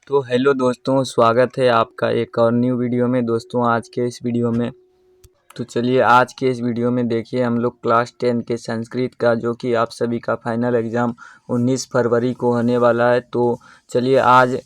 तो हेलो दोस्तों, स्वागत है आपका एक और न्यू वीडियो में। दोस्तों आज के इस वीडियो में चलिए आज के इस वीडियो में देखिए हम लोग क्लास 10 के संस्कृत का जो कि आप सभी का फाइनल एग्ज़ाम 19 फरवरी को होने वाला है। तो चलिए आज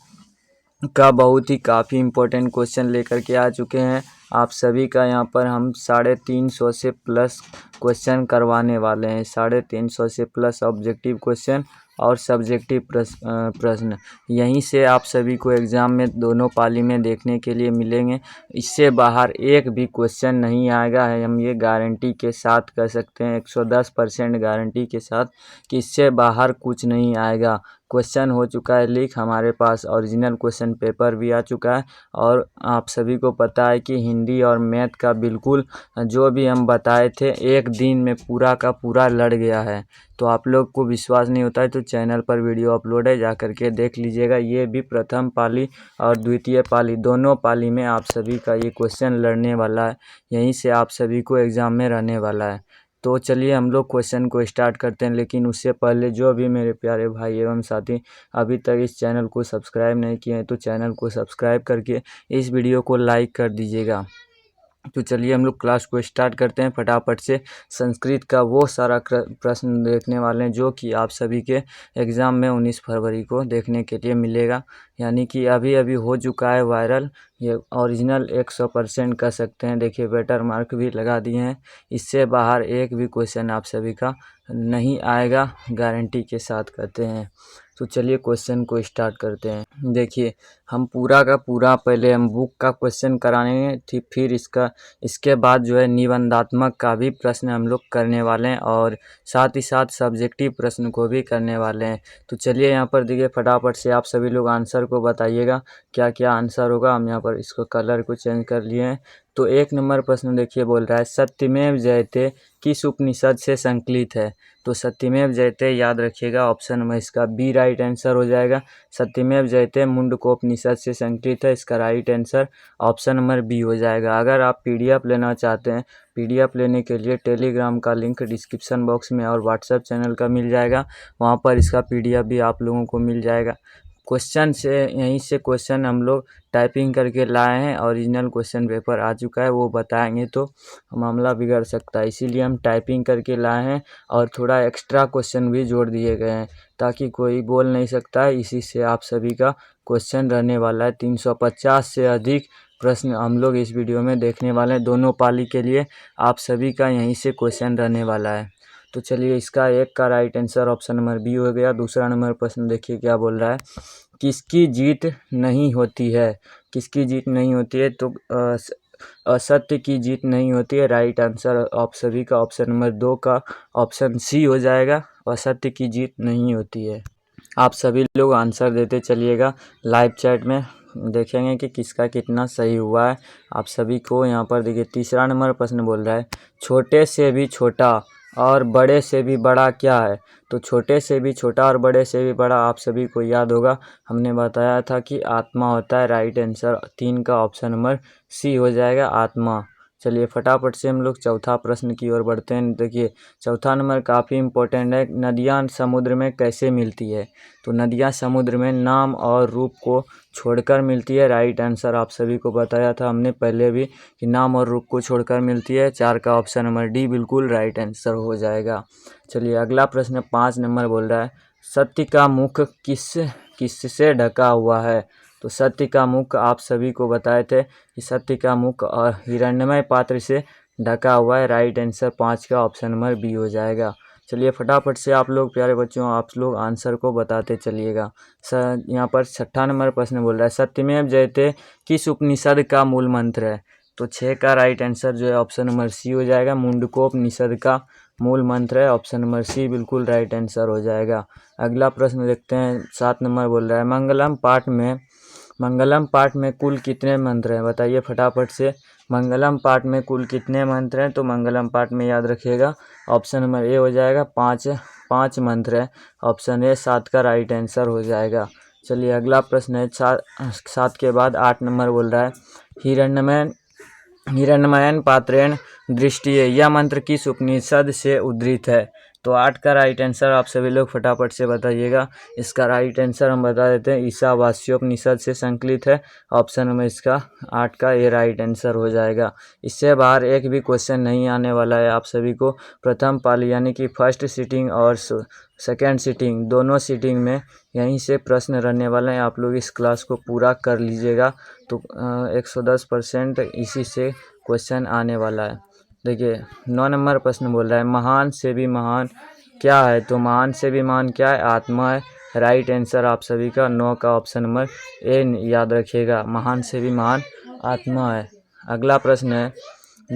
का बहुत ही काफ़ी इम्पोर्टेंट क्वेश्चन लेकर के आ चुके हैं आप सभी का। यहाँ पर हम 350 से प्लस क्वेश्चन करवाने वाले हैं। 350 से प्लस ऑब्जेक्टिव क्वेश्चन और सब्जेक्टिव प्रश्न यहीं से आप सभी को एग्ज़ाम में दोनों पाली में देखने के लिए मिलेंगे। इससे बाहर एक भी क्वेश्चन नहीं आएगा है, हम ये गारंटी के साथ कह सकते हैं 110% गारंटी के साथ कि इससे बाहर कुछ नहीं आएगा। क्वेश्चन हो चुका है लीक, हमारे पास ओरिजिनल क्वेश्चन पेपर भी आ चुका है और आप सभी को पता है कि हिंदी और मैथ का बिल्कुल जो भी हम बताए थे एक दिन में पूरा का पूरा लड़ गया है। तो आप लोग को विश्वास नहीं होता है तो चैनल पर वीडियो अपलोड है, जा कर के देख लीजिएगा। ये भी प्रथम पाली और द्वितीय पाली दोनों पाली में आप सभी का ये क्वेश्चन लड़ने वाला है, यहीं से आप सभी को एग्ज़ाम में रहने वाला है। तो चलिए हम लोग क्वेश्चन को स्टार्ट करते हैं, लेकिन उससे पहले जो भी मेरे प्यारे भाई एवं साथी अभी तक इस चैनल को सब्सक्राइब नहीं किए हैं तो चैनल को सब्सक्राइब करके इस वीडियो को लाइक कर दीजिएगा। तो चलिए हम लोग क्लास को स्टार्ट करते हैं फटाफट से। संस्कृत का वो सारा प्रश्न देखने वाले हैं जो कि आप सभी के एग्ज़ाम में 19 फरवरी को देखने के लिए मिलेगा, यानी कि अभी अभी हो चुका है वायरल। ये ओरिजिनल 100% कह सकते हैं। देखिए वेटर मार्क भी लगा दिए हैं। इससे बाहर एक भी क्वेश्चन आप सभी का नहीं आएगा, गारंटी के साथ कहते हैं। तो चलिए क्वेश्चन को स्टार्ट करते हैं। देखिए हम पूरा का पूरा पहले हम बुक का क्वेश्चन कराएंगे, फिर इसके बाद जो है निबंधात्मक का भी प्रश्न हम लोग करने वाले हैं और साथ ही साथ सब्जेक्टिव प्रश्न को भी करने वाले हैं। तो चलिए यहाँ पर देखिए फटाफट से आप सभी लोग आंसर को बताइएगा क्या क्या आंसर होगा। हम यहाँ पर इसको कलर को चेंज कर लिए हैं। तो 1 नंबर प्रश्न देखिए बोल रहा है सत्यमेव जयते किस उपनिषद से संकलित है। तो सत्यमेव जयते याद रखिएगा, ऑप्शन में इसका बी राइट आंसर हो जाएगा। सत्यमेव जयते मुंडकोपनिषद से संकलित है, इसका right answer option number B हो जाएगा। अगर आप पीडीएफ लेना चाहते हैं, पीडीएफ लेने के लिए टेलीग्राम का लिंक डिस्क्रिप्शन बॉक्स में और व्हाट्सएप चैनल का मिल जाएगा, वहाँ पर इसका पीडीएफ भी आप लोगों को मिल जाएगा। क्वेश्चन से यहीं से क्वेश्चन हम लोग टाइपिंग करके लाए हैं, ओरिजिनल क्वेश्चन पेपर आ चुका है, वो बताएंगे तो मामला बिगड़ सकता है, इसीलिए हम टाइपिंग करके लाए हैं और थोड़ा एक्स्ट्रा क्वेश्चन भी जोड़ दिए गए हैं ताकि कोई बोल नहीं सकता है। इसी से आप सभी का क्वेश्चन रहने वाला है 350 से अधिक प्रश्न हम लोग इस वीडियो में देखने वाले हैं। दोनों पाली के लिए आप सभी का यहीं से क्वेश्चन रहने वाला है। तो चलिए इसका एक का right answer option number B हो गया। दूसरा नंबर प्रश्न देखिए क्या बोल रहा है, किसकी जीत नहीं होती है। किसकी जीत नहीं होती है, तो असत्य की जीत नहीं होती है। राइट आंसर आप सभी का ऑप्शन नंबर 2 का ऑप्शन सी हो जाएगा, असत्य की जीत नहीं होती है। आप सभी लोग आंसर देते चलिएगा, लाइव चैट में देखेंगे कि किसका कितना सही हुआ है। आप सभी को यहाँ पर देखिए तीसरा नंबर प्रश्न बोल रहा है छोटे से भी छोटा और बड़े से भी बड़ा क्या है। तो छोटे से भी छोटा और बड़े से भी बड़ा आप सभी को याद होगा, हमने बताया था कि आत्मा होता है। राइट आंसर 3 का ऑप्शन नंबर सी हो जाएगा, आत्मा। चलिए फटाफट से हम लोग चौथा प्रश्न की ओर बढ़ते हैं। देखिए चौथा नंबर काफ़ी इंपॉर्टेंट है, नदियाँ समुद्र में कैसे मिलती है। तो नदियाँ समुद्र में नाम और रूप को छोड़कर मिलती है। राइट आंसर आप सभी को बताया था हमने पहले भी कि नाम और रूप को छोड़कर मिलती है। 4 का ऑप्शन नंबर डी बिल्कुल राइट आंसर हो जाएगा। चलिए अगला प्रश्न 5 नंबर बोल रहा है सत्य का मुख किससे ढका हुआ है। तो सत्य का मुख आप सभी को बताए थे कि सत्य का मुख और हिरण्मय पात्र से ढका हुआ है। राइट आंसर 5 का ऑप्शन नंबर बी हो जाएगा। चलिए फटाफट से आप लोग प्यारे बच्चों आप लोग आंसर को बताते चलिएगा। यहाँ पर 6ठा नंबर प्रश्न बोल रहा है सत्यमेव जयते किस उपनिषद का मूल मंत्र है। तो 6 का राइट आंसर जो है ऑप्शन नंबर सी हो जाएगा, मुंडकोपनिषद का मूल मंत्र है, ऑप्शन नंबर सी बिल्कुल राइट आंसर हो जाएगा। अगला प्रश्न देखते हैं 7 नंबर बोल रहा है मंगलम पाठ में कुल कितने मंत्र हैं। बताइए फटाफट से, मंगलम पाठ में कुल कितने मंत्र हैं। तो मंगलम पाठ में याद रखिएगा ऑप्शन नंबर ए हो जाएगा, 5 मंत्र है, ऑप्शन ए 7 का राइट आंसर हो जाएगा। चलिए अगला प्रश्न है 7 के बाद 8 नंबर बोल रहा है हिरण्मयन पात्रेण दृष्टि, यह मंत्र किस उपनिषद से उद्धृत है। तो 8 का राइट आंसर आप सभी लोग फटाफट से बताइएगा। इसका राइट आंसर हम बता देते हैं, ईशावास्योपनिषद से संकलित है। ऑप्शन में इसका 8 का ये राइट आंसर हो जाएगा। इससे बाहर एक भी क्वेश्चन नहीं आने वाला है आप सभी को। प्रथम पाली यानी कि फर्स्ट सीटिंग और सेकेंड सीटिंग, दोनों सीटिंग में यहीं से प्रश्न रहने वाले हैं। आप लोग इस क्लास को पूरा कर लीजिएगा तो 110% इसी से क्वेश्चन आने वाला है। देखिए 9 नंबर प्रश्न बोल रहा है, महान से भी महान क्या है? तो महान से भी महान क्या है? आत्मा है। राइट आंसर आप सभी का 9 का ऑप्शन नंबर ए याद रखिएगा। महान से भी महान आत्मा है। अगला प्रश्न है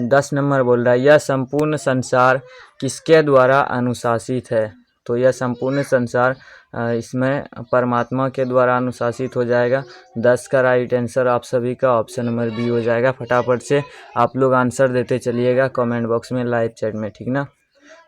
10 नंबर बोल रहा है, यह संपूर्ण संसार किसके द्वारा अनुशासित है? तो यह संपूर्ण संसार इसमें परमात्मा के द्वारा अनुशासित हो जाएगा। 10 का राइट आंसर आप सभी का ऑप्शन नंबर बी हो जाएगा। फटाफट से आप लोग आंसर देते चलिएगा कमेंट बॉक्स में, लाइव चैट में, ठीक ना।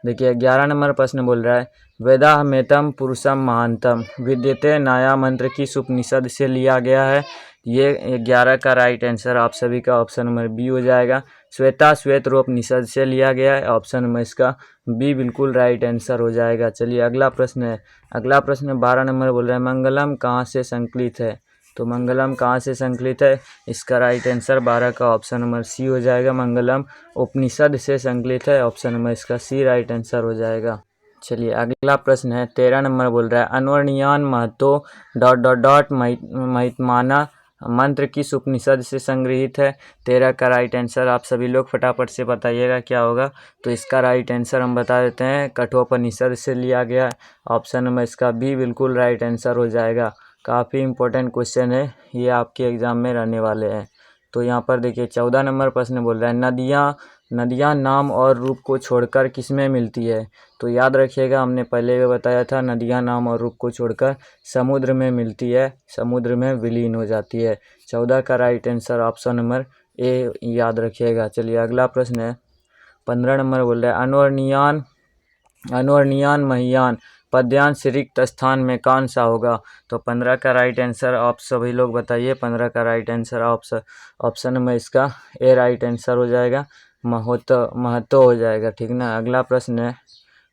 देखिए 11 नंबर प्रश्न बोल रहा है, वेदाहमेतम पुरुषम महानतम विद्यते नाया मंत्र किस उपनिषद से लिया गया है? ये 11 का राइट आंसर आप सभी का ऑप्शन नंबर बी हो जाएगा। श्वेता श्वेतरोपनिषद से लिया गया है। ऑप्शन नंबर इसका बी बिल्कुल राइट आंसर हो जाएगा। चलिए अगला प्रश्न है। अगला प्रश्न 12 नंबर बोल रहा है, मंगलम कहाँ से संकलित है? तो मंगलम कहाँ से संकलित है? इसका राइट आंसर 12 का ऑप्शन नंबर सी हो जाएगा। मंगलम उपनिषद से संकलित है। ऑप्शन नंबर इसका सी राइट आंसर हो जाएगा। चलिए अगला प्रश्न है 13 नंबर बोल रहा है, अन्वर्णियान महतो महितमाना मंत्र किस उपनिषद से संग्रहित है? 13 का राइट आंसर आप सभी लोग फटाफट से बताइएगा क्या होगा। तो इसका राइट आंसर हम बता देते हैं, कठोपनिषद से लिया गया है। ऑप्शन नंबर इसका बी बिल्कुल राइट आंसर हो जाएगा। काफ़ी इंपॉर्टेंट क्वेश्चन है ये, आपके एग्जाम में रहने वाले हैं। तो यहाँ पर देखिए 14 नंबर प्रश्न बोल रहा है, नदियाँ नाम और रूप को छोड़कर किसमें मिलती है? तो याद रखिएगा, हमने पहले भी बताया था, नदियाँ नाम और रूप को छोड़कर समुद्र में मिलती है, समुद्र में विलीन हो जाती है। 14 का right answer option number A याद रखिएगा। चलिए अगला प्रश्न है 15 नंबर बोल रहा है, अन्वर्णियान महियान पद्यांश रिक्त स्थान में कौन सा होगा? तो 15 का राइट आंसर आप सभी लोग बताइए। 15 का राइट आंसर ऑप्शन में इसका ए राइट आंसर हो जाएगा, महतो हो जाएगा, ठीक ना। अगला प्रश्न है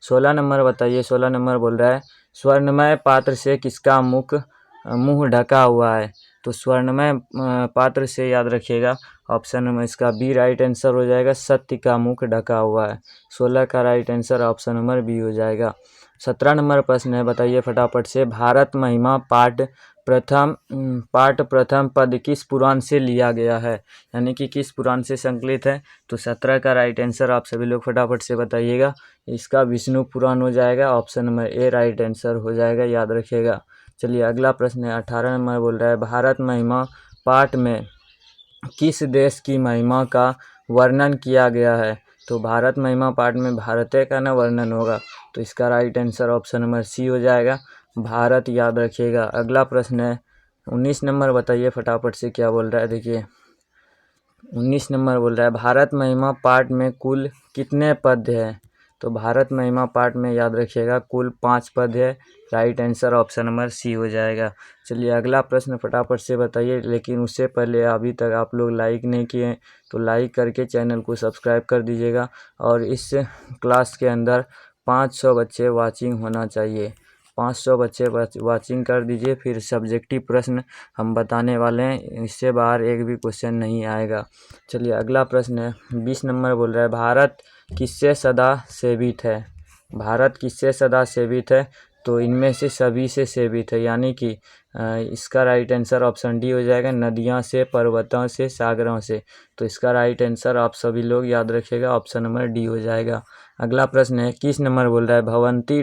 16 नंबर बताइए। 16 नंबर बोल रहा है, स्वर्णमय पात्र से किसका मुंह ढका हुआ है? तो स्वर्णमय पात्र से याद रखिएगा, ऑप्शन नंबर इसका बी राइट आंसर हो जाएगा, सत्य का मुख ढका हुआ है। 16 का right answer option number B हो जाएगा। 17 नंबर प्रश्न है, बताइए फटाफट से, भारत महिमा पाठ प्रथम पद किस पुराण से लिया गया है? यानी कि किस पुराण से संकलित है? तो 17 का राइट आंसर आप सभी लोग फटाफट से बताइएगा। इसका विष्णु पुराण हो जाएगा। Option number A right answer हो जाएगा, याद रखिएगा। चलिए अगला प्रश्न है 18 नंबर बोल रहा है, भारत महिमा पाठ में किस देश की महिमा का वर्णन किया गया है? तो भारत महिमा पाठ में भारत का ना वर्णन होगा, तो इसका right answer option number C हो जाएगा, भारत, याद रखिएगा। अगला प्रश्न है 19 नंबर, बताइए फटाफट से क्या बोल रहा है। देखिए 19 नंबर बोल रहा है, भारत महिमा पाठ में कुल कितने पद है? तो भारत महिमा पाठ में याद रखिएगा कुल 5 पद है। Right answer option number C हो जाएगा। चलिए अगला प्रश्न फटाफट से बताइए, लेकिन उससे पहले अभी तक आप लोग लाइक नहीं किए तो लाइक करके चैनल को सब्सक्राइब कर दीजिएगा। और इस क्लास के अंदर 500 बच्चे वाचिंग होना चाहिए। 500 बच्चे वाचिंग कर दीजिए, फिर सब्जेक्टिव प्रश्न हम बताने वाले हैं, इससे बाहर एक भी क्वेश्चन नहीं आएगा। चलिए अगला प्रश्न है 20 नंबर बोल रहा है, भारत किससे सदा सेवित है? भारत किससे सदा सेवित है? तो इनमें से सभी से सेवित है, यानी कि इसका राइट आंसर ऑप्शन डी हो जाएगा, नदियां से, पर्वतों से, सागरों से। तो इसका राइट आंसर आप सभी लोग याद रखिएगा, ऑप्शन नंबर डी हो जाएगा। अगला प्रश्न है 21 नंबर बोल रहा है, भवंती ...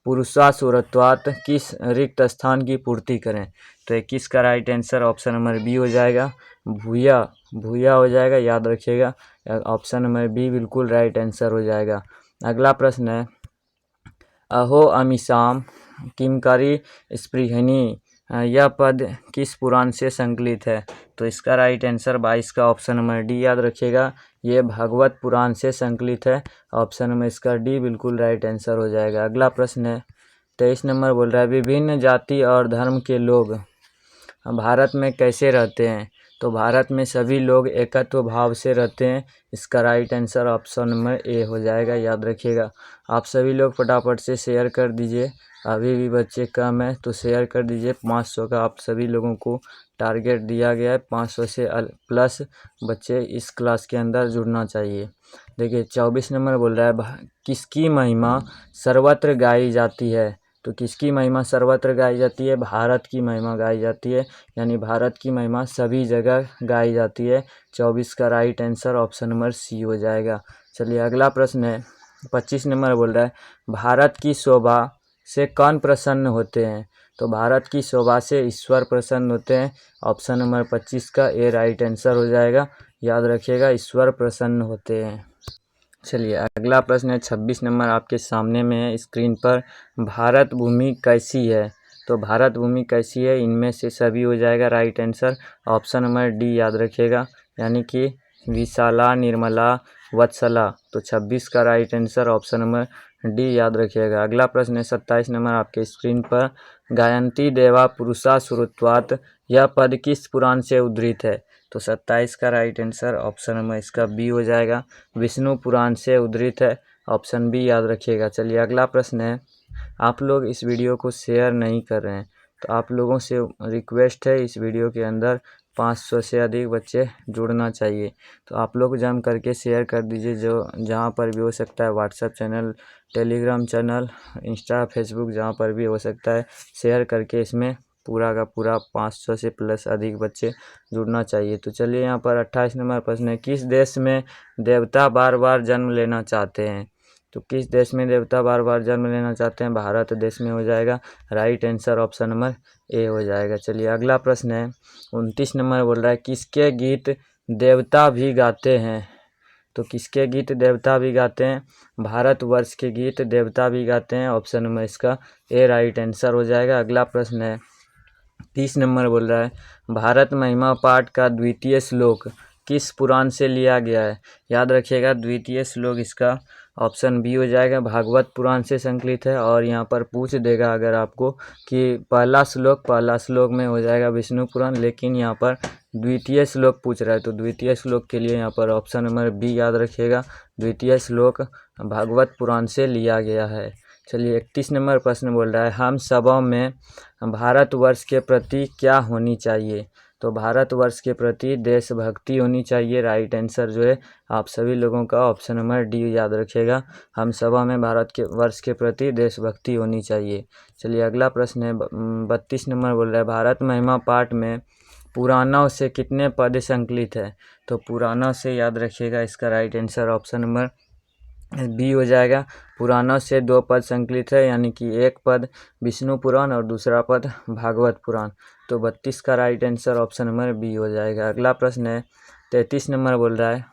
पुरुषासुरत्वात् किस रिक्त स्थान की पूर्ति करें? तो 21 का right answer option number B हो जाएगा, भूया हो जाएगा, याद रखिएगा। ऑप्शन नंबर बी बिल्कुल राइट आंसर हो जाएगा। अगला प्रश्न है, अहो अमीशाम किमकरी स्पृहणी यह पद किस पुराण से संकलित है? तो इसका राइट आंसर 22 का ऑप्शन नंबर डी याद रखिएगा, ये भागवत पुराण से संकलित है। ऑप्शन नंबर इसका डी बिल्कुल राइट आंसर हो जाएगा। अगला प्रश्न है 23 नंबर बोल रहा है, विभिन्न जाति और धर्म के लोग भारत में कैसे रहते हैं? तो भारत में सभी लोग एकत्व भाव से रहते हैं। इसका right answer option number A हो जाएगा, याद रखिएगा। आप सभी लोग फटाफट से शेयर कर दीजिए, अभी भी बच्चे कम है तो शेयर कर दीजिए। 500 का आप सभी लोगों को टारगेट दिया गया है, 500 से प्लस बच्चे इस क्लास के अंदर जुड़ना चाहिए। देखिए 24 नंबर बोल रहा है किसकी महिमा सर्वत्र गाई जाती है। तो किसकी महिमा सर्वत्र गाई जाती है? भारत की महिमा गाई जाती है, यानी भारत की महिमा सभी जगह गाई जाती है। 24 का right answer option number C हो जाएगा। चलिए अगला प्रश्न है, 25 नंबर बोल रहा है भारत की शोभा से कौन प्रसन्न होते हैं? तो भारत की शोभा से ईश्वर प्रसन्न होते हैं। ऑप्शन नंबर 25 का ए राइट आंसर हो जाएगा, याद रखिएगा, ईश्वर प्रसन्न होते हैं। चलिए अगला प्रश्न है 26 नंबर आपके सामने में है स्क्रीन पर। भारत भूमि कैसी है? तो भारत भूमि कैसी है, इनमें से सभी हो जाएगा right answer. Option number D याद रखिएगा, यानी कि विशाला, निर्मला, वत्सला। तो 26 का right answer option number D याद रखिएगा। अगला प्रश्न है 27 नंबर आपके स्क्रीन पर। गायन्ति देवा पुरुषा सुरत्वात्, यह पद किस पुराण से उद्धृत है? तो 27 का राइट आंसर ऑप्शन नंबर इसका बी हो जाएगा, विष्णु पुराण से उद्धृत है। ऑप्शन बी याद रखिएगा। चलिए अगला प्रश्न है, आप लोग इस वीडियो को शेयर नहीं कर रहे हैं तो आप लोगों से रिक्वेस्ट है, इस वीडियो के अंदर 500 से अधिक बच्चे जुड़ना चाहिए। तो आप लोग जम करके शेयर कर दीजिए, जो जहाँ पर भी हो सकता है, WhatsApp channel, Telegram channel, Insta, Facebook, जहाँ पर भी हो सकता है शेयर करके इसमें पूरा का पूरा 500 से प्लस अधिक बच्चे जुड़ना चाहिए। तो चलिए यहाँ पर 28 नंबर प्रश्न है, किस देश में देवता बार बार जन्म लेना चाहते हैं? तो किस देश में देवता बार बार जन्म लेना चाहते हैं? भारत देश में हो जाएगा, right answer option number A हो जाएगा। चलिए अगला प्रश्न है 29 नंबर बोल रहा है किसके गीत देवता भी गाते हैं? तो किसके गीत देवता भी गाते हैं? भारतवर्ष के गीत देवता भी गाते हैं। ऑप्शन नंबर इसका ए राइट आंसर हो जाएगा। अगला प्रश्न है 30 नंबर बोल रहा है भारत महिमा पाठ का द्वितीय श्लोक किस पुराण से लिया गया है? याद रखिएगा, द्वितीय श्लोक इसका ऑप्शन बी हो जाएगा, भागवत पुराण से संकलित है। और यहाँ पर पूछ देगा अगर आपको कि पहला श्लोक में हो जाएगा विष्णु पुराण, लेकिन यहाँ पर द्वितीय श्लोक पूछ रहा है, तो द्वितीय श्लोक के लिए यहाँ पर ऑप्शन नंबर बी याद रखिएगा, द्वितीय श्लोक भागवत पुराण से लिया गया है। चलिए 31 नंबर प्रश्न बोल रहा है हम सबों में भारतवर्ष के प्रति क्या होनी चाहिए? तो भारतवर्ष के प्रति देशभक्ति होनी चाहिए। राइट आंसर जो है आप सभी लोगों का ऑप्शन नंबर डी याद रखिएगा, हम सभा में भारत के वर्ष के प्रति देशभक्ति होनी चाहिए। चलिए अगला प्रश्न है 32 नंबर बोल रहा है भारत महिमा पाठ में पुराणों से कितने पद संकलित है? तो पुराणों से याद रखिएगा, इसका right answer option number B हो जाएगा, पुराणों से 2 पद संकलित है, यानी कि एक पद विष्णु पुराण और दूसरा पद भागवत पुराण। तो 32 का right answer option number B हो जाएगा। अगला प्रश्न है 33 नंबर बोल रहा है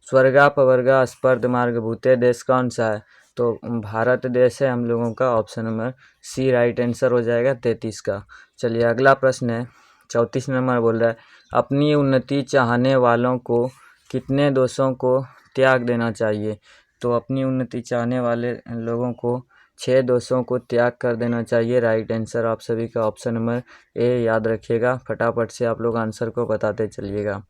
स्वर्गापवर्गा स्पर्ध मार्ग भूते देश कौन सा है? तो भारत देश है हम लोगों का, option number C right answer हो जाएगा 33 का। चलिए अगला प्रश्न है 34 नंबर बोल रहा है अपनी उन्नति चाहने वालों को कितने दोषों को त्याग देना चाहिए? तो अपनी उन्नति चाहने वाले लोगों को 6 दोषों को त्याग कर देना चाहिए। राइट आंसर आप सभी का ऑप्शन नंबर ए याद रखिएगा, फटाफट से आप लोग आंसर को बताते चलिएगा।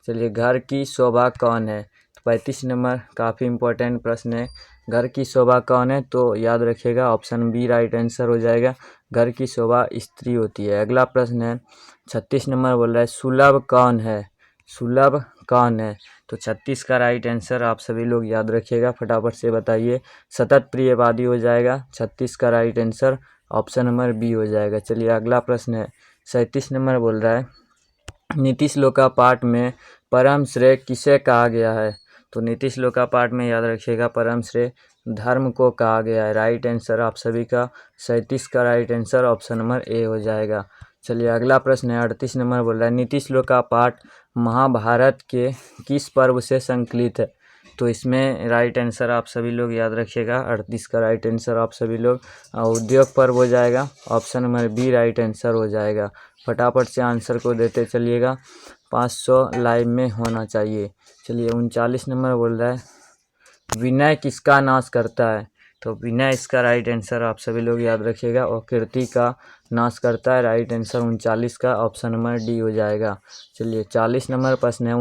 चलिए घर की शोभा कौन है? तो 35 नंबर काफ़ी इंपॉर्टेंट प्रश्न है, घर की शोभा कौन है? तो याद रखिएगा ऑप्शन बी राइट आंसर हो जाएगा, घर की शोभा स्त्री होती है। अगला प्रश्न है 36 नंबर बोल रहा है सुलभ कौन है? सुलभ कौन है? तो 36 का राइट आंसर आप सभी लोग याद रखिएगा, फटाफट से बताइए, सतत प्रियवादी हो जाएगा। 36 का right answer option number B हो जाएगा। चलिए अगला प्रश्न है 37 नंबर बोल रहा है नीति श्लोका पाठ में परम श्रेय किसे कहा गया है? तो नीति श्लोका पाठ में याद रखिएगा परम श्रेय धर्म को कहा गया है। राइट आंसर आप सभी का 37 का right answer option number A हो जाएगा। चलिए अगला प्रश्न है 38 नंबर बोल रहा है नीति श्लोका पाठ महाभारत के किस पर्व से संकलित है? तो इसमें राइट आंसर आप सभी लोग याद रखिएगा, 38 का राइट आंसर आप सभी लोग उद्योग पर्व हो जाएगा, option number B right answer हो जाएगा। फटाफट से आंसर को देते चलिएगा, 500 लाइव में होना चाहिए। चलिए 39 नंबर बोल रहा है विनय किसका नाश करता है? तो विनय इसका राइट आंसर आप सभी लोग याद रखिएगा। और कीर्ति का नाश करता है, राइट आंसर 39 का ऑप्शन नंबर डी हो जाएगा। चलिए 40 नंबर प्रश्न है,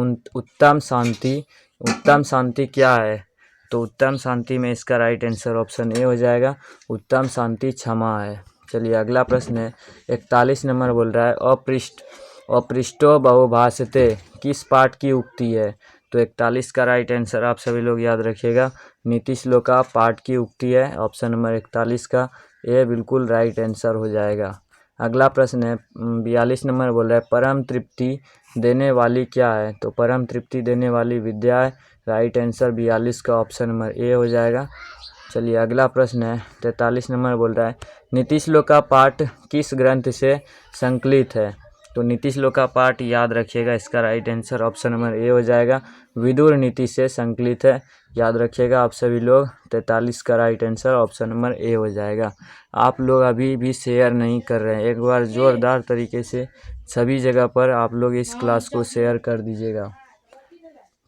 उत्तम शांति क्या है? तो उत्तम शांति में इसका राइट आंसर ऑप्शन ए हो जाएगा, उत्तम शांति क्षमा है। चलिए अगला प्रश्न है, 41 नंबर बोल रहा है, अपृष्टो बहुभाषते किस पाठ की उक्ति है? तो 41 का राइट आंसर आप सभी लोग याद रखिएगा, नीति श्लोका पाठ की उक्ति है, ऑप्शन नंबर 41 का ये बिल्कुल राइट आंसर हो जाएगा। अगला प्रश्न है 42 नंबर बोल रहा है, परम तृप्ति देने वाली क्या है? तो परम तृप्ति देने वाली विद्या है, राइट आंसर 42 का ऑप्शन नंबर ए हो जाएगा। चलिए अगला प्रश्न है 43 नंबर बोल रहा है, नीति श्लोका पाठ किस ग्रंथ से संकलित है? तो नीति श्लोका पाठ याद रखिएगा, इसका right answer option number A हो जाएगा, विदुर नीति से संकलित है, याद रखिएगा आप सभी लोग। 43 का right answer option number A हो जाएगा। आप लोग अभी भी शेयर नहीं कर रहे हैं, एक बार ज़ोरदार तरीके से सभी जगह पर आप लोग इस क्लास को शेयर कर दीजिएगा।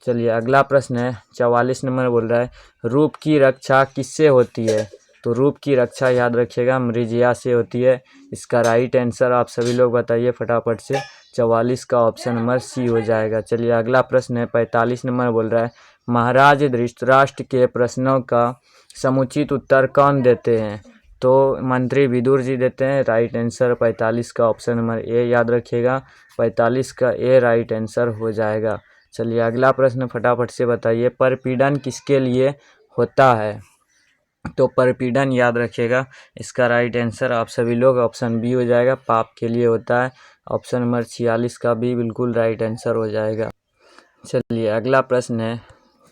चलिए अगला प्रश्न है 44 नंबर बोल रहा है, रूप की रक्षा किससे होती है? तो रूप की रक्षा याद रखिएगा मृजिया से होती है, इसका राइट आंसर आप सभी लोग बताइए फटाफट से। 44 का ऑप्शन नंबर सी हो जाएगा। चलिए अगला प्रश्न है 45 नंबर बोल रहा है, महाराज धृतराष्ट्र के प्रश्नों का समुचित उत्तर कौन देते हैं? तो मंत्री विदुर जी देते हैं, राइट आंसर 45 का ऑप्शन नंबर ए याद रखिएगा, 45 का ए राइट आंसर हो जाएगा। चलिए अगला प्रश्न फटाफट से बताइए, परपीड़न किसके लिए होता है? तो परपीड़न याद रखिएगा, इसका राइट आंसर आप सभी लोग ऑप्शन बी हो जाएगा, पाप के लिए होता है, ऑप्शन नंबर 46 का भी बिल्कुल राइट आंसर हो जाएगा। चलिए अगला प्रश्न है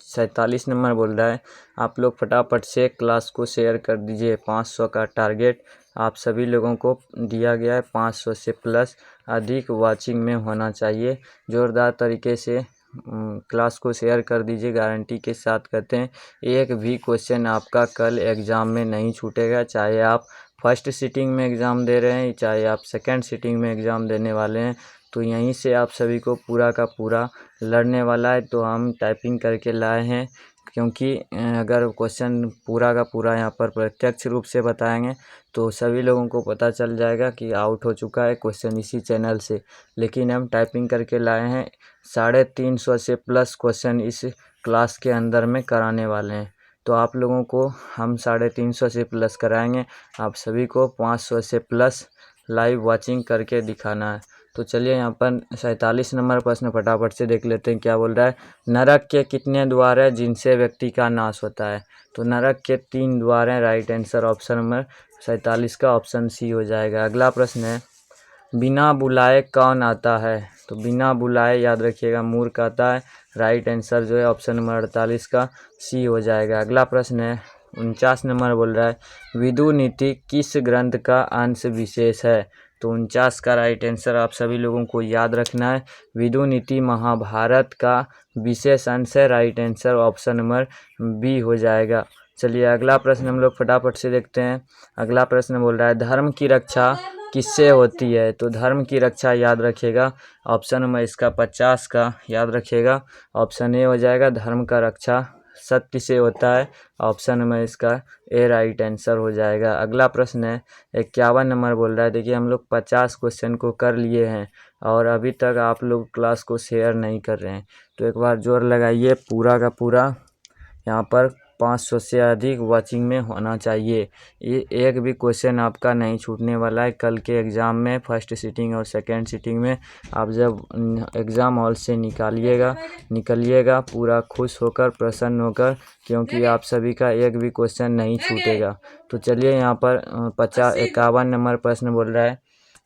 47 नंबर बोल रहा है, आप लोग फटाफट से क्लास को शेयर कर दीजिए, 500 का टारगेट आप सभी लोगों को दिया गया है, 500 से प्लस अधिक वाचिंग में होना चाहिए। ज़ोरदार तरीके से क्लास को शेयर कर दीजिए, गारंटी के साथ कहते हैं एक भी क्वेश्चन आपका कल एग्ज़ाम में नहीं छूटेगा, चाहे आप फर्स्ट सिटिंग में एग्ज़ाम दे रहे हैं चाहे आप सेकंड सिटिंग में एग्ज़ाम देने वाले हैं, तो यहीं से आप सभी को पूरा का पूरा लड़ने वाला है। तो हम टाइपिंग करके लाए हैं, क्योंकि अगर क्वेश्चन पूरा का पूरा यहाँ पर प्रत्यक्ष रूप से बताएंगे तो सभी लोगों को पता चल जाएगा कि आउट हो चुका है क्वेश्चन इसी चैनल से। लेकिन हम टाइपिंग करके लाए हैं, 350 से प्लस क्वेश्चन इस क्लास के अंदर में कराने वाले हैं। तो आप लोगों को हम 350 से प्लस कराएंगे, आप सभी को 500 से प्लस लाइव वाचिंग करके दिखाना है। तो चलिए यहाँ पर 47 नंबर प्रश्न फटाफट से देख लेते हैं क्या बोल रहा है, नरक के कितने द्वार हैं जिनसे व्यक्ति का नाश होता है? तो नरक के 3 द्वार हैं, राइट आंसर ऑप्शन नंबर 47 का ऑप्शन सी हो जाएगा। अगला प्रश्न है, बिना बुलाए कौन आता है? तो बिना बुलाए याद रखिएगा मूर्ख आता है, राइट आंसर जो है ऑप्शन नंबर 48 का सी हो जाएगा। अगला प्रश्न है 49 नंबर बोल रहा है, विदु नीति किस ग्रंथ का अंश विशेष है? तो 49 का राइट आंसर आप सभी लोगों को याद रखना है, विदु नीति महाभारत का विशेष अंश है, right answer option number B हो जाएगा। चलिए अगला प्रश्न हम लोग फटाफट से देखते हैं। अगला प्रश्न बोल रहा है, धर्म की रक्षा किससे होती है? तो धर्म की रक्षा याद रखिएगा, ऑप्शन नंबर इसका 50 का याद रखिएगा, ऑप्शन ए हो जाएगा, धर्म का रक्षा सत्य से होता है, ऑप्शन नंबर इसका ए राइट आंसर हो जाएगा। अगला प्रश्न है 51 नंबर बोल रहा है, देखिए हम लोग 50 क्वेश्चन को कर लिए हैं और अभी तक आप लोग क्लास को शेयर नहीं कर रहे हैं, तो एक बार जोर लगाइए, पूरा का पूरा यहाँ पर 500 से अधिक वाचिंग में होना चाहिए, ये एक भी क्वेश्चन आपका नहीं छूटने वाला है। कल के एग्ज़ाम में फर्स्ट सिटिंग और सेकंड सिटिंग में आप जब एग्ज़ाम हॉल से निकलिएगा पूरा खुश होकर प्रसन्न होकर, क्योंकि आप सभी का एक भी क्वेश्चन नहीं छूटेगा। तो चलिए यहाँ पर 51 नंबर प्रश्न बोल रहा है,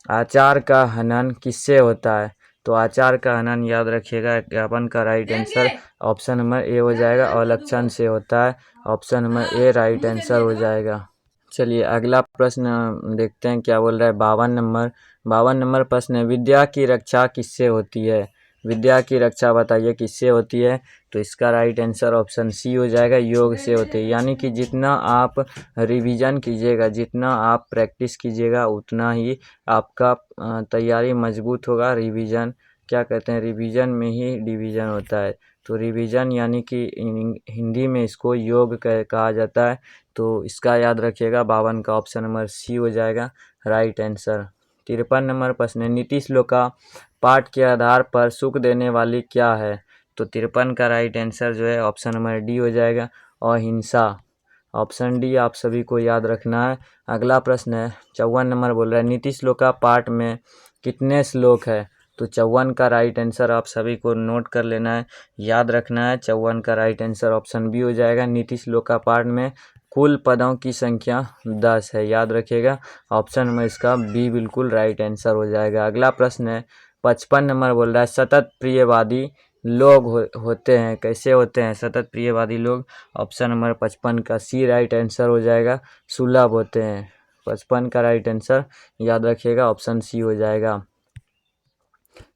आचार का हनन किससे होता है? तो आचार का हनन याद रखिएगा, 51 का right answer option number A हो जाएगा, अवलक्षण से होता है, option number A right answer हो जाएगा। चलिए अगला प्रश्न देखते हैं क्या बोल रहा है, 52 नंबर प्रश्न है, विद्या की रक्षा किससे होती है? विद्या की रक्षा बताइए किससे होती है? तो इसका राइट आंसर ऑप्शन सी हो जाएगा, योग से होती है। यानी कि जितना आप रिवीजन कीजिएगा, जितना आप प्रैक्टिस कीजिएगा, उतना ही आपका तैयारी मजबूत होगा, रिवीजन क्या कहते हैं, रिवीजन में ही डिवीज़न होता है। तो रिवीजन यानी कि हिंदी में इसको योग कहा जाता है। तो इसका याद रखिएगा, 52 का ऑप्शन नंबर सी हो जाएगा राइट आंसर। 53 नंबर प्रश्न है, नीति श्लोक का पाठ के आधार पर सुख देने वाली क्या है? तो 53 का राइट आंसर जो है ऑप्शन नंबर डी हो जाएगा, अहिंसा। ऑप्शन डी आप सभी को याद रखना है। अगला प्रश्न है 54 नंबर बोल रहा है, नीति श्लोक का पाठ में कितने श्लोक है? तो 54 का राइट आंसर आप सभी को नोट कर लेना है, याद रखना है। 54 का राइट आंसर ऑप्शन बी हो जाएगा, नीति श्लोक का पाठ में कुल पदों की संख्या 10 है, याद रखिएगा। ऑप्शन में इसका बी बिल्कुल राइट आंसर हो जाएगा। अगला प्रश्न है 55 नंबर बोल रहा है, सतत प्रियवादी लोग होते हैं, कैसे होते हैं सतत प्रियवादी लोग? ऑप्शन नंबर 55 का सी राइट आंसर हो जाएगा, सुलभ होते हैं। 55 का राइट आंसर याद रखिएगा, ऑप्शन सी हो जाएगा।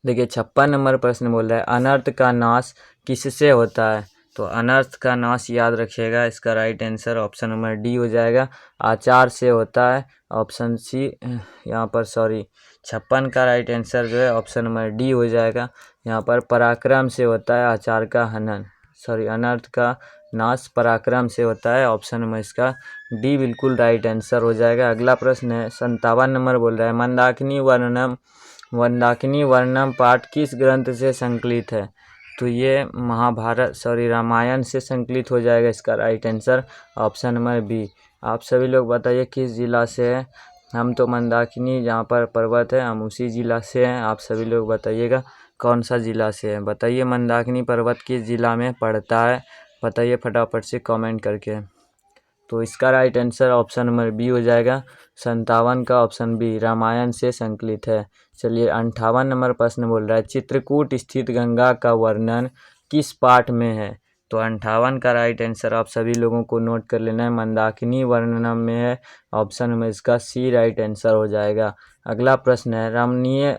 देखिए 56 नंबर प्रश्न बोल रहा है, अनर्थ का नाश किससे होता है? तो अनर्थ का नाश याद रखिएगा, इसका right answer option number D हो जाएगा, आचार से होता है। ऑप्शन सी यहाँ पर 56 का राइट आंसर जो है ऑप्शन नंबर डी हो जाएगा। यहाँ पर पराक्रम से होता है आचार का हनन, अनर्थ का नाश पराक्रम से होता है। ऑप्शन नंबर इसका डी बिल्कुल राइट आंसर हो जाएगा। अगला प्रश्न है 57 नंबर बोल रहा है, मंदाकिनी वर्णम पाठ किस ग्रंथ से संकलित है? तो ये रामायण से संकलित हो जाएगा, इसका right answer option number B. आप सभी लोग बताइए किस जिला से है? हम तो मंदाकिनी जहाँ पर पर्वत है हम उसी जिला से हैं। आप सभी लोग बताइएगा कौन सा जिला से है, बताइए मंदाकिनी पर्वत किस जिला में पड़ता है, बताइए फटाफट से कमेंट करके। तो इसका right answer option number B हो जाएगा, 57 का ऑप्शन बी, रामायण से संकलित है। चलिए 58 नंबर प्रश्न बोल रहा है, चित्रकूट स्थित गंगा का वर्णन किस पाठ में है? तो 58 का राइट आंसर आप सभी लोगों को नोट कर लेना है, मंदाकिनी वर्णनम में है। ऑप्शन में इसका सी राइट आंसर हो जाएगा। अगला प्रश्न है,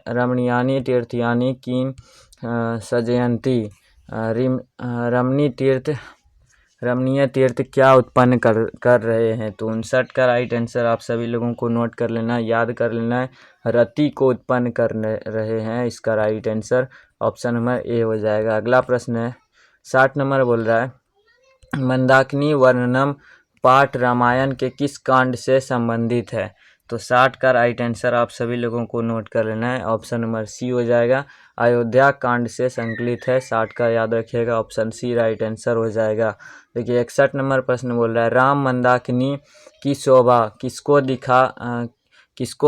रमणीयानि तीर्थयानि किम सजयंती, रमणीय तीर्थ क्या उत्पन्न कर रहे हैं? तो 59 का राइट आंसर आप सभी लोगों को नोट कर लेना है, याद कर लेना है, रति को उत्पन्न कर रहे हैं, इसका right answer option number A हो जाएगा। अगला प्रश्न है 60 नंबर बोल रहा है, मंदाकिनी वर्णनम पाठ रामायण के किस कांड से संबंधित है? तो 60 का राइट आंसर आप सभी लोगों को नोट कर लेना है, ऑप्शन नंबर सी हो जाएगा, अयोध्या कांड से संकलित है। 60 का याद रखिएगा, ऑप्शन सी राइट आंसर हो जाएगा। देखिए 61 नंबर प्रश्न बोल रहा है, राम मंदाकिनी की शोभा किसको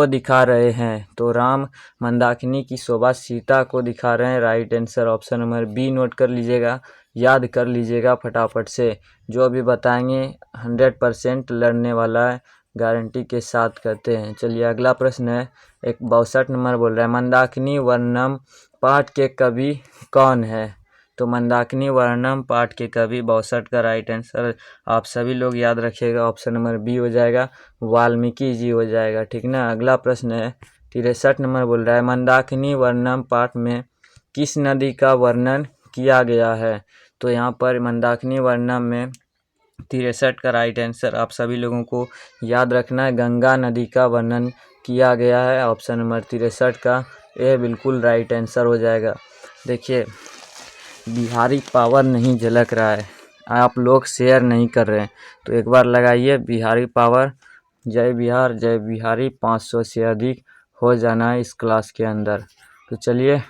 दिखा रहे हैं? तो राम मंदाकिनी की शोभा सीता को दिखा रहे हैं, right answer option number B note कर लीजिएगा, याद कर लीजिएगा फटाफट से। जो भी बताएंगे 100% लड़ने वाला है, गारंटी के साथ कहते हैं। चलिए अगला प्रश्न है 62 नंबर बोल रहा है, मंदाकिनी वर्णम पाठ के कवि कौन है? तो मंदाकिनी वर्णम पाठ के कवि 62 का राइट आंसर आप सभी लोग याद रखिएगा, ऑप्शन नंबर बी हो जाएगा, वाल्मीकि जी हो जाएगा, ठीक ना। अगला प्रश्न है 63 नंबर बोल रहा है, मंदाकिनी वर्णम पाठ में किस नदी का वर्णन किया गया है? तो यहाँ पर मंदाकिनी वर्णम में 63 का राइट आंसर आप सभी लोगों को याद रखना है, गंगा नदी का वर्णन किया गया है। ऑप्शन नंबर 63 का ये बिल्कुल राइट आंसर हो जाएगा। देखिए बिहारी पावर नहीं झलक रहा है, आप लोग शेयर नहीं कर रहे हैं, तो एक बार लगाइए बिहारी पावर, जय बिहार जय बिहारी, 500 से अधिक हो जाना है इस क्लास के अंदर। तो चलिए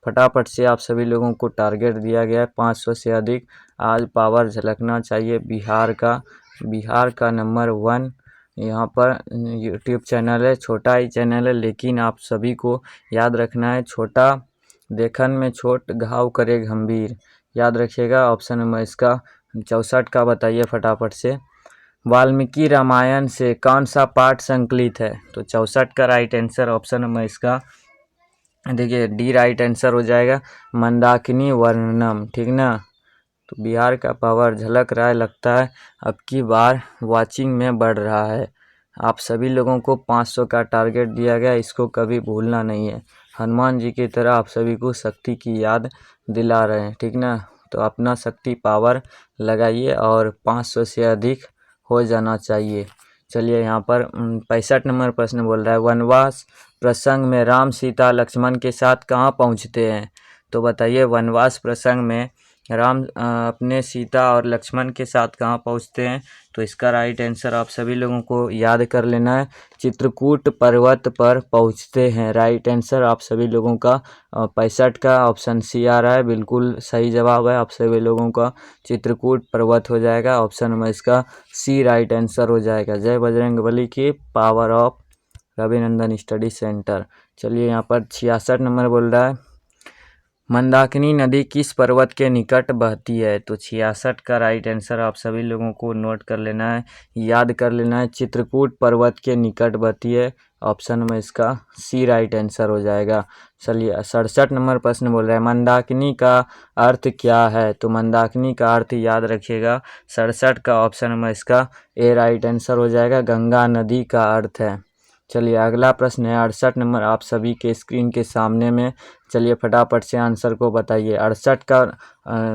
फटाफट से आप सभी लोगों को टारगेट दिया गया है 500 से अधिक, आज पावर झलकना चाहिए बिहार का नंबर 1 यहाँ पर यूट्यूब चैनल है, छोटा ही चैनल है, लेकिन आप सभी को याद रखना है, छोटा देखन में छोट घाव करे गंभीर, याद रखिएगा। ऑप्शन नंबर इसका 64 का बताइए फटाफट से, वाल्मीकि रामायण से कौन सा पाठ संकलित है? तो 64 का राइट आंसर ऑप्शन नंबर इसका देखिए डी राइट आंसर हो जाएगा, मंदाकिनी वर्णनम, ठीक ना। तो बिहार का पावर झलक रहा है, लगता है अब की बार वाचिंग में बढ़ रहा है। आप सभी लोगों को 500 का टारगेट दिया गया, इसको कभी भूलना नहीं है। हनुमान जी की तरह आप सभी को शक्ति की याद दिला रहे हैं, ठीक ना। तो अपना शक्ति पावर लगाइए और 500 से अधिक हो जाना चाहिए। चलिए यहाँ पर 65 नंबर प्रश्न बोल रहा है, वनवास प्रसंग में राम सीता लक्ष्मण के साथ कहाँ पहुँचते हैं? तो बताइए वनवास प्रसंग में राम अपने सीता और लक्ष्मण के साथ कहाँ पहुँचते हैं? तो इसका राइट आंसर आप सभी लोगों को याद कर लेना है, चित्रकूट पर्वत पर पहुँचते हैं। राइट आंसर आप सभी लोगों का 65 का ऑप्शन सी आ रहा है, बिल्कुल सही जवाब है आप सभी लोगों का, चित्रकूट पर्वत हो जाएगा। ऑप्शन नंबर इसका सी राइट आंसर हो जाएगा। जय बजरंगबली की power of Ravinandan study centre. चलिए यहाँ पर 66 नंबर बोल रहा है, मंदाकिनी नदी किस पर्वत के निकट बहती है? तो 66 का राइट आंसर आप सभी लोगों को नोट कर लेना है, याद कर लेना है, चित्रकूट पर्वत के निकट बहती है। ऑप्शन में इसका सी राइट आंसर हो जाएगा। चलिए 67 नंबर प्रश्न बोल रहा है, मंदाकिनी का अर्थ क्या है? तो मंदाकिनी का अर्थ याद रखिएगा, 67 का ऑप्शन में इसका ए राइट आंसर हो जाएगा, गंगा नदी का अर्थ है। चलिए अगला प्रश्न है 68 नंबर आप सभी के स्क्रीन के सामने में। चलिए फटाफट से आंसर को बताइए। 68 का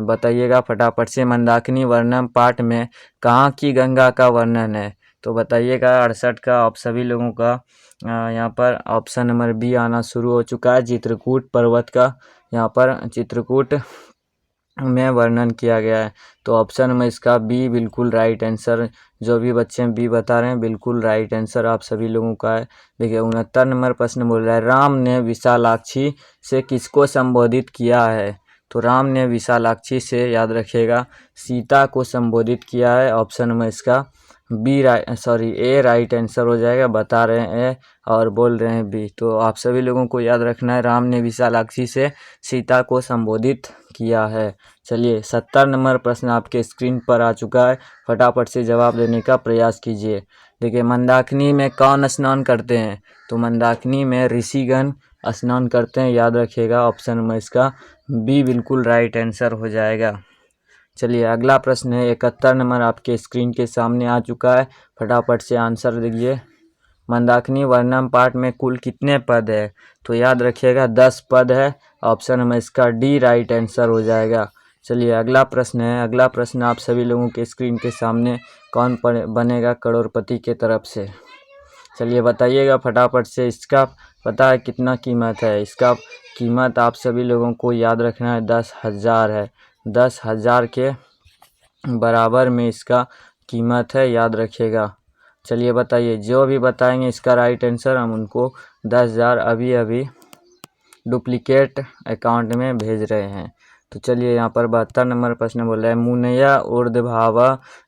बताइएगा फटाफट से, मंदाकिनी वर्णन पाठ में कहाँ की गंगा का वर्णन है? तो बताइएगा 68 का आप सभी लोगों का यहाँ पर ऑप्शन नंबर बी आना शुरू हो चुका है, चित्रकूट पर्वत का यहाँ पर चित्रकूट में वर्णन किया गया है। तो ऑप्शन में इसका बी बिल्कुल राइट आंसर, जो भी बच्चे बी बता रहे हैं बिल्कुल राइट आंसर आप सभी लोगों का है। देखिए 69 नंबर प्रश्न बोल रहा है, राम ने विशालाक्षी से किसको संबोधित किया है? तो राम ने विशालाक्षी से याद रखिएगा सीता को संबोधित किया है। ऑप्शन में इसका बी ए राइट आंसर हो जाएगा, बता रहे हैं ए और बोल रहे हैं बी। तो आप सभी लोगों को याद रखना है, राम ने विशालाक्षी से सीता को संबोधित किया है। चलिए 70 नंबर प्रश्न आपके स्क्रीन पर आ चुका है, फटाफट से जवाब देने का प्रयास कीजिए। देखिए मंदाकिनी में कौन स्नान करते हैं? तो मंदाकिनी में ऋषिगण स्नान करते हैं, याद रखिएगा। ऑप्शन में इसका बी बिल्कुल राइट आंसर हो जाएगा। चलिए अगला प्रश्न है 71 नंबर आपके स्क्रीन के सामने आ चुका है, फटाफट से आंसर दीजिए। मंदाकिनी वर्णन पाठ में कुल कितने पद है? तो याद रखिएगा 10 पद है। ऑप्शन में इसका डी राइट आंसर हो जाएगा। चलिए अगला प्रश्न है, अगला प्रश्न आप सभी लोगों के स्क्रीन के सामने, कौन बनेगा करोड़पति के तरफ से? चलिए बताइएगा फटाफट से, इसका पता है कितना कीमत है? इसका कीमत आप सभी लोगों को याद रखना है 10,000 है, 10,000 के बराबर में इसका कीमत है, याद रखिएगा। चलिए बताइए, जो भी बताएंगे इसका राइट आंसर हम उनको 10,000 अभी अभी डुप्लीकेट अकाउंट में भेज रहे हैं। तो चलिए यहाँ पर 72 नंबर प्रश्न बोल रहा है, मुनया ऊर्ध्वभाव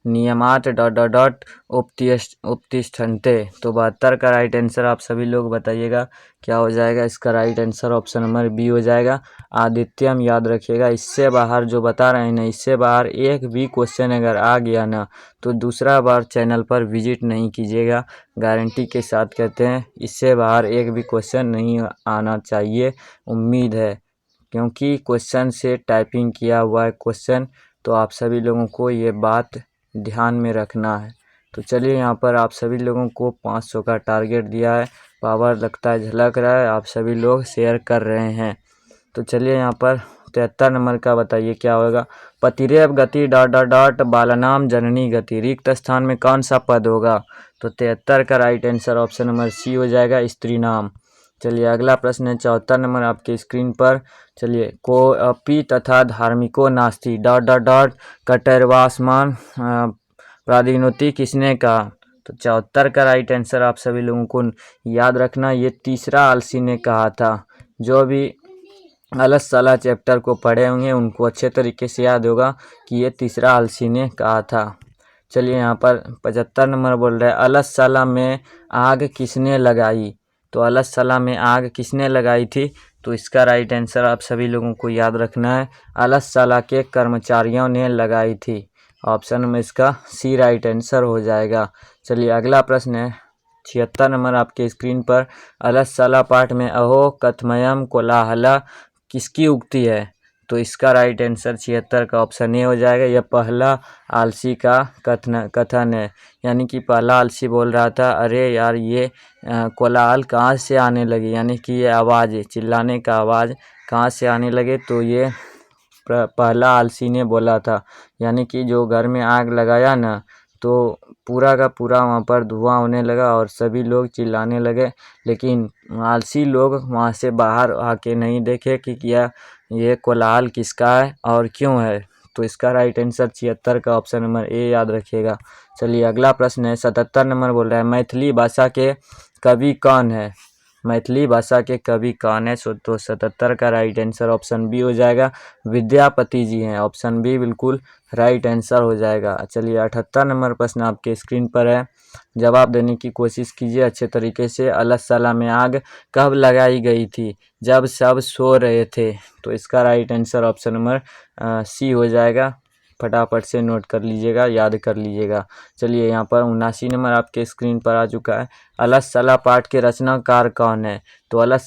नियमात डॉट उपतिष्ठन्ते। तो 72 का राइट आंसर आप सभी लोग बताइएगा क्या हो जाएगा? इसका right answer option number B हो जाएगा, आदित्यम। याद रखिएगा, इससे बाहर जो बता रहे हैं ना, इससे बाहर एक भी क्वेश्चन अगर आ गया ना तो दूसरा बार चैनल पर विजिट नहीं कीजिएगा, गारंटी के साथ कहते हैं। इससे बाहर एक भी क्वेश्चन नहीं आना चाहिए, उम्मीद है, क्योंकि क्वेश्चन से टाइपिंग किया हुआ है क्वेश्चन, तो आप सभी लोगों को ये बात ध्यान में रखना है। तो चलिए यहाँ पर आप सभी लोगों को 500 का टारगेट दिया है, पावर लगता है झलक रहा है, आप सभी लोग शेयर कर रहे हैं। तो चलिए यहाँ पर 73 नंबर का बताइए क्या होगा? पतिरेव गति डॉट बालनाम जननी गति, रिक्त स्थान में कौन सा पद होगा? तो 73 का right answer option number C हो जाएगा, स्त्री नाम। चलिए अगला प्रश्न है 74 नंबर आपके स्क्रीन पर। चलिए कोपी तथा धार्मिको नास्ति डॉट कटरवासमान प्रादिनोति किसने कहा? तो 74 का राइट आंसर आप सभी लोगों को याद रखना, ये तीसरा आलसी ने कहा था। जो भी अलस साला चैप्टर को पढ़े होंगे उनको अच्छे तरीके से याद होगा कि ये तीसरा आलसी ने कहा था। चलिए यहाँ पर 75 नंबर बोल रहा है, अलस साला में आग किसने लगाई? तो अलस साला में आग किसने लगाई थी? तो इसका राइट आंसर आप सभी लोगों को याद रखना है, अलस साला के कर्मचारियों ने लगाई थी। ऑप्शन में इसका सी राइट आंसर हो जाएगा। चलिए अगला प्रश्न है 76 नंबर आपके स्क्रीन पर, अलस साला पाठ में अहो कथमयम कोलाहला किसकी उक्ति है? तो इसका राइट आंसर 76 का ऑप्शन ए हो जाएगा, यह पहला आलसी का कथन है। यानी कि पहला आलसी बोल रहा था, अरे यार ये कोलाहल कहाँ से आने लगी, यानी कि ये आवाज़, चिल्लाने का आवाज़ कहाँ से आने लगे, तो ये पहला आलसी ने बोला था। यानी कि जो घर में आग लगाया ना तो पूरा का पूरा वहाँ पर धुआं होने लगा और सभी लोग चिल्लाने लगे, लेकिन आलसी लोग वहाँ से बाहर आके नहीं देखे कि क्या ये कोलाहल किसका है और क्यों है। तो इसका राइट आंसर 76 का ऑप्शन नंबर ए याद रखिएगा। चलिए अगला प्रश्न है 77 नंबर बोल रहा है मैथिली भाषा के कवि कौन है। मैथिली भाषा के कवि कौन है, तो 77 का राइट आंसर ऑप्शन बी हो जाएगा, विद्यापति जी हैं। ऑप्शन बी बिल्कुल राइट आंसर हो जाएगा। चलिए 78 नंबर प्रश्न आपके स्क्रीन पर है, जवाब देने की कोशिश कीजिए अच्छे तरीके से। अलग में आग कब लगाई गई थी, जब सब सो रहे थे। तो इसका right answer option number C हो जाएगा। फटाफट से नोट कर लीजिएगा, याद कर लीजिएगा। चलिए यहाँ पर 79 नंबर आपके स्क्रीन पर आ चुका है, अलग पाठ के रचनाकार कौन है। तो अलग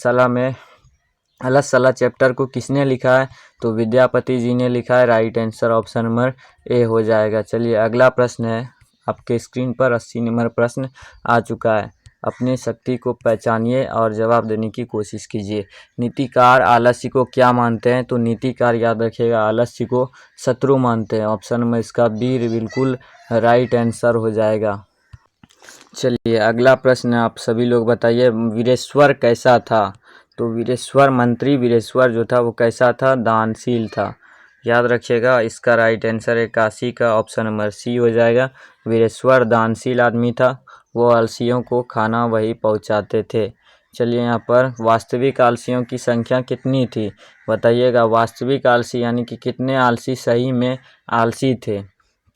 चैप्टर को किसने लिखा है, तो विद्यापति जी ने लिखा है। Right answer option number A हो जाएगा। चलिए अगला प्रश्न है आपके स्क्रीन पर 80 नंबर प्रश्न आ चुका है, अपनी शक्ति को पहचानिए और जवाब देने की कोशिश कीजिए। नीतिकार आलस्य को क्या मानते हैं, तो नीतिकार याद रखिएगा आलस्य को शत्रु मानते हैं। ऑप्शन में इसका बी बिल्कुल राइट आंसर हो जाएगा। चलिए अगला प्रश्न आप सभी लोग बताइए, वीरेश्वर कैसा था। तो मंत्री वीरेश्वर जो था वो कैसा था, दानशील था। याद रखिएगा इसका राइट आंसर है 81 का ऑप्शन नंबर सी हो जाएगा। वीरेश्वर दानशील आदमी था, वो आलसियों को खाना वही पहुंचाते थे। चलिए यहाँ पर वास्तविक आलसियों की संख्या कितनी थी बताइएगा। वास्तविक आलसी यानी कि कितने आलसी सही में आलसी थे,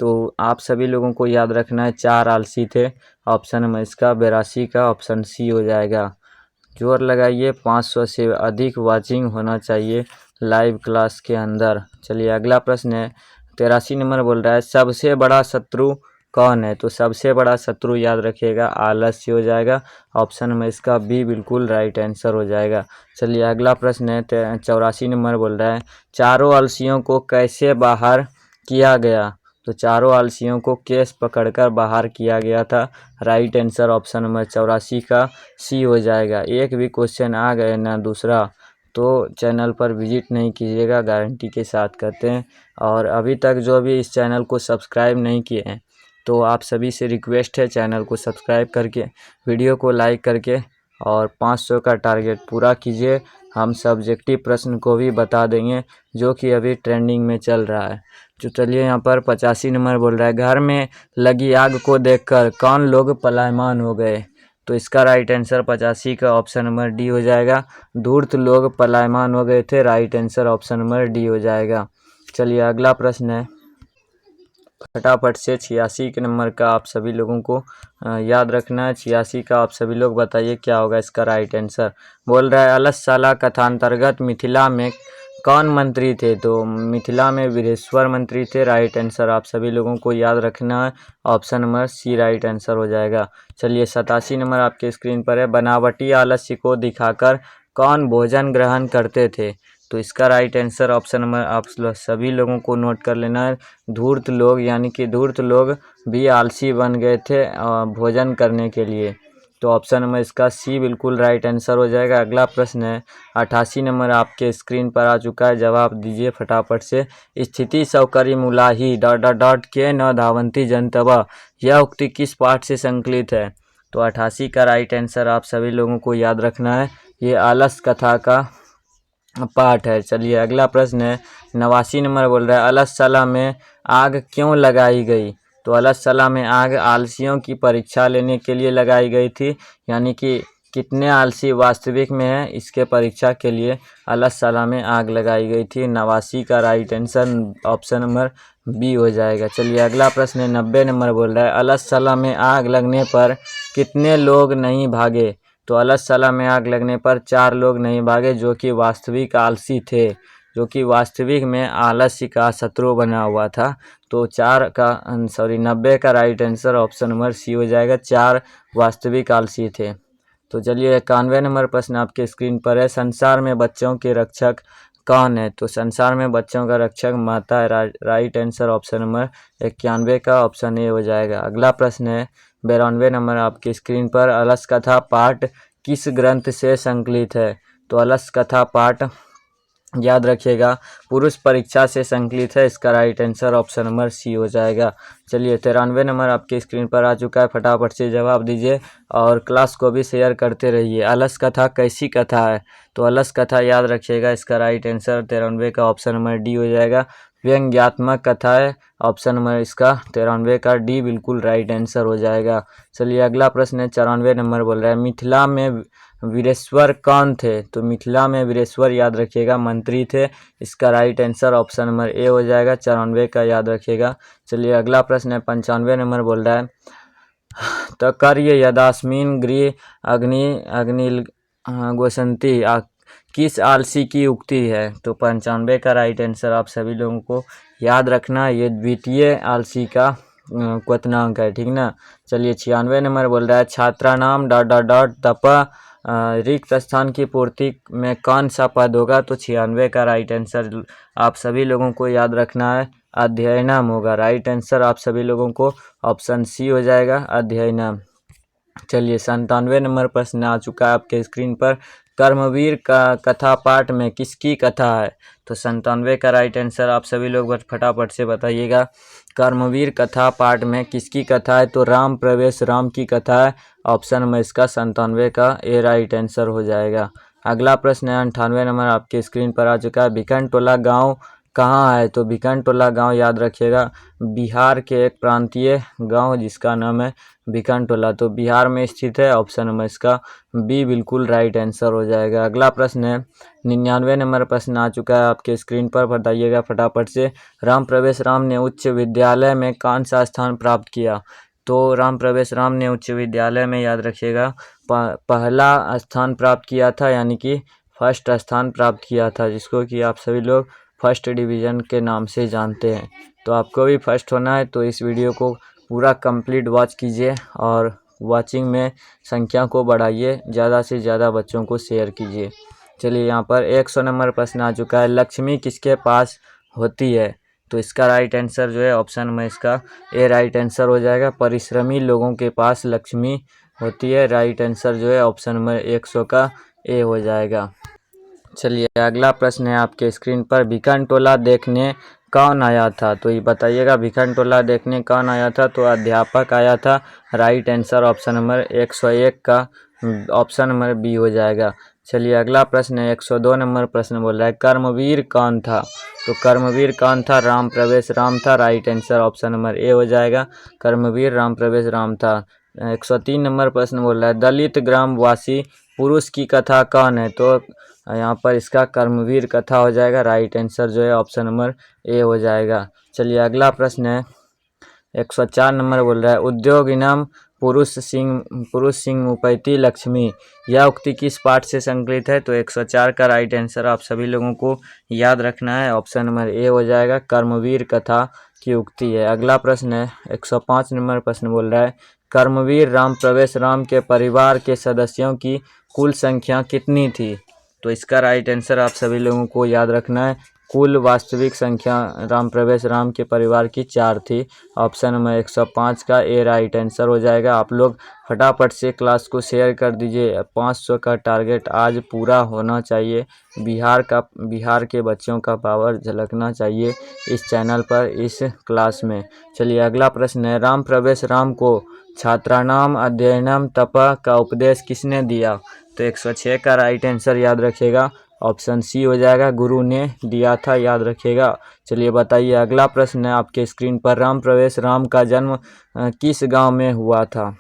तो आप सभी लोगों को याद रखना है 4 आलसी थे। ऑप्शन नंबर इसका 82 का ऑप्शन सी हो जाएगा। जोर लगाइए, 500 से अधिक वाचिंग होना चाहिए लाइव क्लास के अंदर। चलिए अगला प्रश्न है 83 नंबर बोल रहा है, सबसे बड़ा शत्रु कौन है। तो सबसे बड़ा शत्रु याद रखिएगा आलस्य हो जाएगा। ऑप्शन में इसका बी बिल्कुल राइट आंसर हो जाएगा। चलिए अगला प्रश्न है 84 नंबर बोल रहा है, चारों आलसियों को कैसे बाहर किया गया। तो चारों आलसियों को केस पकड़कर बाहर किया गया था। राइट आंसर ऑप्शन नंबर 84 का सी हो जाएगा। एक भी क्वेश्चन आ गए ना दूसरा तो चैनल पर विजिट नहीं कीजिएगा, गारंटी के साथ कहते हैं। और अभी तक जो भी इस चैनल को सब्सक्राइब नहीं किए हैं तो आप सभी से रिक्वेस्ट है चैनल को सब्सक्राइब करके वीडियो को लाइक करके और 500 का टारगेट पूरा कीजिए। हम सब्जेक्टिव प्रश्न को भी बता देंगे जो कि अभी ट्रेंडिंग में चल रहा है। तो चलिए यहाँ पर 85 नंबर बोल रहा है, घर में लगी आग को देखकर कौन लोग पलायमान हो गए। तो इसका राइट आंसर 85 का ऑप्शन नंबर डी हो जाएगा, धूर्त लोग पलायमान हो गए थे। Right answer option number D हो जाएगा। चलिए अगला प्रश्न है फटाफट से 86 के नंबर का आप सभी लोगों को याद रखना है। 86 का आप सभी लोग बताइए क्या होगा इसका राइट आंसर। बोल रहा है अलसशाला कथांतर्गत मिथिला में कौन मंत्री थे। तो मिथिला में वीरेश्वर मंत्री थे। राइट आंसर आप सभी लोगों को याद रखना है, option number C right answer हो जाएगा। चलिए 87 नंबर आपके स्क्रीन पर है, बनावटी आलस्य को दिखाकर कौन भोजन ग्रहण करते थे। तो इसका राइट आंसर ऑप्शन नंबर आप सभी लोगों को नोट कर लेना है, धूर्त लोग, यानी कि धूर्त लोग भी आलसी बन गए थे भोजन करने के लिए। तो ऑप्शन नंबर इसका सी बिल्कुल राइट आंसर हो जाएगा। अगला प्रश्न है 88 नंबर आपके स्क्रीन पर आ चुका है, जवाब दीजिए फटाफट से। स्थिति सौकर्य मूलाही ... के न धावंती जनतवा, यह उक्ति किस पाठ से संकलित है। तो 88 का राइट आंसर आप सभी लोगों को याद रखना है, ये आलस कथा का पाठ है। चलिए अगला प्रश्न है 89 नंबर बोल रहा है, अलसशाला में आग क्यों लगाई गई। तो अलसशाला में आग आलसियों की परीक्षा लेने के लिए लगाई गई थी, यानी कि कितने आलसी वास्तविक में है इसके परीक्षा के लिए अलसशाला में आग लगाई गई थी। 89 का right answer option number B हो जाएगा। चलिए अगला प्रश्न है 90 नंबर बोल रहा है, अलसशाला में आग लगने पर कितने लोग नहीं भागे। तो अलसशाला में आग लगने पर 4 लोग नहीं भागे जो कि वास्तविक आलसी थे, जो कि वास्तविक में आलस्य का शत्रु बना हुआ था। तो 90 का right answer option number C हो जाएगा, 4 वास्तविक आलसी थे। तो चलिए 91 नंबर प्रश्न आपके स्क्रीन पर है, संसार में बच्चों के रक्षक कौन है। तो संसार में बच्चों का रक्षक माता है। राइट आंसर ऑप्शन नंबर 91 का ऑप्शन ए हो जाएगा। अगला प्रश्न है 92 नंबर आपकी स्क्रीन पर, अलस कथा पाठ किस ग्रंथ से संकलित है। तो अलस कथा पाठ याद रखिएगा पुरुष परीक्षा से संकलित है, इसका right answer option number C हो जाएगा। चलिए 93 नंबर आपके स्क्रीन पर आ चुका है, फटाफट से जवाब दीजिए और क्लास को भी शेयर करते रहिए। अलस कथा कैसी कथा है? तो अलस कथा याद रखिएगा, इसका राइट आंसर 93 का ऑप्शन नंबर डी हो जाएगा। व्यंग्यात्मक कथा है, ऑप्शन नंबर इसका 93 का डी बिल्कुल राइट आंसर हो जाएगा। चलिए अगला प्रश्न है 94 नंबर बोल रहा है मिथिला में वीरेश्वर कौन थे? तो मिथिला में वीरेश्वर याद रखिएगा मंत्री थे, इसका right answer option number A हो जाएगा, 94 का याद रखिएगा। चलिए अगला प्रश्न है 95 नंबर बोल रहा है तो कार्य यदास्मिन गृह अग्नि गोसंती किस आलसी की उक्ति है? तो 95 का राइट आंसर आप सभी लोगों को याद रखना, ये द्वितीय आलसी का क्वथनांक है, ठीक ना। चलिए 96 नंबर बोल रहा है छात्रानाम ... तप रिक्त स्थान की पूर्ति में कौन सा पद होगा? तो 96 का राइट आंसर आप सभी लोगों को याद रखना है, अध्ययनम होगा। राइट आंसर आप सभी लोगों को ऑप्शन सी हो जाएगा, अध्ययनम। चलिए 97 नंबर प्रश्न आ चुका है आपके स्क्रीन पर, कर्मवीर का कथा पाठ में किसकी कथा है? तो 97 का राइट आंसर आप सभी लोग फटाफट से बताइएगा, कर्मवीर कथा पाठ में किसकी कथा है? तो राम प्रवेश राम की कथा है, ऑप्शन में इसका 97 का ए राइट आंसर हो जाएगा। अगला प्रश्न है 98 नंबर आपके स्क्रीन पर आ चुका है, भिखनटोला गाँव कहाँ है? तो भिखनटोला गांव याद रखिएगा बिहार के एक प्रांतीय गांव जिसका नाम है भिखनटोला, तो बिहार में स्थित है, ऑप्शन नंबर इसका बी बिल्कुल राइट आंसर हो जाएगा। अगला प्रश्न है 99 नंबर प्रश्न आ चुका है आपके स्क्रीन पर, बताइएगा फटाफट से, राम प्रवेश राम ने उच्च विद्यालय में कौन सा स्थान प्राप्त किया? तो राम प्रवेश राम ने उच्च विद्यालय में याद रखिएगा पहला स्थान प्राप्त किया था, यानी कि फर्स्ट स्थान प्राप्त किया था, जिसको कि आप सभी लोग फर्स्ट डिवीज़न के नाम से जानते हैं। तो आपको भी फर्स्ट होना है, तो इस वीडियो को पूरा कंप्लीट वॉच कीजिए और वॉचिंग में संख्या को बढ़ाइए, ज़्यादा से ज़्यादा बच्चों को शेयर कीजिए। चलिए यहाँ पर 100 नंबर प्रश्न आ चुका है, लक्ष्मी किसके पास होती है? तो इसका राइट आंसर जो है ऑप्शन में इसका ए राइट आंसर हो जाएगा, परिश्रमी लोगों के पास लक्ष्मी होती है। राइट आंसर जो है ऑप्शन में 100 का ए हो जाएगा। चलिए अगला प्रश्न है आपके स्क्रीन पर, भिखनटोला देखने कौन आया था? तो ये बताइएगा भिखनटोला देखने कौन आया था? तो अध्यापक आया था। राइट आंसर ऑप्शन नंबर 101 का ऑप्शन नंबर बी हो जाएगा। चलिए अगला प्रश्न है 102 नंबर प्रश्न बोल रहा है, कर्मवीर कौन था? तो कर्मवीर कौन था? राम प्रवेश राम था। Right answer option number A हो जाएगा, कर्मवीर राम प्रवेश राम था। 103 नंबर प्रश्न बोल रहा है, दलित ग्रामवासी पुरुष की कथा कौन है? तो यहाँ पर इसका कर्मवीर कथा हो जाएगा। राइट आंसर जो है ऑप्शन नंबर ए हो जाएगा। चलिए अगला प्रश्न है 104 नंबर बोल रहा है, उद्योग इनाम पुरुष सिंह उपैती लक्ष्मी, यह उक्ति किस पाठ से संकलित है? तो 104 का राइट आंसर आप सभी लोगों को याद रखना है, ऑप्शन नंबर ए हो जाएगा, कर्मवीर कथा की उक्ति है। अगला प्रश्न है 105 नंबर प्रश्न बोल रहा है, कर्मवीर राम प्रवेश राम के परिवार के सदस्यों की कुल संख्या कितनी थी? तो इसका राइट आंसर आप सभी लोगों को याद रखना है, कुल वास्तविक संख्या राम प्रवेश राम के परिवार की 4 थी, ऑप्शन नंबर 105 का ए राइट आंसर हो जाएगा। आप लोग फटाफट से क्लास को शेयर कर दीजिए, 500 का टारगेट आज पूरा होना चाहिए। बिहार के बच्चों का पावर झलकना चाहिए इस चैनल पर, इस क्लास में। चलिए अगला प्रश्न है, राम प्रवेश राम को छात्रानाम अध्ययनम तप का उपदेश किसने दिया? तो 106 का राइट आंसर याद रखिएगा, ऑप्शन सी हो जाएगा, गुरु ने दिया था, याद रखिएगा। चलिए बताइए अगला प्रश्न है आपके स्क्रीन पर, राम प्रवेश राम का जन्म किस गांव में हुआ था?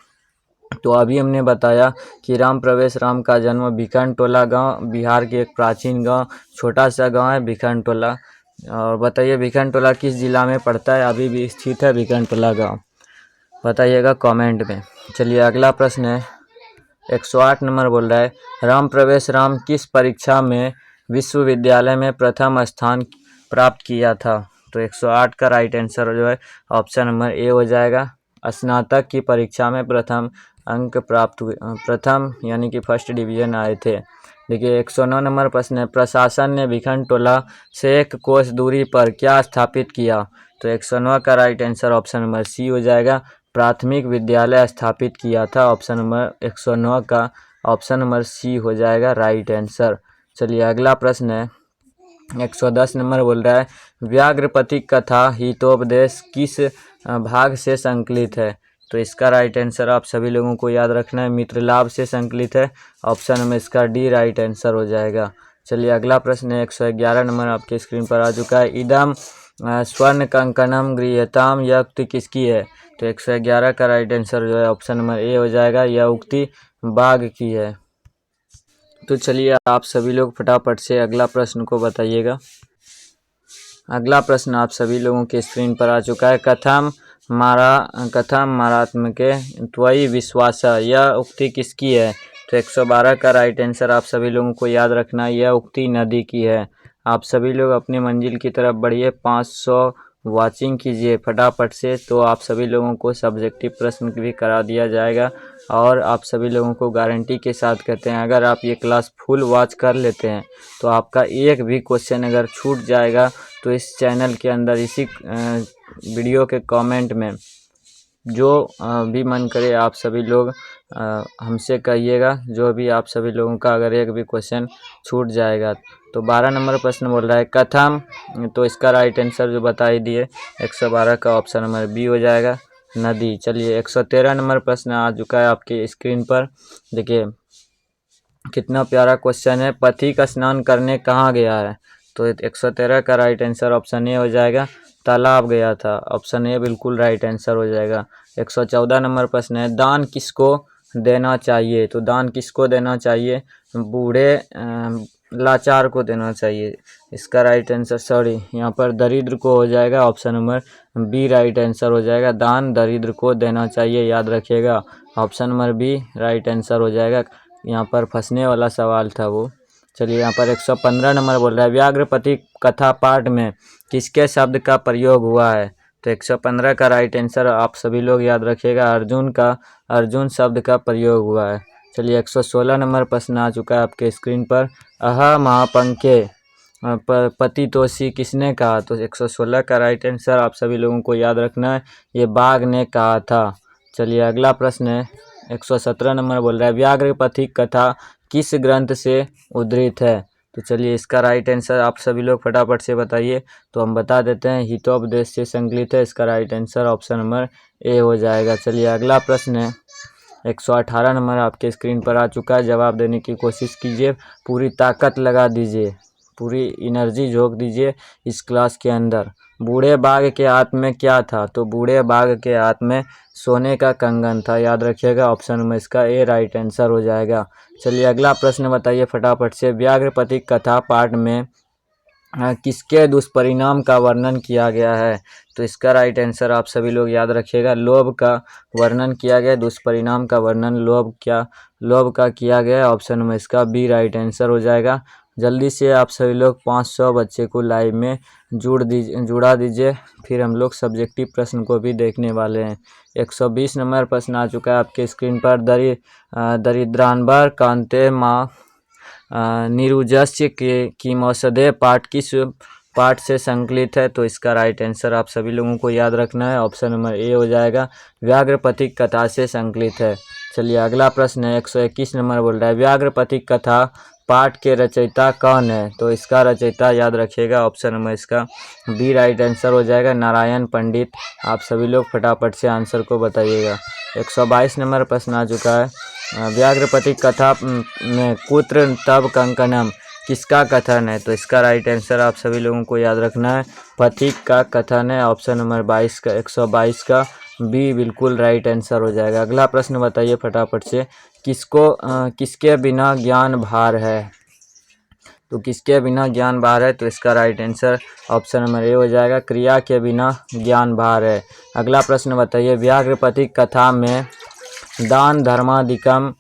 तो अभी हमने बताया कि राम प्रवेश राम का जन्म भिखनटोला गांव, बिहार के एक प्राचीन गांव, छोटा सा गांव है भिखनटोला। और बताइए भिखनटोला किस जिला में पड़ता है? अभी भी स्थित है भिखनटोला गांव, बताइएगा कमेंट में। चलिए अगला प्रश्न है 108 नंबर बोल रहा है, राम प्रवेश राम किस परीक्षा में विश्वविद्यालय में प्रथम स्थान प्राप्त किया था? तो 108 का राइट आंसर जो है ऑप्शन नंबर ए हो जाएगा, स्नातक की परीक्षा में प्रथम अंक प्राप्त हुए, प्रथम यानी कि फर्स्ट डिवीजन आए थे। देखिए 109 नंबर प्रश्न है, प्रशासन ने भिखनटोला से 1 कोस दूरी पर क्या स्थापित किया? तो 109 का right answer option number C हो जाएगा, प्राथमिक विद्यालय स्थापित किया था, ऑप्शन नंबर 109 का ऑप्शन नंबर सी हो जाएगा राइट आंसर। चलिए अगला प्रश्न है 110 नंबर बोल रहा है व्याघ्रपति कथा हितोपदेश किस भाग से संकलित है। तो इसका राइट आंसर आप सभी लोगों को याद रखना है, मित्र लाभ से संकलित है। ऑप्शन में इसका डी राइट आंसर हो जाएगा। चलिए अगला प्रश्न है 111 नंबर आपके स्क्रीन पर आ चुका है। इदम स्वर्ण कंकणम गृह्यताम, यह उक्ति किसकी है। तो 111 का राइट आंसर जो है ऑप्शन नंबर ए हो जाएगा, यह उक्ति बाघ की है। तो चलिए आप सभी लोग फटाफट से अगला प्रश्न को बताइएगा। अगला प्रश्न आप सभी लोगों के स्क्रीन पर आ चुका है। कथम मारात्मके त्वयि विश्वास, यह उक्ति किसकी है। तो 112 का राइट आंसर आप सभी लोगों को याद रखना, यह उक्ति नदी की है। आप सभी लोग अपनी मंजिल की तरफ बढ़िए, 500 वाचिंग कीजिए फटाफट से, तो आप सभी लोगों को सब्जेक्टिव प्रश्न भी करा दिया जाएगा। और आप सभी लोगों को गारंटी के साथ कहते हैं, अगर आप ये क्लास फुल वॉच कर लेते हैं तो आपका एक भी क्वेश्चन अगर छूट जाएगा तो इस चैनल के अंदर इसी वीडियो के कमेंट में जो भी मन करे आप सभी लोग हमसे कहिएगा, जो भी आप सभी लोगों का अगर एक भी क्वेश्चन छूट जाएगा। तो 12 नंबर प्रश्न बोल रहा है कथम, तो इसका राइट आंसर जो बता ही दिए 112 का ऑप्शन नंबर बी हो जाएगा, नदी। चलिए 113 नंबर प्रश्न आ चुका है आपके स्क्रीन पर। देखिए कितना प्यारा क्वेश्चन है, पथिक स्नान करने कहाँ गया है। तो 113 का राइट आंसर ऑप्शन ए हो जाएगा, तालाब गया था। ऑप्शन ए बिल्कुल राइट आंसर हो जाएगा। 114 नंबर प्रश्न है दान किसको देना चाहिए। तो दान किसको देना चाहिए, बूढ़े लाचार को देना चाहिए। इसका राइट आंसर यहाँ पर दरिद्र को हो जाएगा, option number B right answer हो जाएगा, दान दरिद्र को देना चाहिए, याद रखिएगा। Option number B right answer हो जाएगा, यहाँ पर फंसने वाला सवाल था वो। चलिए यहाँ पर 115 नंबर बोल रहा है व्याघ्रपति कथा पाठ में किसके शब्द का प्रयोग हुआ है। तो 115 का राइट आंसर आप सभी लोग याद रखिएगा, अर्जुन शब्द का प्रयोग हुआ है। चलिए 116 नंबर प्रश्न आ चुका है आपके स्क्रीन पर। अह महापंखे पतितोषी किसने कहा। तो 116 का राइट आंसर आप सभी लोगों को याद रखना है, ये बाघ ने कहा था। चलिए अगला प्रश्न है 117 नंबर बोल रहा है व्याघ्रपति कथा किस ग्रंथ से उद्धृत है। तो चलिए इसका राइट आंसर आप सभी लोग फटाफट से बताइए। तो हम बता देते हैं हितोपदेश से संकलित है, इसका right answer option number A हो जाएगा। चलिए अगला प्रश्न है 118 नंबर आपके स्क्रीन पर आ चुका है, जवाब देने की कोशिश कीजिए, पूरी ताकत लगा दीजिए, पूरी एनर्जी झोंक दीजिए इस क्लास के अंदर। बूढ़े बाघ के हाथ में क्या था। तो बूढ़े बाघ के हाथ में सोने का कंगन था, याद रखिएगा, ऑप्शन में इसका ए राइट आंसर हो जाएगा। चलिए अगला प्रश्न बताइए फटाफट से व्याघ्रपति कथा पाठ में किसके दुष्परिणाम का वर्णन किया गया है। तो इसका राइट आंसर आप सभी लोग याद रखिएगा, लोभ का वर्णन किया गया, दुष्परिणाम का वर्णन लोभ का किया गया, ऑप्शन में इसका बी राइट आंसर हो जाएगा। जल्दी से आप सभी लोग 500 बच्चे को लाइव में जुड़ा दीजिए, फिर हम लोग सब्जेक्टिव प्रश्न को भी देखने वाले हैं। 120 नंबर प्रश्न आ चुका है आपके स्क्रीन पर। दरिद्रांबर कांते माँ निरुजस्य की मौसदे पाठ किस पाठ से संकलित है। तो इसका राइट आंसर आप सभी लोगों को याद रखना है, ऑप्शन नंबर ए हो जाएगा, व्याघ्रपति कथा से संकलित है। चलिए अगला प्रश्न है 121 नंबर बोल रहा है व्याघ्रपति कथा पाठ के रचयिता कौन है। तो इसका रचयिता याद रखिएगा, ऑप्शन नंबर इसका बी राइट आंसर हो जाएगा, नारायण पंडित। आप सभी लोग फटाफट से आंसर को बताइएगा। 122 नंबर प्रश्न आ चुका है व्याघ्रपति कथा में कुत्र तब कंकणम किसका कथन है। तो इसका राइट आंसर आप सभी लोगों को याद रखना है, पथिक का कथन है, ऑप्शन नंबर 22 का 122 का बी बिल्कुल राइट आंसर हो जाएगा। अगला प्रश्न बताइए फटाफट से किसके बिना ज्ञान भार है। तो किसके बिना ज्ञान भार है। तो इसका right answer option number A हो जाएगा, क्रिया के बिना ज्ञान भार है। अगला प्रश्न बताइए व्याघ्रपति कथा में दान धर्मादिकम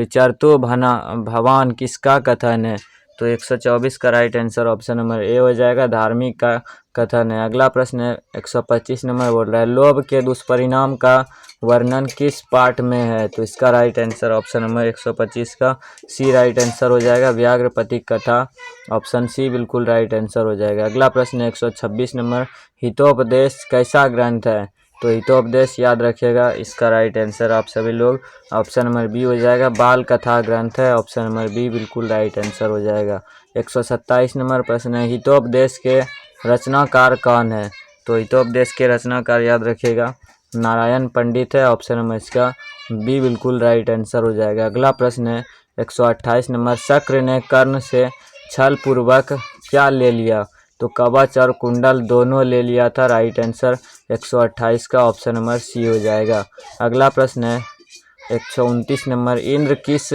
चरतु भवान किसका कथन है। तो 124 का right answer option number A हो जाएगा, धार्मिक का कथन है। अगला प्रश्न है 125 नंबर बोल रहा है लोभ के दुष्परिणाम का वर्णन किस पाठ में है। तो इसका राइट आंसर ऑप्शन नंबर 125 का सी राइट आंसर हो जाएगा, व्याघ्रपति कथा, ऑप्शन सी बिल्कुल राइट आंसर हो जाएगा। अगला प्रश्न है 126 नंबर हितोपदेश कैसा ग्रंथ है। तो हितोपदेश याद रखिएगा, इसका राइट आंसर आप सभी लोग ऑप्शन नंबर बी हो जाएगा। बाल कथा ग्रंथ है, ऑप्शन नंबर बी बिल्कुल राइट आंसर हो जाएगा। 127 नंबर प्रश्न है, हितोपदेश के रचनाकार कौन है? तो हितोपदेश के रचनाकार याद रखिएगा नारायण पंडित है, ऑप्शन नंबर इसका बी बिल्कुल राइट आंसर हो जाएगा। अगला प्रश्न है 128 नंबर, शक्र ने कर्ण से छल पूर्वक क्या ले लिया? तो कवच और कुंडल दोनों ले लिया था, राइट आंसर 128 का ऑप्शन नंबर सी हो जाएगा। अगला प्रश्न है 129 नंबर, इंद्र किस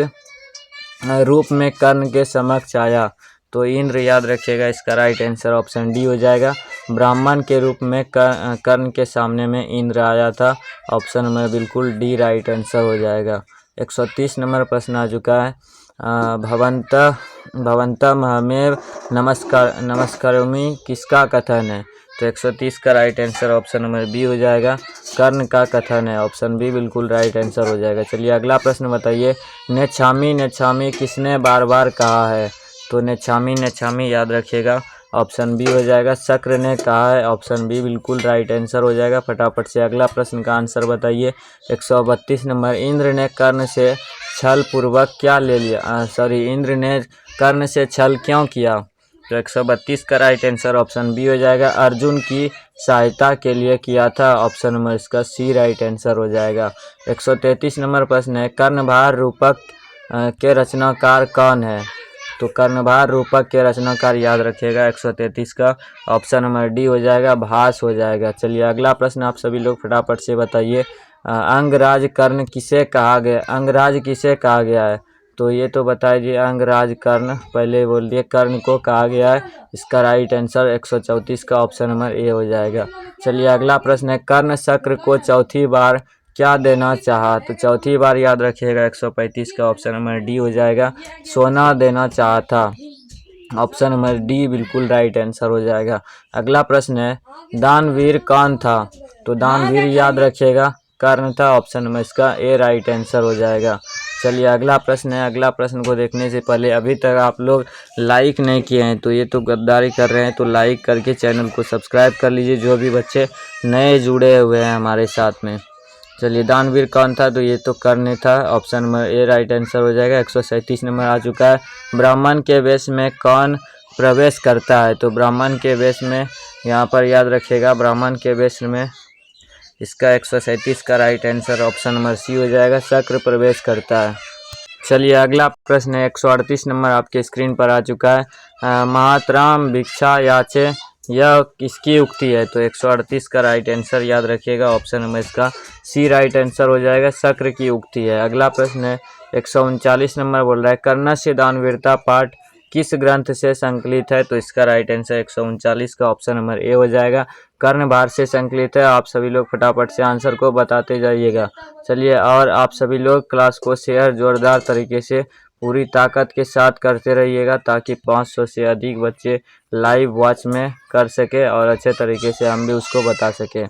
रूप में कर्ण के समक्ष आया? तो इंद्र याद रखिएगा, इसका राइट आंसर ऑप्शन डी हो जाएगा। ब्राह्मण के रूप में कर्ण के सामने में इंद्र आया था, ऑप्शन में बिल्कुल डी राइट आंसर हो जाएगा। 130 नंबर प्रश्न आ चुका है, भवन्तम हमें नमस्कारोमि किसका कथन है? तो 130 का right answer option number B हो जाएगा, कर्ण का कथन है, ऑप्शन बी बिल्कुल राइट आंसर हो जाएगा। चलिए अगला प्रश्न बताइए, नेच्छामि नेच्छामि किसने बार बार कहा है? तो नेच्छामि याद रखिएगा, ऑप्शन बी हो जाएगा, शक्र ने कहा है, ऑप्शन बी बिल्कुल राइट आंसर हो जाएगा। फटाफट से अगला प्रश्न का आंसर बताइए। 132 नंबर, इंद्र ने कर्ण से छल पूर्वक क्या ले लिया? इंद्र ने कर्ण से छल क्यों किया? तो 132 का राइट आंसर ऑप्शन बी हो जाएगा, अर्जुन की सहायता के लिए किया था, ऑप्शन नंबर इसका सी राइट आंसर हो जाएगा। 133 नंबर प्रश्न है, कर्णभार रूपक के रचनाकार कौन है? तो कर्णभार रूपक के रचनाकार याद रखिएगा, 133 का ऑप्शन नंबर डी हो जाएगा, भास हो जाएगा। चलिए अगला प्रश्न आप सभी लोग फटाफट से बताइए, अंगराज कर्ण किसे कहा गया? अंगराज किसे कहा गया है? तो ये तो बताइए, अंगराज कर्ण पहले बोल दिए, कर्ण को कहा गया है, इसका राइट आंसर 134 का ऑप्शन नंबर ए हो जाएगा। चलिए अगला प्रश्न है, कर्ण शक्र को चौथी बार क्या देना चाहा? तो चौथी बार याद रखिएगा, 135 का ऑप्शन नंबर डी हो जाएगा, सोना देना चाहा था, ऑप्शन नंबर डी बिल्कुल राइट आंसर हो जाएगा। अगला प्रश्न है, दानवीर कौन था? तो दानवीर याद रखिएगा, कर्ण था, ऑप्शन नंबर इसका ए राइट आंसर हो जाएगा। चलिए अगला प्रश्न है, अगला प्रश्न को देखने से पहले अभी तक आप लोग लाइक नहीं किए हैं तो ये तो गद्दारी कर रहे हैं, तो लाइक करके चैनल को सब्सक्राइब कर लीजिए, जो भी बच्चे नए जुड़े हुए हैं हमारे साथ में। चलिए दानवीर कौन था? तो ये तो कर्ण था, option number A right answer हो जाएगा। 137 नंबर आ चुका है, ब्राह्मण के वेश में कौन प्रवेश करता है? तो ब्राह्मण के वेश में यहाँ पर याद रखिएगा, ब्राह्मण के वेश में इसका 137 का right answer option number C हो जाएगा, शक्र प्रवेश करता है। चलिए अगला प्रश्न है, 138 नंबर आपके स्क्रीन पर आ चुका है, महातराम भिक्षा याचे यह किसकी उक्ति है? तो 138 का राइट आंसर याद रखिएगा, ऑप्शन नंबर इसका सी राइट आंसर हो जाएगा, शक्र की उक्ति है। अगला प्रश्न है 139 नंबर बोल रहा है, कर्णस्य दानवीरता पाठ किस ग्रंथ से संकलित है? तो इसका राइट आंसर 139 का ऑप्शन नंबर ए हो जाएगा, कर्णभार से संकलित है। आप सभी लोग फटाफट से आंसर को बताते जाइएगा। चलिए और आप सभी लोग क्लास को शेयर जोरदार तरीके से पूरी ताकत के साथ करते रहिएगा, ताकि 500 से अधिक बच्चे लाइव वॉच में कर सके और अच्छे तरीके से हम भी उसको बता सके।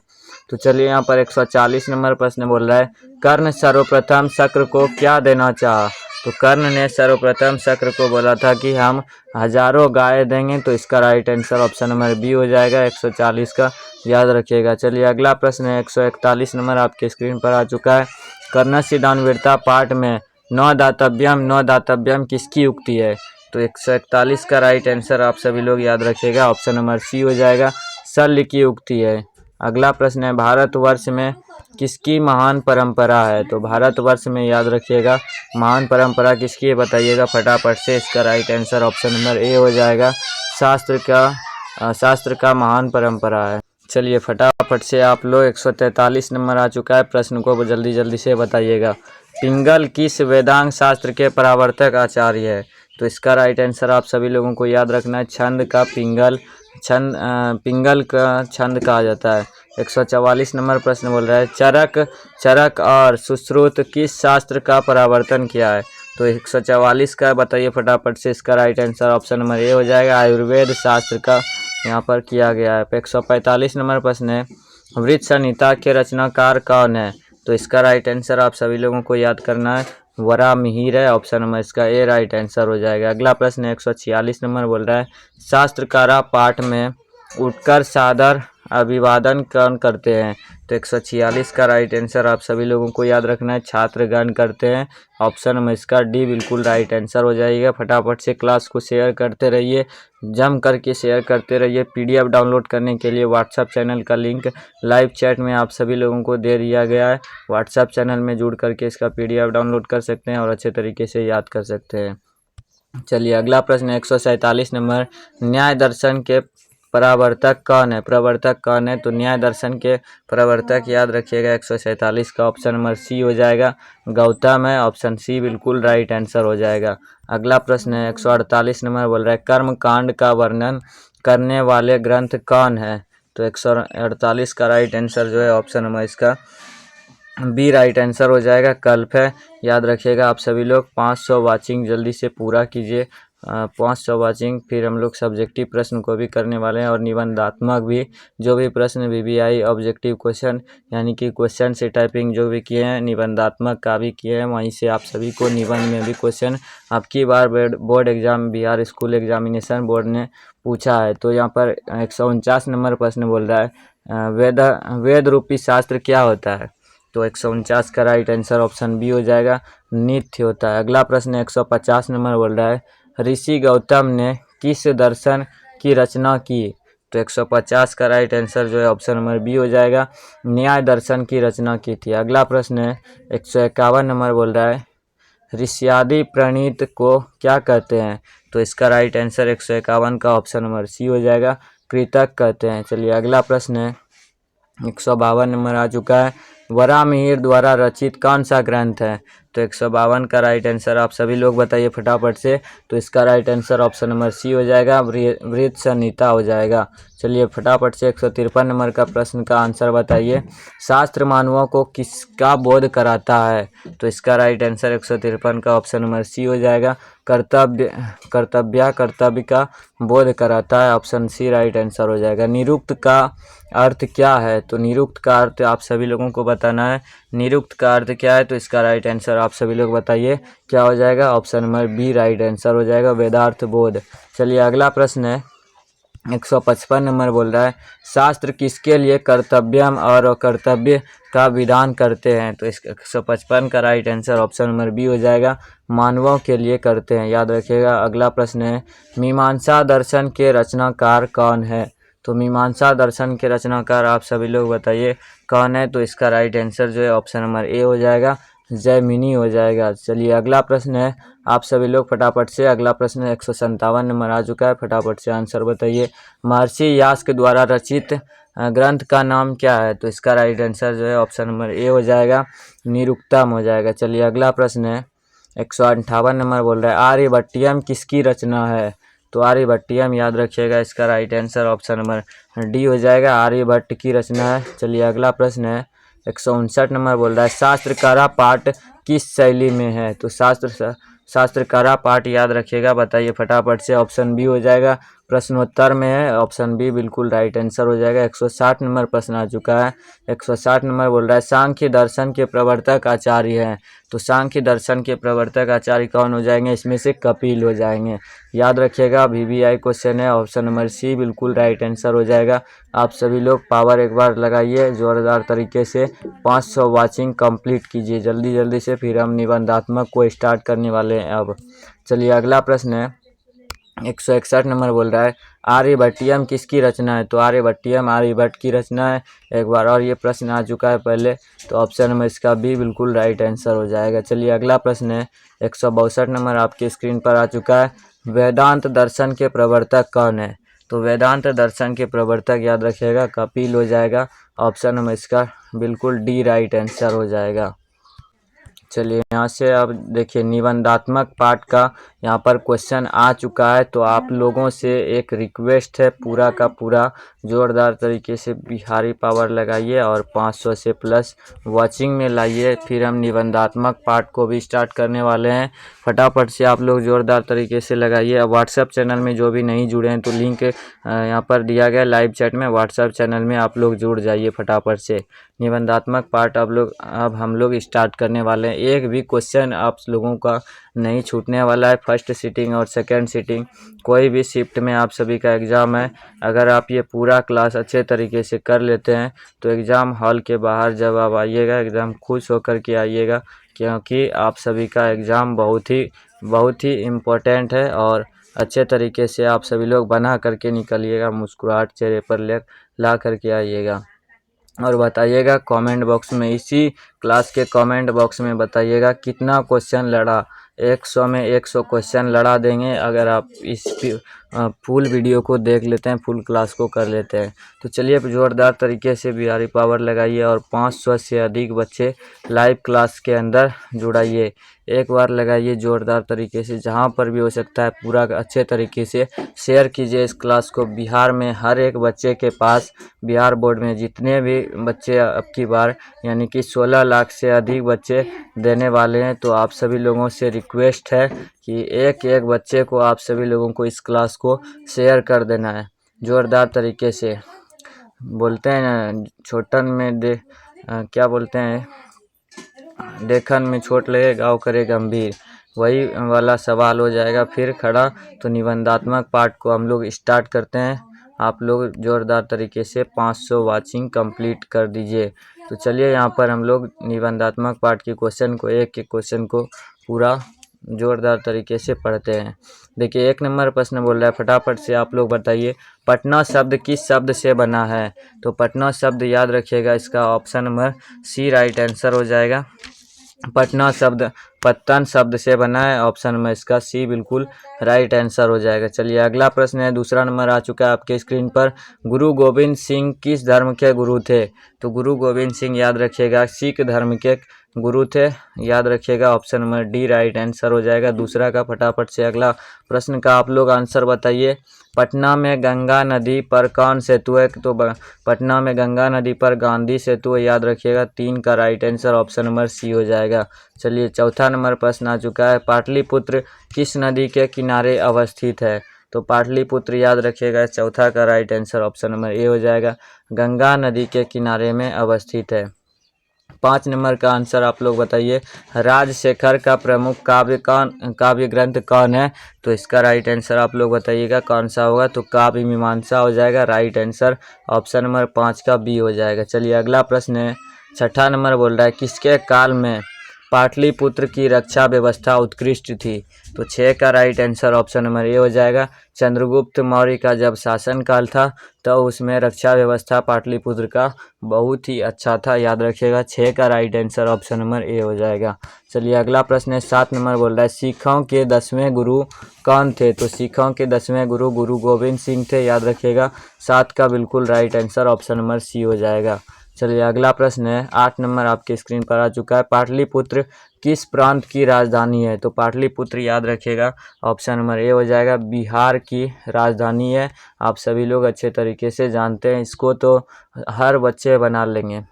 तो चलिए यहाँ पर 140 नंबर प्रश्न बोल रहा है, कर्ण सर्वप्रथम शक्र को क्या देना चाहा? तो कर्ण ने सर्वप्रथम शक्र को बोला था कि हम 1000 गाय देंगे, तो इसका right answer option number B हो जाएगा, 140 का याद रखिएगा। चलिए अगला प्रश्न है 141 नंबर आपके स्क्रीन पर आ चुका है, कर्णस्य दानवीरता पाठ में न दातव्यम किसकी उक्ति है? तो 141 का राइट आंसर आप सभी लोग याद रखिएगा, ऑप्शन नंबर सी हो जाएगा, शल्य की उक्ति है। अगला प्रश्न है, भारतवर्ष में किसकी महान परंपरा है? तो भारतवर्ष में याद रखिएगा, महान परंपरा किसकी है बताइएगा फटाफट से। इसका right answer option number A हो जाएगा, शास्त्र का महान परंपरा है। चलिए फटाफट से आप लोग 143 नंबर आ चुका है, प्रश्न को जल्दी से बताइएगा, पिंगल किस वेदांग शास्त्र के प्रवर्तक आचार्य है? तो इसका राइट आंसर आप सभी लोगों को याद रखना है, छंद का पिंगल का छंद कहा जाता है। 144 नंबर प्रश्न बोल रहा है, चरक और सुश्रुत किस शास्त्र का प्रवर्तन किया है? तो 144 का बताइए फटाफट से। इसका right answer option number A हो जाएगा, आयुर्वेद शास्त्र का यहाँ पर किया गया है। 145 नंबर प्रश्न है, वृत्त संहिता के रचनाकार कौन है? तो इसका राइट आंसर आप सभी लोगों को याद करना है, वरामिहिर है, ऑप्शन नंबर इसका ए राइट आंसर हो जाएगा। अगला प्रश्न है 146 नंबर बोल रहा है, शास्त्रकारा पाठ में उत्कर्ष सादर अभिवादन कौन करते हैं? तो 146 का राइट आंसर आप सभी लोगों को याद रखना है, छात्रगण करते हैं। ऑप्शन नंबर इसका डी बिल्कुल राइट आंसर हो जाएगा। फटाफट से क्लास को शेयर करते रहिए, जम करके शेयर करते रहिए। PDF डाउनलोड करने के लिए व्हाट्सएप चैनल का लिंक लाइव चैट में आप सभी लोगों को दे दिया गया है। व्हाट्सएप चैनल में जुड़ करके इसका PDF डाउनलोड कर सकते हैं और अच्छे तरीके से याद कर सकते हैं। चलिए अगला प्रश्न 147 नंबर, न्याय दर्शन के प्रवर्तक कौन है? प्रवर्तक कौन है? तो न्याय दर्शन के प्रवर्तक याद रखिएगा 147 का ऑप्शन नंबर सी हो जाएगा, गौतम है। ऑप्शन सी बिल्कुल राइट आंसर हो जाएगा। अगला प्रश्न है 148 नंबर, बोल रहा है कर्म कांड का वर्णन करने वाले ग्रंथ कौन है? तो 148 का राइट आंसर जो है ऑप्शन नंबर इसका बी राइट आंसर हो जाएगा, कल्प है। याद रखिएगा आप सभी लोग। 500 वाचिंग जल्दी से पूरा कीजिए, 500 वाचिंग। फिर हम लोग सब्जेक्टिव प्रश्न को भी करने वाले हैं और निबंधात्मक भी। जो भी प्रश्न VBI ऑब्जेक्टिव क्वेश्चन यानी कि क्वेश्चन से टाइपिंग जो भी किए हैं, निबंधात्मक का भी किए हैं, वहीं से आप सभी को निबंध में भी क्वेश्चन आपकी बार board exam Bihar school examination board ने पूछा है। तो यहाँ पर 149 नंबर प्रश्न बोल रहा है वेद रूपी शास्त्र क्या होता है? तो 149 का राइट आंसर ऑप्शन बी हो जाएगा, नित्य होता है। अगला प्रश्न 150 नंबर बोल रहा है ऋषि गौतम ने किस दर्शन की रचना की? तो 150 का राइट आंसर जो है ऑप्शन नंबर बी हो जाएगा, न्याय दर्शन की रचना की थी। अगला प्रश्न है 151 नंबर बोल रहा है ऋष्यादि प्रणीत को क्या कहते हैं? तो इसका राइट आंसर 151 का ऑप्शन नंबर सी हो जाएगा, कृतक कहते हैं। चलिए अगला प्रश्न है 152 नंबर आ चुका है, वराहमिहिर द्वारा रचित कौन सा ग्रंथ है? तो 152 का राइट आंसर आप सभी लोग बताइए फटाफट से। तो इसका right answer option number C हो जाएगा, वृत्त संहिता हो जाएगा। चलिए फटाफट से 153 नंबर का प्रश्न का आंसर बताइए, शास्त्र मानवों को किसका बोध कराता है? तो इसका राइट आंसर 153 का ऑप्शन नंबर सी हो जाएगा, कर्तव्य का बोध कराता है। ऑप्शन सी राइट आंसर हो जाएगा। निरुक्त का अर्थ क्या है? तो निरुक्त का अर्थ आप सभी लोगों को बताना है, निरुक्त का अर्थ क्या है? तो इसका राइट आंसर आप सभी लोग बताइए क्या हो जाएगा, option number B right answer हो जाएगा, वेदार्थ बोध। चलिए अगला प्रश्न है 155 नंबर बोल रहा है शास्त्र किसके लिए कर्तव्यम और अकर्तव्य का विधान करते हैं? तो इस 155 का right answer option number B हो जाएगा, मानवों के लिए करते हैं। याद रखिएगा। अगला प्रश्न है मीमांसा दर्शन के रचनाकार कौन है? तो मीमांसा दर्शन के रचनाकार आप सभी लोग बताइए कौन है? तो इसका राइट आंसर जो है ऑप्शन नंबर ए हो जाएगा, जैमिनी हो जाएगा। चलिए अगला प्रश्न है आप सभी लोग फटाफट से, अगला प्रश्न 157 नंबर आ चुका है, फटाफट से आंसर बताइए। महर्षि व्यास के द्वारा रचित ग्रंथ का नाम क्या है? तो इसका राइट आंसर जो है ऑप्शन नंबर ए हो जाएगा, निरुक्तम हो जाएगा। चलिए अगला प्रश्न है 158 नंबर बोल रहा है आर्यभट्टियम किसकी रचना है? तो आर्यभट्टियम याद रखिएगा, इसका right answer option number D हो जाएगा, आर्यभट्ट की रचना है। चलिए अगला प्रश्न है 159 नंबर बोल रहा है शास्त्रकारा पाठ किस शैली में है? तो शास्त्रकारा पाठ याद रखिएगा, बताइए फटाफट से। ऑप्शन बी हो जाएगा, प्रश्नोत्तर में है, ऑप्शन बी बिल्कुल राइट आंसर हो जाएगा। 160 नंबर प्रश्न आ चुका है, 160 नंबर बोल रहा है सांख्य दर्शन के प्रवर्तक आचार्य हैं। तो सांख्य दर्शन के प्रवर्तक आचार्य कौन हो जाएंगे? इसमें से कपिल हो जाएंगे। याद रखिएगा VBI क्वेश्चन है, ऑप्शन नंबर सी बिल्कुल राइट आंसर हो जाएगा। आप सभी लोग पावर एक बार लगाइए जोरदार तरीके से, 500 वाचिंग कंप्लीट कीजिए जल्दी जल्दी से, फिर हम निबंधात्मक को स्टार्ट करने वाले हैं अब। चलिए अगला प्रश्न है 161 नंबर बोल रहा है आर्यभट्टियम किसकी रचना है? तो आर्यभट्टियम आर्यभट्ट की रचना है। एक बार और ये प्रश्न आ चुका है पहले, तो ऑप्शन नंबर इसका बी बिल्कुल राइट आंसर हो जाएगा। चलिए अगला प्रश्न है 162 नंबर आपकी स्क्रीन पर आ चुका है, वेदांत दर्शन के प्रवर्तक कौन है? तो वेदांत दर्शन के प्रवर्तक याद रखिएगा, कपिल हो जाएगा। ऑप्शन नंबर इसका बिल्कुल डी राइट आंसर हो जाएगा। चलिए यहाँ से अब देखिए निबंधात्मक पार्ट का यहाँ पर क्वेश्चन आ चुका है, तो आप लोगों से एक रिक्वेस्ट है, पूरा का पूरा जोरदार तरीके से बिहारी पावर लगाइए और 500 से प्लस वाचिंग में लाइए, फिर हम निबंधात्मक पार्ट को भी स्टार्ट करने वाले हैं। फटाफट से आप लोग जोरदार तरीके से लगाइए। व्हाट्सएप चैनल में जो भी नहीं जुड़े हैं तो लिंक यहाँ पर दिया गया लाइव चैट में, व्हाट्सएप चैनल में आप लोग जुड़ जाइए फटाफट से। निबंधात्मक पार्ट अब हम लोग स्टार्ट करने वाले हैं। एक भी क्वेश्चन आप लोगों का नहीं छूटने वाला है। फर्स्ट सीटिंग और सेकंड सीटिंग कोई भी शिफ्ट में आप सभी का एग्ज़ाम है। अगर आप ये पूरा क्लास अच्छे तरीके से कर लेते हैं तो एग्ज़ाम हॉल के बाहर जब आप आइएगा एकदम खुश होकर के आइएगा, क्योंकि आप सभी का एग्ज़ाम बहुत ही इम्पोर्टेंट है और अच्छे तरीके से आप सभी लोग बना करके निकलिएगा, मुस्कुराहट चेहरे पर ला करके आइएगा। और बताइएगा कमेंट बॉक्स में, इसी क्लास के कमेंट बॉक्स में बताइएगा कितना क्वेश्चन लड़ा। 100 में 100 क्वेश्चन लड़ा देंगे अगर आप इस फुल वीडियो को देख लेते हैं, फुल क्लास को कर लेते हैं। तो चलिए अब ज़ोरदार तरीके से बिहारी पावर लगाइए और 500 से अधिक बच्चे लाइव क्लास के अंदर जुड़ाइए। एक बार लगाइए ज़ोरदार तरीके से, जहां पर भी हो सकता है पूरा अच्छे तरीके से शेयर कीजिए इस क्लास को। बिहार में हर एक बच्चे के पास, बिहार बोर्ड में जितने भी बच्चे अब की बार यानी कि 16 लाख से अधिक बच्चे देने वाले हैं, तो आप सभी लोगों से रिक्वेस्ट है कि एक एक बच्चे को आप सभी लोगों को इस क्लास को शेयर कर देना है ज़ोरदार तरीके से। बोलते हैं ना, छोटन में क्या बोलते हैं, देखन में छोट लगे गाँव करे गंभीर, वही वाला सवाल हो जाएगा फिर खड़ा। तो निबंधात्मक पार्ट को हम लोग स्टार्ट करते हैं। आप लोग ज़ोरदार तरीके से 500 वाचिंग कंप्लीट कर दीजिए। तो चलिए यहाँ पर हम लोग निबंधात्मक पार्ट के क्वेश्चन को, एक एक क्वेश्चन को पूरा ज़ोरदार तरीके से पढ़ते हैं। देखिए 1 नंबर प्रश्न बोल रहा है, फटाफट से आप लोग बताइए पटना शब्द किस शब्द से बना है। तो पटना शब्द याद रखिएगा, इसका option number C right answer हो जाएगा। पटना शब्द पत्तन शब्द से बना है, ऑप्शन में इसका सी बिल्कुल राइट आंसर हो जाएगा। चलिए अगला प्रश्न है, दूसरा नंबर आ चुका है आपके स्क्रीन पर। गुरु गोविंद सिंह किस धर्म के गुरु थे। तो गुरु गोविंद सिंह याद रखिएगा सिख धर्म के गुरु थे, याद रखिएगा option number D right answer हो जाएगा दूसरा का। फटाफट से अगला प्रश्न का आप लोग आंसर बताइए। पटना में गंगा नदी पर कौन सेतु है। तो पटना में गंगा नदी पर गांधी सेतु है, याद रखिएगा 3 का right answer option number C हो जाएगा। चलिए चौथा नंबर प्रश्न आ चुका है, पाटलिपुत्र किस नदी के किनारे अवस्थित है। तो पाटलिपुत्र याद रखिएगा चौथा का right answer option number A हो जाएगा, गंगा नदी के किनारे में अवस्थित है। 5 नंबर का आंसर आप लोग बताइए, राजशेखर का प्रमुख काव्य ग्रंथ कौन है। तो इसका राइट आंसर आप लोग बताइएगा कौन सा होगा। तो काव्य मीमांसा हो जाएगा, राइट आंसर ऑप्शन नंबर 5 का बी हो जाएगा। चलिए अगला प्रश्न है, 6ठा नंबर बोल रहा है, किसके काल में पाटलिपुत्र की रक्षा व्यवस्था उत्कृष्ट थी। तो 6 का right answer option number A हो जाएगा, चंद्रगुप्त मौर्य का जब शासनकाल था तो उसमें रक्षा व्यवस्था पाटलिपुत्र का बहुत ही अच्छा था, याद रखिएगा 6 का right answer option number A हो जाएगा। चलिए अगला प्रश्न है, 7 नंबर बोल रहा है, सिखों के 10वें गुरु कौन थे। तो सिखों के 10वें गुरु गुरु गोविंद सिंह थे, याद रखिएगा 7 का बिल्कुल right answer option number C हो जाएगा। चलिए अगला प्रश्न है, 8 नंबर आपके स्क्रीन पर आ चुका है, पाटलिपुत्र किस प्रांत की राजधानी है। तो पाटलिपुत्र याद रखिएगा ऑप्शन नंबर ए हो जाएगा, बिहार की राजधानी है। आप सभी लोग अच्छे तरीके से जानते हैं इसको, तो हर बच्चे बना लेंगे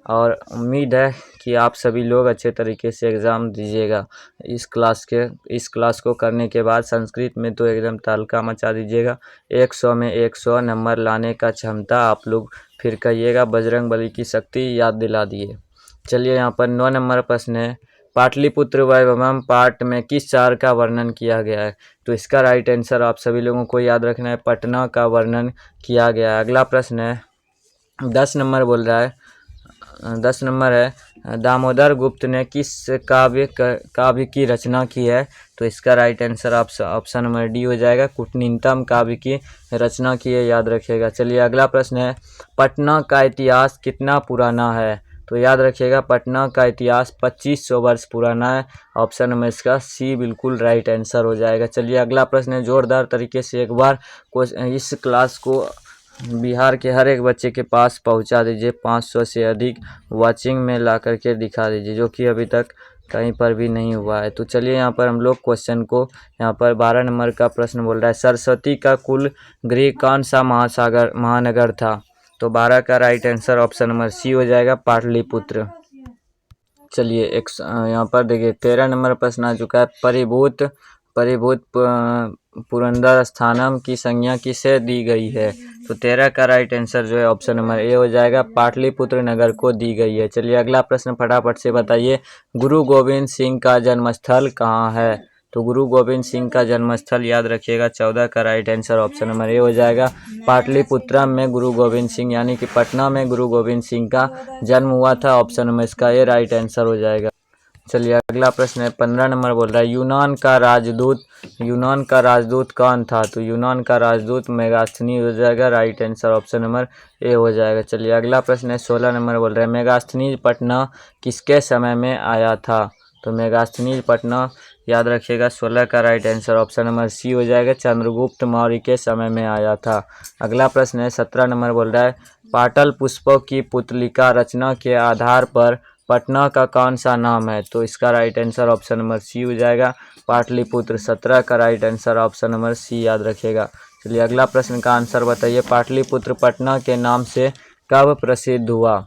और उम्मीद है कि आप सभी लोग अच्छे तरीके से एग्ज़ाम दीजिएगा। इस क्लास को करने के बाद संस्कृत में तो एकदम तहलका मचा दीजिएगा। 100 में 100 नंबर लाने का क्षमता आप लोग फिर कहिएगा, बजरंग बली की शक्ति याद दिला दिए। चलिए यहाँ पर 9 नंबर प्रश्न है, पाटलिपुत्र वैभवम पाठ में किस शहर का वर्णन किया गया है। तो इसका राइट आंसर आप सभी लोगों को याद रखना है, पटना का वर्णन किया गया है। अगला प्रश्न है, 10 नंबर बोल रहा है, 10 नंबर है, दामोदर गुप्त ने किस काव्य की रचना की है। तो इसका right answer option number D हो जाएगा, कूटनीतम काव्य की रचना की है, याद रखिएगा। चलिए अगला प्रश्न है, पटना का इतिहास कितना पुराना है। तो याद रखिएगा पटना का इतिहास 2500 वर्ष पुराना है, ऑप्शन नंबर इसका सी बिल्कुल राइट आंसर हो जाएगा। चलिए अगला प्रश्न है, जोरदार तरीके से एक बार इस क्लास को बिहार के हर एक बच्चे के पास पहुंचा दीजिए, 500 से अधिक वाचिंग में ला करके दिखा दीजिए, जो कि अभी तक कहीं पर भी नहीं हुआ है। तो चलिए यहाँ पर हम लोग क्वेश्चन को, यहाँ पर 12 नंबर का प्रश्न बोल रहा है, सरस्वती का कुल गृह कौन सा महानगर था। तो 12 का right answer option number C हो जाएगा, पाटलिपुत्र। चलिए यहाँ पर देखिए 13 नंबर प्रश्न आ चुका है, परिभूत पुरंदर स्थानम की संज्ञा किसे दी गई है। तो 13 का राइट आंसर जो है ऑप्शन नंबर ए हो जाएगा, पाटलिपुत्र नगर को दी गई है। चलिए अगला प्रश्न फटाफट से बताइए, गुरु गोविंद सिंह का जन्मस्थल कहाँ है। तो गुरु गोविंद सिंह का जन्मस्थल याद रखिएगा 14 का right answer option number A हो जाएगा। पाटलिपुत्रम में गुरु गोविंद सिंह यानी कि पटना में गुरु गोविंद सिंह का जन्म हुआ था, ऑप्शन नंबर इसका ए राइट आंसर हो जाएगा। चलिए अगला प्रश्न है 15 नंबर बोल रहा है यूनान का राजदूत कौन था? तो यूनान का राजदूत मेगास्थनी हो जाएगा, right answer option number A हो जाएगा। चलिए अगला प्रश्न है 16 नंबर बोल रहा है मेगास्थनीज पटना किसके समय में आया था? तो मेगास्थनीज पटना याद रखिएगा 16 का right answer option number C हो जाएगा, चंद्रगुप्त मौर्य के समय में आया था। अगला प्रश्न है 17 नंबर बोल रहा है पाटल पुष्पों की पुतलिका रचना के आधार पर पटना का कौन सा नाम है? तो इसका right answer option number C हो जाएगा, पाटलिपुत्र। 17 का right answer option number C याद रखिएगा। चलिए अगला प्रश्न का आंसर बताइए पाटलिपुत्र पटना के नाम से कब प्रसिद्ध हुआ?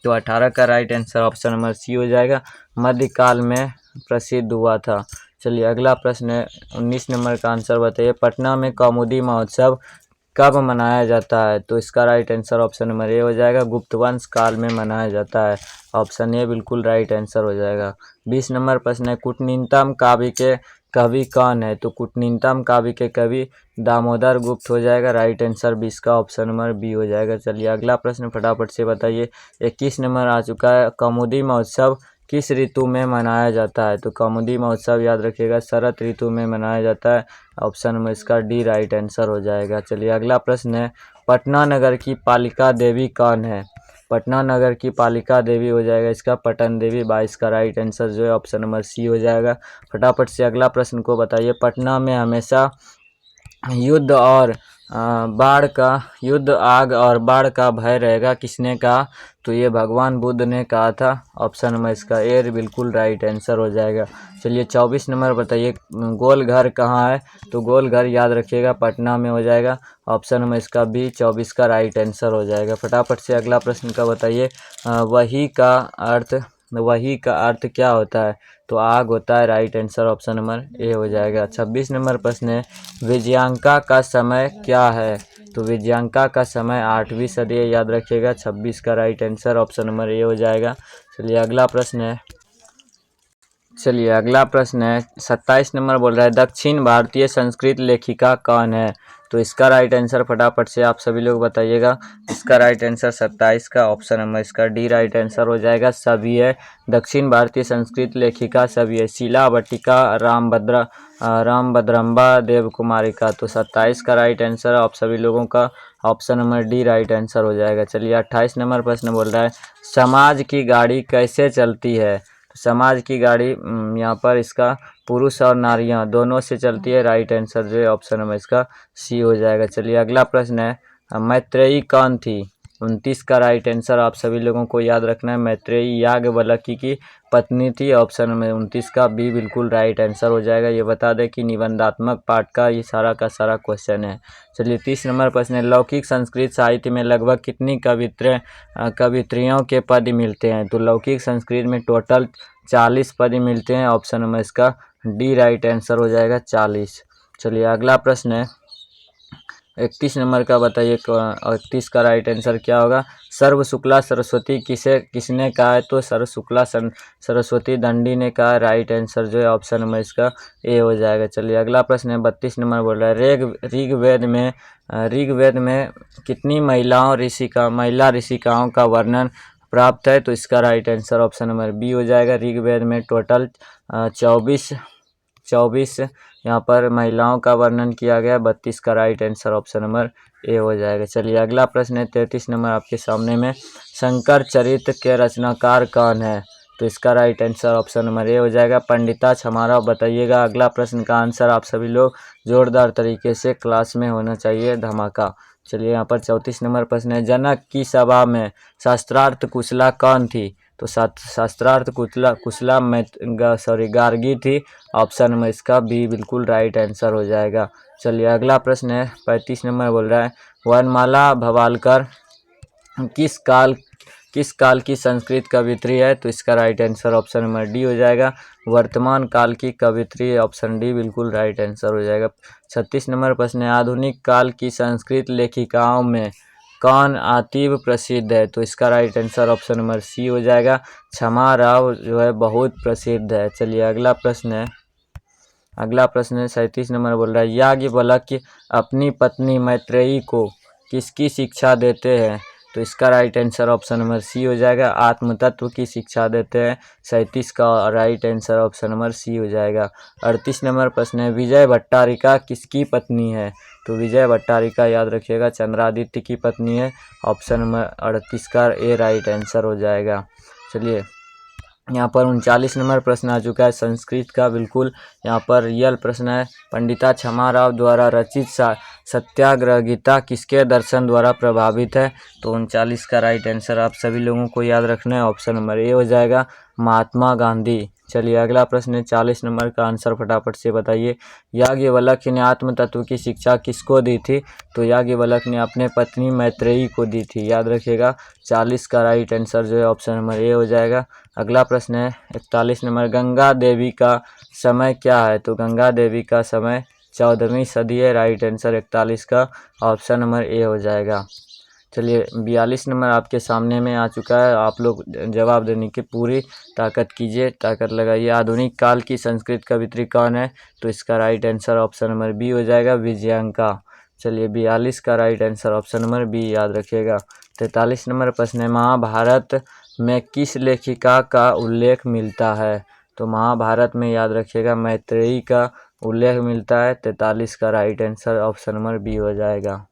तो 18 का right answer option number C हो जाएगा, मध्यकाल में प्रसिद्ध हुआ था। चलिए अगला प्रश्न है 19 नंबर का आंसर बताइए पटना में कौमुदी महोत्सव कब मनाया जाता है? तो इसका right answer option number A हो जाएगा, गुप्त वंश काल में मनाया जाता है, ऑप्शन ए बिल्कुल राइट आंसर हो जाएगा। 20 नंबर प्रश्न है कूटनीतम काव्य के कवि कौन है? तो कूटनीतम काव्य के कवि दामोदर गुप्त हो जाएगा, राइट आंसर 20 का ऑप्शन नंबर बी हो जाएगा। चलिए अगला प्रश्न फटाफट से बताइए 21 नंबर आ चुका है कौमुदी महोत्सव किस ऋतु में मनाया जाता है? तो कौमुदी महोत्सव याद रखिएगा शरद ऋतु में मनाया जाता है, ऑप्शन में इसका डी राइट आंसर हो जाएगा। चलिए अगला प्रश्न है पटना नगर की पालिका देवी कौन है? पटना नगर की पालिका देवी हो जाएगा इसका पटन देवी, 22 का राइट आंसर जो है ऑप्शन नंबर सी हो जाएगा। फटाफट से अगला प्रश्न को बताइए पटना में हमेशा युद्ध आग और बाढ़ का भय रहेगा, किसने कहा? तो ये भगवान बुद्ध ने कहा था, ऑप्शन नंबर इसका ए बिल्कुल राइट आंसर हो जाएगा। चलिए 24 नंबर बताइए गोल घर कहाँ है? तो गोल घर याद रखिएगा पटना में हो जाएगा, ऑप्शन नंबर इसका बी 24 का राइट आंसर हो जाएगा। फटाफट से अगला प्रश्न का बताइए वही का अर्थ क्या होता है? तो आग होता है, right answer option number A हो जाएगा। 26 नंबर प्रश्न है विजयांका का समय क्या है? तो विजयांका का समय 8वीं सदी है, याद रखिएगा 26 का right answer option number A हो जाएगा। चलिए अगला प्रश्न है 27 नंबर बोल रहा है दक्षिण भारतीय संस्कृत लेखिका कौन है? तो इसका राइट आंसर फटाफट से आप सभी लोग बताइएगा। इसका राइट आंसर 27 का ऑप्शन नंबर इसका डी राइट आंसर हो जाएगा, सभी है। दक्षिण भारतीय संस्कृत लेखिका सभी है, शीला भट्टिका, रामभद्रम्बा देवकुमारी का। तो 27 का राइट आंसर आप सभी लोगों का option number D right answer हो जाएगा। चलिए 28 नंबर प्रश्न बोल रहा है समाज की गाड़ी कैसे चलती है? तो समाज की गाड़ी यहाँ पर इसका पुरुष और नारियाँ दोनों से चलती है, राइट आंसर जो है ऑप्शन नंबर इसका सी हो जाएगा। चलिए अगला प्रश्न है मैत्रेयी कौन थी? 29 का राइट आंसर आप सभी लोगों को याद रखना है, मैत्रेयी याज्ञवल्क्य की पत्नी थी, ऑप्शन नंबर 29 का बी बिल्कुल राइट आंसर हो जाएगा। ये बता दें कि निबंधात्मक पाठ का ये सारा का सारा क्वेश्चन है। चलिए 30 नंबर प्रश्न है लौकिक संस्कृत साहित्य में लगभग कितनी कवित्रियों के पद मिलते हैं? तो लौकिक संस्कृत में टोटल 40 पद मिलते हैं, ऑप्शन नंबर इसका डी राइट आंसर हो जाएगा 40। चलिए अगला प्रश्न है 31 नंबर का बताइए 31 का राइट आंसर क्या होगा? सर्व शुक्ला सरस्वती किसने कहा है? तो सर्व शुक्ला सरस्वती दंडी ने कहा, राइट आंसर जो है ऑप्शन नंबर इसका ए हो जाएगा। चलिए अगला प्रश्न है 32 नंबर बोल रहा है ऋग्वेद में कितनी महिला ऋषिकाओं का वर्णन प्राप्त है? तो इसका right answer option number B हो जाएगा। ऋग्वेद में टोटल 24 यहाँ पर महिलाओं का वर्णन किया गया, 32 का right answer option number A हो जाएगा। चलिए अगला प्रश्न है 33 नंबर आपके सामने में शंकर चरित्र के रचनाकार कौन है? तो इसका right answer option number A हो जाएगा, पंडिता छमाराव बताइएगा। अगला प्रश्न का आंसर आप सभी लोग जोरदार तरीके से क्लास में होना चाहिए, धमाका। चलिए यहाँ पर 34 नंबर प्रश्न है जनक की सभा में शास्त्रार्थ कुशला कौन थी? तो शास्त्रार्थ कुशला गार्गी थी, ऑप्शन नंबर इसका बी बिल्कुल राइट आंसर हो जाएगा। चलिए अगला प्रश्न है 35 नंबर बोल रहा है वनमाला भवालकर किस काल की संस्कृत कवित्री है? तो इसका right answer option number D हो जाएगा, वर्तमान काल की कवित्री, ऑप्शन डी बिल्कुल राइट आंसर हो जाएगा। 36 नंबर प्रश्न है आधुनिक काल की संस्कृत लेखिकाओं में कौन अतीव प्रसिद्ध है? तो इसका right answer option number C हो जाएगा, क्षमा राव जो है बहुत प्रसिद्ध है। चलिए अगला प्रश्न है अगला प्रश्न है 37 नंबर बोल रहा है याज्ञवल्क्य अपनी पत्नी मैत्रेयी को किसकी शिक्षा देते हैं? तो इसका right answer option number C हो जाएगा, आत्म तत्व की शिक्षा देते हैं। 37 का right answer option number C हो जाएगा। 38 नंबर प्रश्न है विजय भट्टारिका किसकी पत्नी है? तो विजय भट्टारिका याद रखिएगा चंद्रादित्य की पत्नी है। ऑप्शन नंबर 38 का ए राइट आंसर हो जाएगा। चलिए यहाँ पर 39 नंबर प्रश्न आ चुका है संस्कृत का, बिल्कुल यहाँ पर रियल प्रश्न है। पंडिता क्षमाराव द्वारा रचित सत्याग्रह गीता किसके दर्शन द्वारा प्रभावित है? तो 39 का राइट आंसर आप सभी लोगों को याद रखना है, ऑप्शन नंबर ए हो जाएगा, महात्मा गांधी। चलिए अगला प्रश्न है 40 नंबर का आंसर फटाफट से बताइए। याज्ञवल्क्य ने आत्म तत्व की शिक्षा किसको दी थी? तो याज्ञवल्क्य ने अपने पत्नी मैत्रेयी को दी थी, याद रखिएगा। 40 का राइट आंसर जो है ऑप्शन नंबर ए हो जाएगा। अगला प्रश्न है 41 नंबर गंगा देवी का समय क्या है? तो गंगा देवी का समय 14वीं सदी है, राइट आंसर 41 का ऑप्शन नंबर ए हो जाएगा। चलिए 42 नंबर आपके सामने में आ चुका है, आप लोग जवाब देने की पूरी ताकत कीजिए, ताकत लगाइए। आधुनिक काल की संस्कृत कवित्री कौन है? तो इसका right answer option number B हो जाएगा, विजयांका। चलिए 42 का right answer option number B याद रखिएगा। 43 नंबर प्रश्न है महाभारत में किस लेखिका का उल्लेख मिलता है? तो महाभारत में याद रखिएगा मैत्रेयी का उल्लेख मिलता है। 43 का right answer option number B हो जाएगा।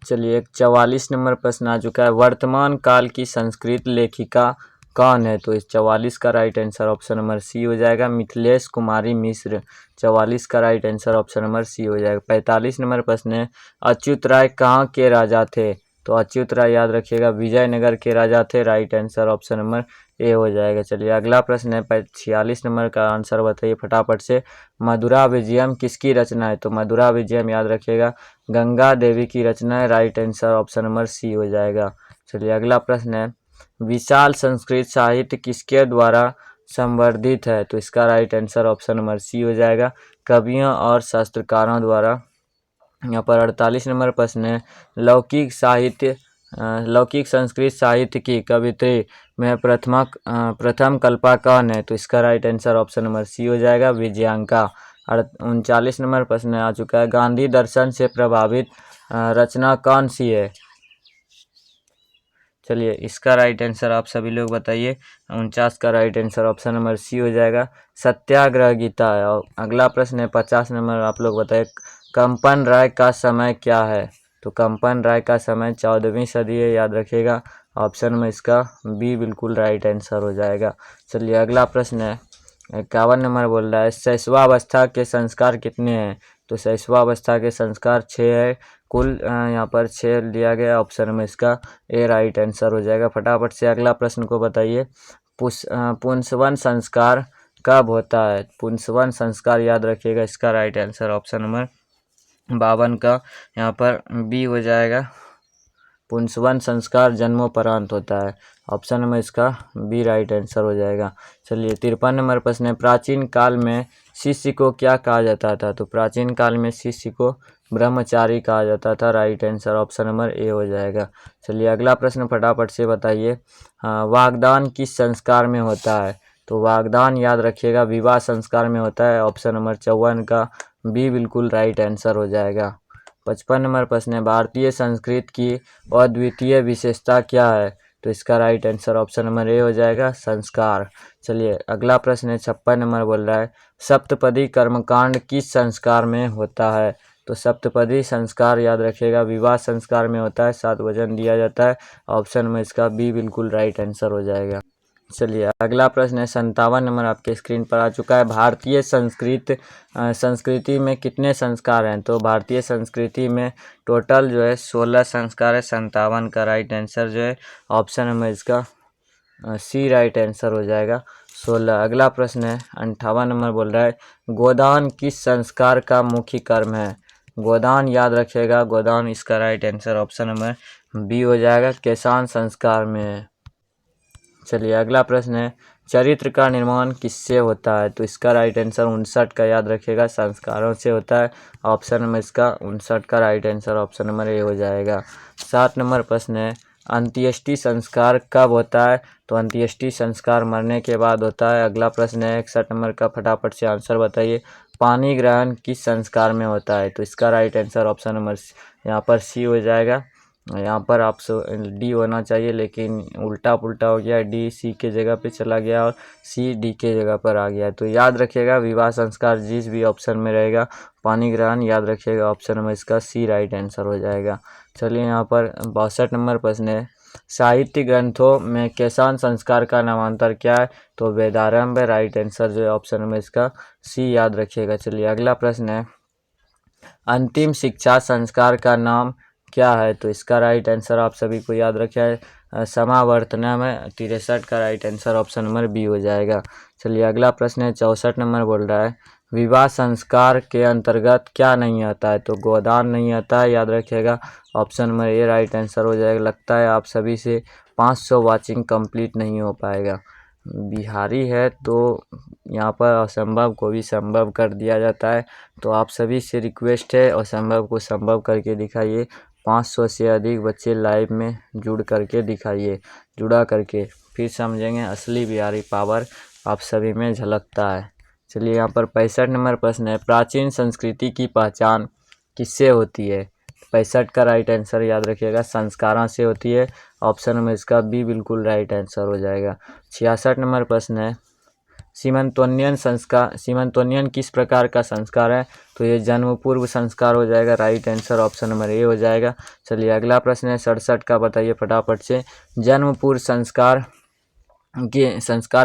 चलिए 44 नंबर प्रश्न आ चुका है वर्तमान काल की संस्कृत लेखिका कौन है? तो इस 44 का right answer option number C हो जाएगा, मिथिलेश कुमारी मिश्र। 44 का right answer option number C हो जाएगा। 45 नंबर प्रश्न है अच्युत राय कहाँ के राजा थे? तो अच्युत राय याद रखिएगा विजयनगर के राजा थे, right answer option number A हो जाएगा। चलिए अगला प्रश्न है 46 नंबर का आंसर बताइए फटाफट से। मधुरा विजयम किसकी रचना है? तो मधुरा विजयम याद रखिएगा गंगा देवी की रचना है, right answer option number C हो जाएगा। चलिए अगला प्रश्न है विशाल संस्कृत साहित्य किसके द्वारा संवर्धित है? तो इसका right answer option number C हो जाएगा, कवियों और शास्त्रकारों द्वारा। यहाँ पर 48 नंबर प्रश्न है लौकिक संस्कृत साहित्य की कवित्री में प्रथम कल्पा कौन है? तो इसका right answer option number C हो जाएगा, विजयांका। 39 नंबर प्रश्न आ चुका है गांधी दर्शन से प्रभावित रचना कौन सी है? चलिए इसका राइट आंसर आप सभी लोग बताइए। 49 का right answer option number C हो जाएगा, सत्याग्रह गीता है। और अगला प्रश्न है 50 नंबर, आप लोग बताइए कंपन राय का समय क्या है? तो कंपन राय का समय 14वीं सदी है, याद रखिएगा। ऑप्शन में इसका बी बिल्कुल राइट आंसर हो जाएगा। चलिए अगला प्रश्न है 51 नंबर बोल रहा है शैशवावस्था के संस्कार कितने हैं? तो शैशवावस्था के संस्कार 6 है कुल, यहाँ पर 6 लिया गया, ऑप्शन में इसका ए राइट आंसर हो जाएगा। फटाफट से अगला प्रश्न को बताइए पुंसवन संस्कार कब होता है? पुंसवन संस्कार याद रखिएगा, इसका राइट आंसर ऑप्शन नंबर 52 का यहाँ पर बी हो जाएगा। पुंसवन संस्कार जन्मोपरांत होता है, ऑप्शन में इसका बी राइट आंसर हो जाएगा। चलिए 53 नंबर प्रश्न है प्राचीन काल में शिष्य को क्या कहा जाता था? तो प्राचीन काल में शिष्य को ब्रह्मचारी कहा जाता था, right answer option number A हो जाएगा। चलिए अगला प्रश्न फटाफट से बताइए वागदान किस संस्कार में होता है? तो वागदान याद रखिएगा विवाह संस्कार में होता है, ऑप्शन नंबर 54 का बी बिल्कुल राइट आंसर हो जाएगा। 55 नंबर प्रश्न है भारतीय संस्कृत की अद्वितीय विशेषता क्या है? तो इसका right answer option number A हो जाएगा, संस्कार। चलिए अगला प्रश्न है 56 नंबर बोल रहा है सप्तपदी कर्मकांड किस संस्कार में होता है? तो सप्तपदी संस्कार याद रखिएगा विवाह संस्कार में होता है, 7 वचन दिया जाता है, ऑप्शन में इसका बी बिल्कुल राइट आंसर हो जाएगा। चलिए अगला प्रश्न है 57 नंबर आपके स्क्रीन पर आ चुका है भारतीय संस्कृति में कितने संस्कार हैं? तो भारतीय संस्कृति में टोटल जो है 16 संस्कार है, 57 का राइट आंसर जो है ऑप्शन में इसका सी राइट आंसर हो जाएगा, 16। अगला प्रश्न है 58 नंबर बोल रहा है गोदान किस संस्कार का मुख्य कर्म है? गोदान याद रखिएगा गोदान इसका right answer option number B हो जाएगा, केशान संस्कार में है। चलिए अगला प्रश्न है चरित्र का निर्माण किससे होता है? तो इसका राइट आंसर 59 का याद रखिएगा संस्कारों से होता है, ऑप्शन में इसका 59 का right answer option number A हो जाएगा। 7 नंबर प्रश्न है अंत्येष्टि संस्कार कब होता है? तो अंत्येष्टि संस्कार मरने के बाद होता है। अगला प्रश्न है 61 नंबर का, फटाफट से आंसर बताइए। पानी ग्रहण किस संस्कार में होता है? तो इसका राइट आंसर ऑप्शन नंबर यहाँ पर सी हो जाएगा। यहाँ पर आप डी होना चाहिए, लेकिन उल्टा पुल्टा हो गया, डी सी के जगह पे चला गया और सी डी के जगह पर आ गया। तो याद रखिएगा, विवाह संस्कार जिस भी ऑप्शन में रहेगा, पानी ग्रहण याद रखिएगा ऑप्शन नंबर इसका सी राइट आंसर हो जाएगा। चलिए यहाँ पर 62 नंबर प्रश्न है, साहित्य ग्रंथों में किसान संस्कार का नामांतर क्या है? तो वेदारंभ राइट आंसर जो है ऑप्शन नंबर इसका सी याद रखिएगा। चलिए अगला प्रश्न है, अंतिम शिक्षा संस्कार का नाम क्या है? तो इसका राइट आंसर आप सभी को याद रखा है, समावर्तनम है। 63 का right answer option number B हो जाएगा। चलिए अगला प्रश्न है 64 नंबर बोल रहा है, विवाह संस्कार के अंतर्गत क्या नहीं आता है? तो गोदान नहीं आता है, याद रखिएगा option number A right answer हो जाएगा। लगता है आप सभी से 500 वाचिंग कंप्लीट नहीं हो पाएगा। बिहारी है तो यहाँ पर असंभव को भी संभव कर दिया जाता है। तो आप सभी से रिक्वेस्ट है असंभव को संभव करके दिखाइए। 500 से अधिक बच्चे लाइव में जुड़ करके दिखाइए, जुड़ा करके, फिर समझेंगे असली बिहारी पावर आप सभी में झलकता है। चलिए यहाँ पर 65 नंबर प्रश्न है, प्राचीन संस्कृति की पहचान किससे होती है? 65 का राइट आंसर याद रखिएगा संस्कारों से होती है। ऑप्शन में इसका बी बिल्कुल राइट आंसर हो जाएगा। 66 नंबर प्रश्न है, सीमंतोनियन किस प्रकार का संस्कार है? तो ये जन्म पूर्व संस्कार हो जाएगा, right answer option number A हो जाएगा। चलिए अगला प्रश्न है 67 का, बताइए फटाफट से, जन्म पूर्व संस्कार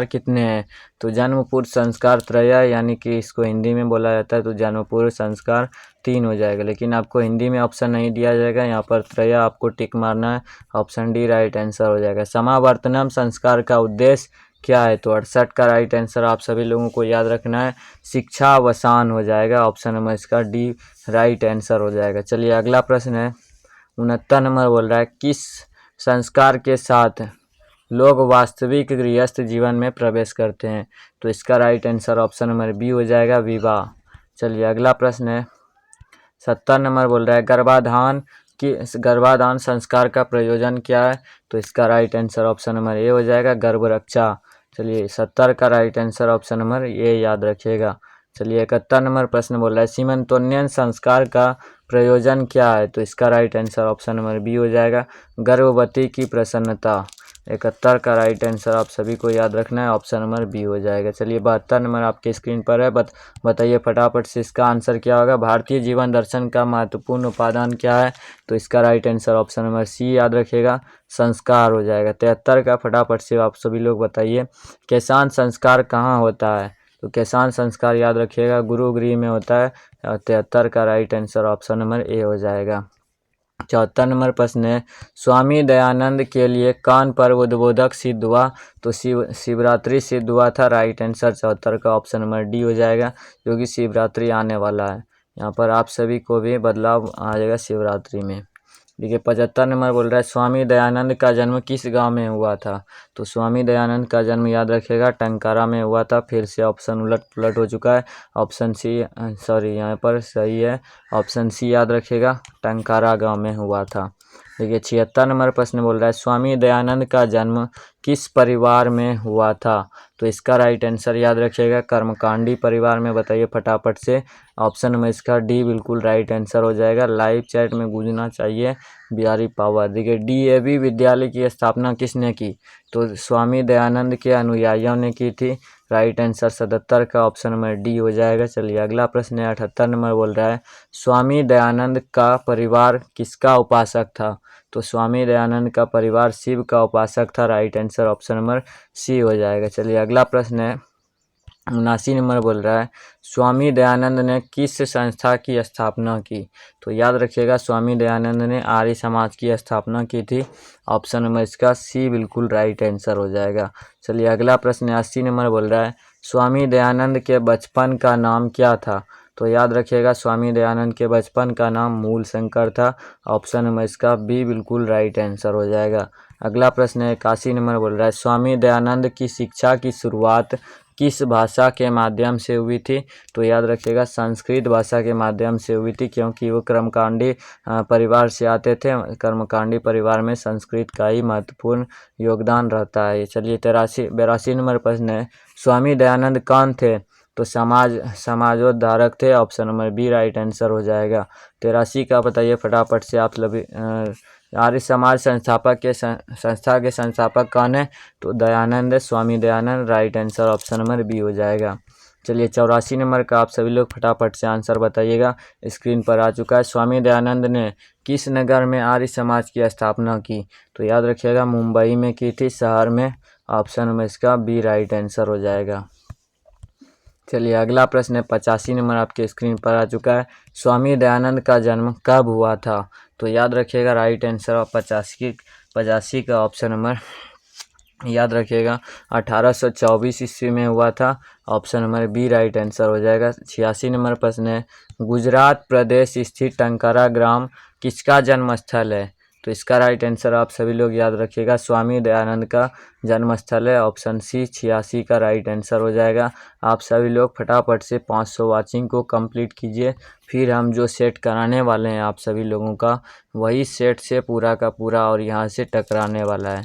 कितने हैं? तो जन्म पूर्व संस्कार त्रय, यानी कि इसको हिंदी में बोला जाता है, तो जन्म पूर्व संस्कार 3 हो जाएगा, लेकिन आपको हिंदी में ऑप्शन नहीं दिया जाएगा, यहाँ पर त्रय आपको टिक मारना है, ऑप्शन डी राइट आंसर हो जाएगा। समावर्तनम संस्कार का उद्देश्य क्या है? तो 68 का राइट आंसर आप सभी लोगों को याद रखना है, शिक्षा अवसान हो जाएगा, ऑप्शन नंबर इसका डी राइट आंसर हो जाएगा। चलिए अगला प्रश्न है 69 नंबर बोल रहा है, किस संस्कार के साथ लोग वास्तविक गृहस्थ जीवन में प्रवेश करते हैं? तो इसका right answer option number B हो जाएगा, विवाह। चलिए अगला प्रश्न है 70 नंबर बोल रहा है, गर्भाधान संस्कार का प्रयोजन क्या है? तो इसका right answer option number A हो जाएगा, गर्भ रक्षा। चलिए 70 का right answer option number A याद रखिएगा। चलिए 71 नंबर प्रश्न बोल रहा है, सीमंतोनियन संस्कार का प्रयोजन क्या है? तो इसका right answer option number B हो जाएगा, गर्भवती की प्रसन्नता। 71 का राइट आंसर आप सभी को याद रखना है, ऑप्शन नंबर बी हो जाएगा। चलिए 72 नंबर आपके स्क्रीन पर है, बताइए फटाफट से इसका आंसर क्या होगा। भारतीय जीवन दर्शन का महत्वपूर्ण उपादान क्या है? तो इसका right answer option number C याद रखिएगा, संस्कार हो जाएगा। 73 का फटाफट से आप सभी लोग बताइए, किसान संस्कार कहाँ होता है? तो किसान संस्कार याद रखिएगा गुरुगृह में होता है। 73 का right answer option number A हो जाएगा। 74 नंबर प्रश्न है, स्वामी दयानंद के लिए कौन पर्व उद्बोधक सिद्ध हुआ? तो शिवरात्रि सिद्ध हुआ था, राइट आंसर 74 का ऑप्शन नंबर डी हो जाएगा, जो कि शिवरात्रि आने वाला है। यहाँ पर आप सभी को भी बदलाव आ जाएगा शिवरात्रि में। देखिए 75 नंबर बोल रहा है, स्वामी दयानंद का जन्म किस गांव में हुआ था? तो स्वामी दयानंद का जन्म याद रखिएगा टंकारा में हुआ था। फिर से ऑप्शन उलट पुलट हो चुका है, ऑप्शन सी सॉरी यहाँ पर सही है, ऑप्शन सी याद रखिएगा, टंकारा गांव में हुआ था। देखिए 76 नंबर प्रश्न बोल रहा है, स्वामी दयानंद का जन्म किस परिवार में हुआ था? तो इसका राइट आंसर याद रखिएगा कर्मकांडी परिवार में। बताइए फटाफट से, ऑप्शन में इसका डी बिल्कुल राइट आंसर हो जाएगा। लाइव चैट में गूंजना चाहिए बिहारी पावर। देखिए डीएवी विद्यालय की स्थापना किसने की? तो स्वामी दयानंद के अनुयायियों ने की थी, राइट आंसर 77 का ऑप्शन नंबर डी हो जाएगा। चलिए अगला प्रश्न है 78 नंबर बोल रहा है, स्वामी दयानंद का परिवार किसका उपासक था? तो स्वामी दयानंद का परिवार शिव का उपासक था, right answer option number C हो जाएगा। चलिए अगला प्रश्न है 79 नंबर बोल रहा है, स्वामी दयानंद ने किस संस्था की स्थापना की? तो याद रखिएगा स्वामी दयानंद ने आर्य समाज की स्थापना की थी, ऑप्शन नंबर इसका सी बिल्कुल राइट आंसर हो जाएगा। चलिए अगला प्रश्न 80 नंबर बोल रहा है, स्वामी दयानंद के बचपन का नाम क्या था? तो याद रखिएगा स्वामी दयानंद के बचपन का नाम मूल शंकर था, ऑप्शन नंबर इसका बी बिल्कुल राइट आंसर हो जाएगा। अगला प्रश्न है 81 नंबर बोल रहा है, स्वामी दयानंद की शिक्षा की शुरुआत किस भाषा के माध्यम से हुई थी? तो याद रखिएगा संस्कृत भाषा के माध्यम से हुई थी, क्योंकि वो कर्मकांडी परिवार से आते थे। कर्मकांडी परिवार में संस्कृत का ही महत्वपूर्ण योगदान रहता है। चलिए 82 नंबर प्रश्न है, स्वामी दयानंद कौन थे? तो समाजोद्धारक थे। Option number B right answer हो जाएगा। 83 का बताइए फटाफट से आप सभी। आर्य समाज संस्था के संस्थापक कौन है? तो Dayanand, Swami Dayanand, right answer option number B हो जाएगा। चलिए 84 नंबर का आप सभी लोग फटाफट से आंसर बताइएगा, स्क्रीन पर आ चुका है। स्वामी दयानंद ने किस नगर में आर्य समाज की स्थापना की? तो याद रखिएगा मुंबई में की थी, शहर में। ऑप्शन नंबर इसका बी राइट आंसर हो जाएगा। चलिए अगला प्रश्न है 85 नंबर आपके स्क्रीन पर आ चुका है। स्वामी दयानंद का जन्म कब हुआ था? तो याद रखिएगा राइट आंसर 85 का ऑप्शन नंबर याद रखिएगा 1824 ईस्वी में हुआ था। Option number B right answer हो जाएगा। 86 नंबर प्रश्न है, गुजरात प्रदेश स्थित टंकारा ग्राम किसका जन्म स्थल है? तो इसका राइट आंसर आप सभी लोग याद रखिएगा स्वामी दयानंद का जन्म स्थल है। ऑप्शन सी 86 का राइट आंसर हो जाएगा। आप सभी लोग फटाफट से 500 वाचिंग को कंप्लीट कीजिए, फिर हम जो सेट कराने वाले हैं आप सभी लोगों का, वही सेट से पूरा का पूरा और यहाँ से टकराने वाला है।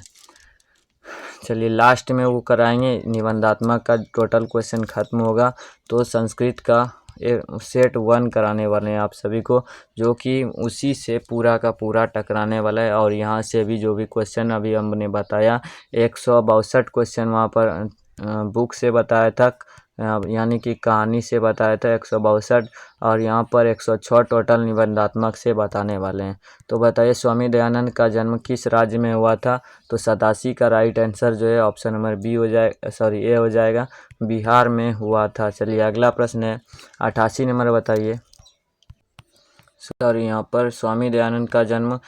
चलिए लास्ट में वो कराएंगे, निबंधात्मक का टोटल क्वेश्चन खत्म होगा तो संस्कृत का सेट 1 कराने वाले हैं आप सभी को, जो कि उसी से पूरा का पूरा टकराने वाला है। और यहाँ से भी जो भी क्वेश्चन अभी हमने बताया 162 क्वेश्चन वहाँ पर बुक से बताया था, यानी कि कहानी से बताया था 162, और यहाँ पर 106 टोटल निबंधात्मक से बताने वाले हैं। तो बताइए स्वामी दयानंद का जन्म किस राज्य में हुआ था? तो 87 का राइट आंसर जो है ऑप्शन नंबर बी हो जाएगा, सॉरी ए हो जाएगा, बिहार में हुआ था। चलिए अगला प्रश्न है 88 नंबर बताइए। सॉरी यहाँ पर स्वामी दयानंद का जन्म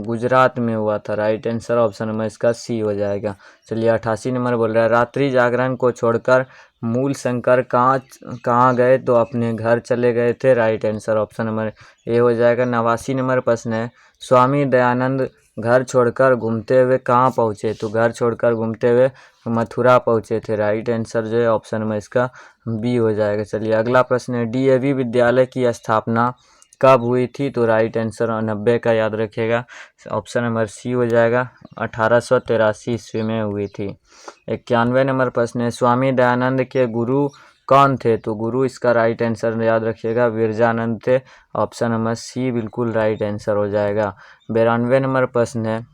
गुजरात में हुआ था। राइट आंसर ऑप्शन नंबर इसका सी हो जाएगा। चलिए 88 नंबर बोल रहा है, रात्रि जागरण को छोड़कर मूल शंकर कहाँ गए? तो अपने घर चले गए थे। Right answer option number A हो जाएगा। 89 नंबर प्रश्न है, स्वामी दयानंद घर छोड़कर घूमते हुए कहाँ पहुँचे? तो घर छोड़कर घूमते हुए मथुरा पहुँचे थे। राइट आंसर जो है ऑप्शन नंबर इसका बी हो जाएगा। चलिए अगला प्रश्न है, डीएवी विद्यालय की स्थापना कब हुई थी? तो राइट आंसर 90 का याद रखिएगा, ऑप्शन नंबर सी हो जाएगा। 1883 ईस्वी में हुई थी। 91 नंबर प्रश्न है, स्वामी दयानंद के गुरु कौन थे? तो गुरु इसका राइट आंसर याद रखिएगा विरजानंद थे। ऑप्शन नंबर सी बिल्कुल राइट आंसर हो जाएगा। 92 नंबर प्रश्न है,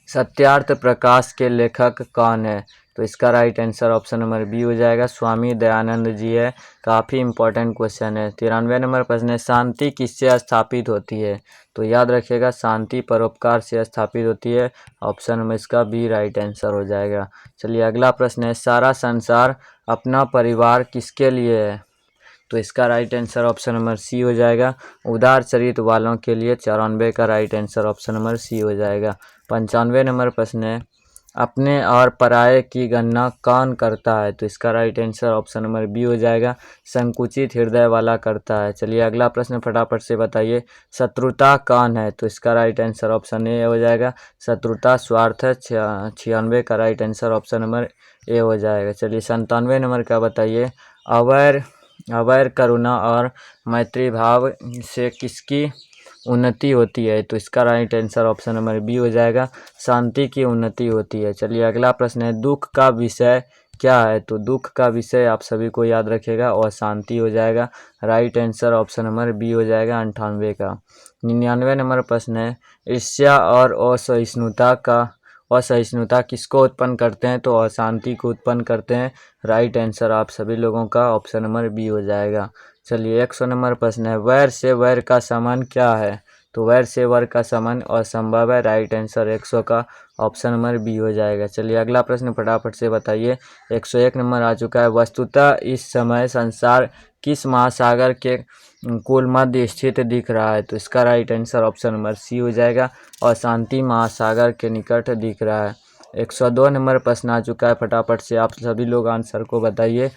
सत्यार्थ प्रकाश के लेखक कौन है? तो इसका right answer option number B हो जाएगा, स्वामी दयानंद जी है। काफ़ी इंपॉर्टेंट क्वेश्चन है। 93 नंबर प्रश्न है, शांति किससे स्थापित होती है? तो याद रखिएगा शांति परोपकार से स्थापित होती है। ऑप्शन नंबर इसका बी राइट आंसर हो जाएगा। चलिए अगला प्रश्न है, सारा संसार अपना परिवार किसके लिए है? तो इसका right answer option number C हो जाएगा, उदार चरित्र वालों के लिए। 94 का right answer option number C हो जाएगा। 95 नंबर प्रश्न है, अपने और पराये की गणना कौन करता है? तो इसका right answer option number B हो जाएगा, संकुचित हृदय वाला करता है। चलिए अगला प्रश्न फटाफट से बताइए, शत्रुता कौन है? तो इसका राइट आंसर ऑप्शन ए हो जाएगा, शत्रुता स्वार्थ है। 96 का right answer option number A हो जाएगा। चलिए 97 नंबर का बताइए, अवैर करुणा और मैत्री भाव से किसकी उन्नति होती है? तो इसका right answer option number B हो जाएगा, शांति की उन्नति होती है। चलिए अगला प्रश्न है, दुख का विषय क्या है? तो दुख का विषय आप सभी को याद रखेगा और शांति हो जाएगा। Right answer option number B हो जाएगा 98 का। 99 नंबर प्रश्न है, ईर्ष्या और असहिष्णुता किसको उत्पन्न करते हैं? तो अशांति को उत्पन्न करते हैं। राइट आंसर आप सभी लोगों का ऑप्शन नंबर बी हो जाएगा। चलिए 100 नंबर प्रश्न है, वैर से वैर का संबंध क्या है? तो वैर से वैर का संबंध असंभव है। राइट आंसर 100 का ऑप्शन नंबर बी हो जाएगा। चलिए अगला प्रश्न फटाफट से बताइए। 101 नंबर आ चुका है, वस्तुतः इस समय संसार किस महासागर के कुल मध्य स्थित दिख रहा है? तो इसका right answer option number C हो जाएगा, और शांति महासागर के निकट दिख रहा है। 102 नंबर प्रश्न आ चुका है, फटाफट से आप सभी लोग आंसर को बताइए।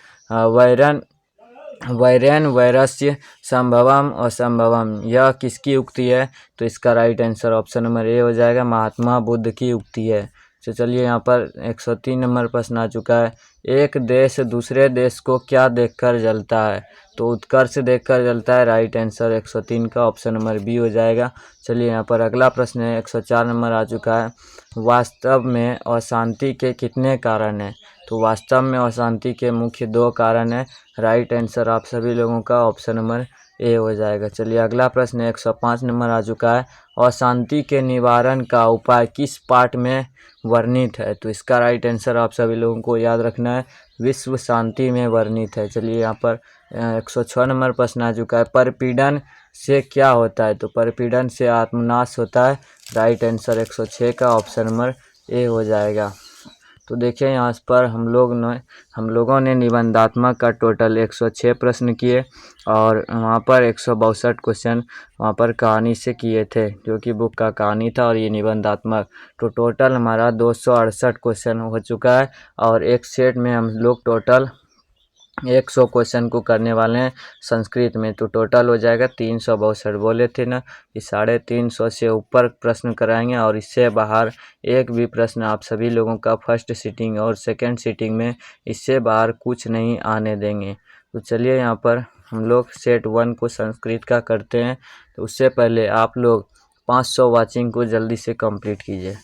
वैरेन वैरस्य संभवम असंभवम, यह किसकी उक्ति है? तो इसका right answer option number A हो जाएगा, महात्मा बुद्ध की उक्ति है। तो चलिए यहाँ पर 103 नंबर प्रश्न आ चुका है। एक देश दूसरे देश को क्या देखकर जलता है? तो उत्कर्ष देखकर जलता है। राइट आंसर 103 का ऑप्शन नंबर बी हो जाएगा। चलिए यहाँ पर अगला प्रश्न है, 104 नंबर आ चुका है। वास्तव में अशांति के कितने कारण हैं? तो वास्तव में अशांति के मुख्य 2 कारण हैं। राइट आंसर आप सभी लोगों का ऑप्शन नंबर ए हो जाएगा। चलिए अगला प्रश्न 105 नंबर आ चुका है। अशांति के निवारण का उपाय किस पाठ में वर्णित है? तो इसका राइट आंसर आप सभी लोगों को याद रखना है, विश्व शांति में वर्णित है। चलिए यहाँ पर 106 नंबर प्रश्न आ चुका है। परपीड़न से क्या होता है? तो परपीड़न से आत्मनाश होता है। राइट आंसर 106 का ऑप्शन नंबर ए हो जाएगा। तो देखिए यहाँ पर हम लोगों ने निबंधात्मक का टोटल 106 प्रश्न किए और वहाँ पर 162 क्वेश्चन वहाँ पर कहानी से किए थे, जो कि बुक का कहानी था, और ये निबंधात्मक। तो टोटल हमारा 268 क्वेश्चन हो चुका है और एक सेट में हम लोग टोटल 100 क्वेश्चन को करने वाले हैं संस्कृत में। तो टोटल हो जाएगा 362। बोले थे ना कि 350 से ऊपर प्रश्न कराएंगे और इससे बाहर एक भी प्रश्न आप सभी लोगों का फर्स्ट सीटिंग और सेकंड सीटिंग में इससे बाहर कुछ नहीं आने देंगे। तो चलिए यहाँ पर हम लोग सेट 1 को संस्कृत का करते हैं। तो उससे पहले आप लोग 500 वाचिंग को जल्दी से कंप्लीट कीजिए।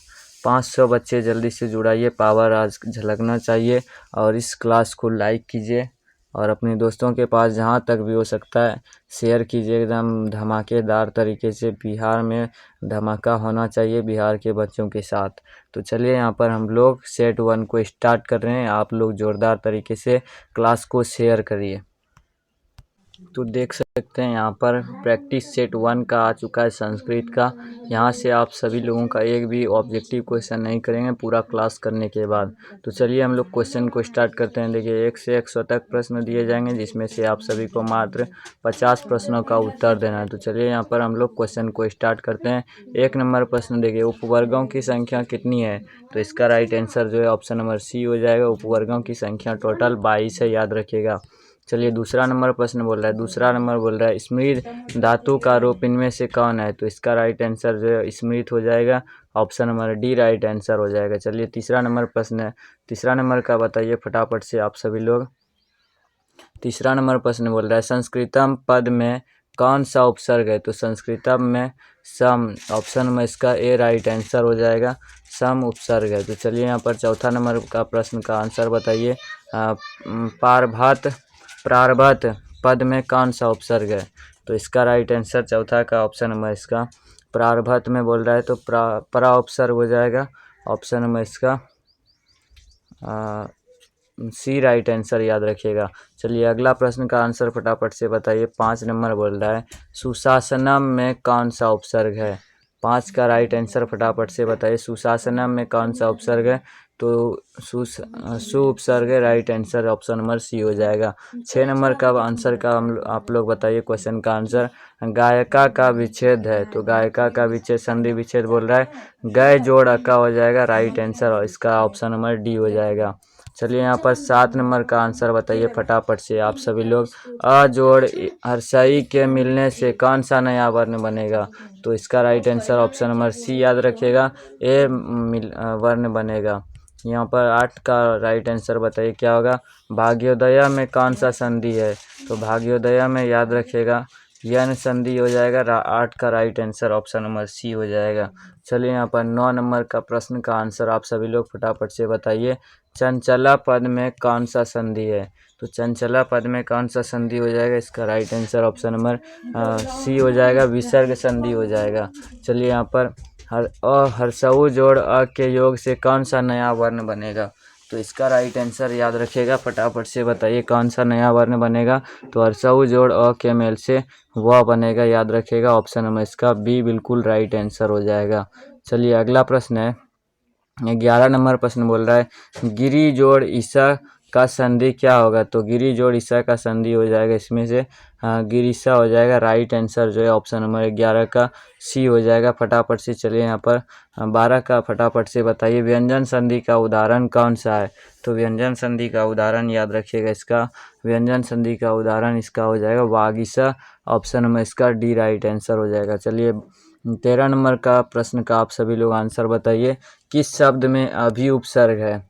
500 बच्चे जल्दी से जुड़ाइए, पावर आज झलकना चाहिए। और इस क्लास को लाइक कीजिए और अपने दोस्तों के पास जहाँ तक भी हो सकता है शेयर कीजिए, एकदम धमाकेदार तरीके से। बिहार में धमाका होना चाहिए बिहार के बच्चों के साथ। तो चलिए यहाँ पर हम लोग सेट 1 को स्टार्ट कर रहे हैं। आप लोग ज़ोरदार तरीके से क्लास को शेयर करिए। तो देख सकते हैं यहाँ पर प्रैक्टिस सेट 1 का आ चुका है संस्कृत का। यहाँ से आप सभी लोगों का एक भी ऑब्जेक्टिव क्वेश्चन नहीं करेंगे पूरा क्लास करने के बाद। तो चलिए हम लोग क्वेश्चन को स्टार्ट करते हैं। देखिए 1 से 100 तक प्रश्न दिए जाएंगे, जिसमें से आप सभी को मात्र 50 प्रश्नों का उत्तर देना है। तो चलिए यहाँ पर हम लोग क्वेश्चन को स्टार्ट करते हैं। 1 नंबर प्रश्न देखिए, उपवर्गों की संख्या कितनी है? तो इसका राइट आंसर जो है ऑप्शन नंबर सी हो जाएगा। उपवर्गों की संख्या टोटल 22 है, याद रखिएगा। चलिए दूसरा नंबर प्रश्न बोल रहा है स्मृत धातु का रूप इनमें से कौन है? तो इसका राइट आंसर जो है स्मृत हो जाएगा। Option number D right answer हो जाएगा। चलिए तीसरा नंबर प्रश्न है, तीसरा नंबर का बताइए फटाफट से आप सभी लोग। तीसरा नंबर प्रश्न बोल रहा है संस्कृतम पद में कौन सा उपसर्ग है? तो संस्कृतम में सम, ऑप्शन में इसका ए राइट आंसर हो जाएगा, सम उपसर्ग है। तो चलिए यहाँ पर चौथा नंबर का प्रश्न का आंसर बताइए। प्रारभत पद में कौन सा उपसर्ग है? तो इसका राइट आंसर चौथा का ऑप्शन नंबर इसका प्रारभत में बोल रहा है, तो परा उपसर्ग हो जाएगा। ऑप्शन नंबर इसका सी राइट आंसर, याद रखिएगा। चलिए अगला प्रश्न का आंसर फटाफट से बताइए। 5 नंबर बोल रहा है सुशासनम में कौन सा उपसर्ग है? 5 का राइट आंसर फटाफट से बताइए। सुशासनम में कौन सा उपसर्ग है? तो सु उपसर्ग है, right answer option number C हो जाएगा। 6 नंबर का आंसर का आप लोग बताइए क्वेश्चन का आंसर। गायिका का विच्छेद है, तो गायिका का विच्छेद संधि विच्छेद बोल रहा है, गय जोड़ अका हो जाएगा, राइट आंसर, और इसका ऑप्शन नंबर डी हो जाएगा। चलिए यहाँ पर 7 नंबर का आंसर बताइए फटाफट से आप सभी लोग। अ जोड़ हर्षई के मिलने से कौन सा नया वर्ण बनेगा? तो इसका right answer option number C, याद रखिएगा, ए वर्ण बनेगा। यहाँ पर 8 का राइट आंसर बताइए क्या होगा। भाग्योदय में कौन सा संधि है? तो भाग्योदय में याद रखिएगा यन संधि हो जाएगा। 8 का right answer option number C हो जाएगा। चलिए यहाँ पर 9 नंबर का प्रश्न का आंसर आप सभी लोग फटाफट से बताइए। चंचला पद में कौन सा संधि है? तो चंचला पद में कौन सा संधि हो जाएगा? इसका right answer option number C हो जाएगा, विसर्ग संधि हो जाएगा। चलिए यहाँ पर हर्षऊ जोड़ अ के योग से कौन सा नया वर्ण बनेगा? तो इसका राइट आंसर याद रखिएगा, फटाफट से बताइए कौन सा नया वर्ण बनेगा। तो हर्षऊ जोड़ अ के मेल से वह बनेगा, याद रखिएगा, ऑप्शन नंबर इसका बी बिल्कुल राइट आंसर हो जाएगा। चलिए अगला प्रश्न है, 11 नंबर प्रश्न बोल रहा है गिरी जोड़ ईसा का संधि क्या होगा? तो गिरी जोड़ ईसा का संधि हो जाएगा इसमें से गिरीसा हो जाएगा, राइट आंसर जो है ऑप्शन नंबर 11 का सी हो जाएगा। फटाफट से चलिए यहाँ पर 12 का फटाफट से बताइए व्यंजन संधि का उदाहरण कौन सा है? तो व्यंजन संधि का उदाहरण याद रखिएगा, इसका व्यंजन संधि का उदाहरण इसका हो जाएगा वागीसा, ऑप्शन नंबर इसका डी राइट आंसर हो जाएगा। चलिए 13 नंबर का प्रश्न का आप सभी लोग आंसर बताइए। किस शब्द में अभी उपसर्ग है?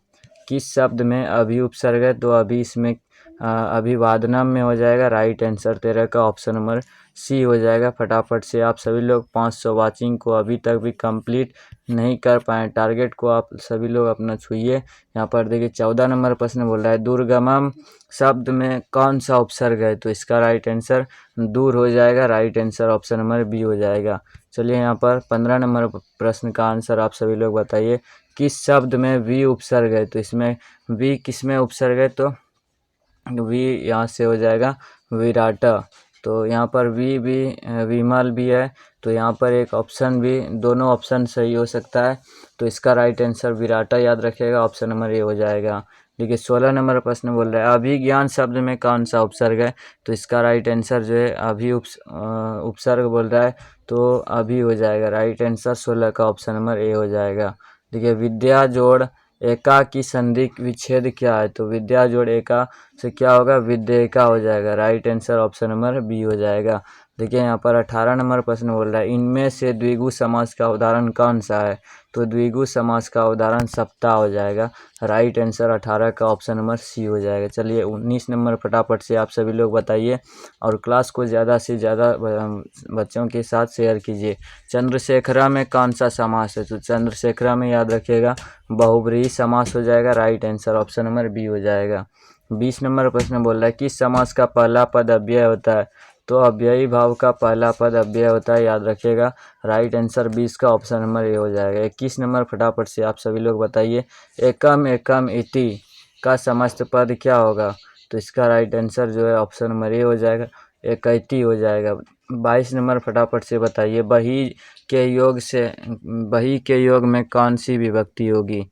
किस शब्द में अभी उपसर्ग है? तो अभी इसमें अभिवादनम में हो जाएगा राइट आंसर। 13 का ऑप्शन नंबर सी हो जाएगा। फटाफट से आप सभी लोग 500 वाचिंग को अभी तक भी कंप्लीट नहीं कर पाए, टारगेट को आप सभी लोग अपना छूइए। यहाँ पर देखिए 14 नंबर प्रश्न बोल रहा है दुर्गमम शब्द में कौन सा उपसर्ग है? तो इसका राइट आंसर दूर हो जाएगा। Right answer option number B हो जाएगा। चलिए यहाँ पर 15 नंबर प्रश्न का आंसर आप सभी लोग बताइए। किस शब्द में वी उपसर्ग है? तो इसमें वी किस में उपसर्ग है? तो वी यहाँ से हो जाएगा विराटा। तो यहाँ पर वी भी विमल भी है, तो यहाँ पर एक ऑप्शन भी, दोनों ऑप्शन सही हो सकता है। तो इसका राइट आंसर विराटा याद रखिएगा, ऑप्शन नंबर ए हो जाएगा। देखिए 16 नंबर प्रश्न बोल रहा है अभिज्ञान शब्द में कौन सा उपसर्ग है? तो इसका राइट आंसर जो है उपसर्ग बोल रहा है, तो अभी हो जाएगा। राइट आंसर 16 का ऑप्शन नंबर ए हो जाएगा। देखिए विद्या जोड़ एका की संधि विच्छेद क्या है? तो विद्या जोड़ एका से क्या होगा? विद्येका हो जाएगा। Right answer option number B हो जाएगा। देखिए यहाँ पर 18 नंबर प्रश्न बोल रहा है इनमें से द्विगु समास का उदाहरण कौन सा है? तो द्विगु समास का उदाहरण सप्ताह हो जाएगा। राइट आंसर 18 का ऑप्शन नंबर सी हो जाएगा। चलिए 19 नंबर फटाफट से आप सभी लोग बताइए और क्लास को ज़्यादा से ज़्यादा बच्चों के साथ शेयर कीजिए। चंद्रशेखरा में कौन सा समास है? तो चंद्रशेखरा में याद रखिएगा बहुब्रीहि समास हो जाएगा। Right answer option number B हो जाएगा। 20 नंबर प्रश्न बोल रहा है किस समास का पहला पद अव्यय होता है? तो अव्ययी भाव का पहला पद अव्यय होता है, याद रखिएगा। राइट आंसर 20 का ऑप्शन नंबर ए हो जाएगा। 21 नंबर फटाफट से आप सभी लोग बताइए एकम एकम इति का समस्त पद क्या होगा? तो इसका राइट आंसर जो है ऑप्शन नंबर ए हो जाएगा, एकैती हो जाएगा। 22 नंबर फटाफट से बताइए बही के योग में कौन सी विभक्ति होगी?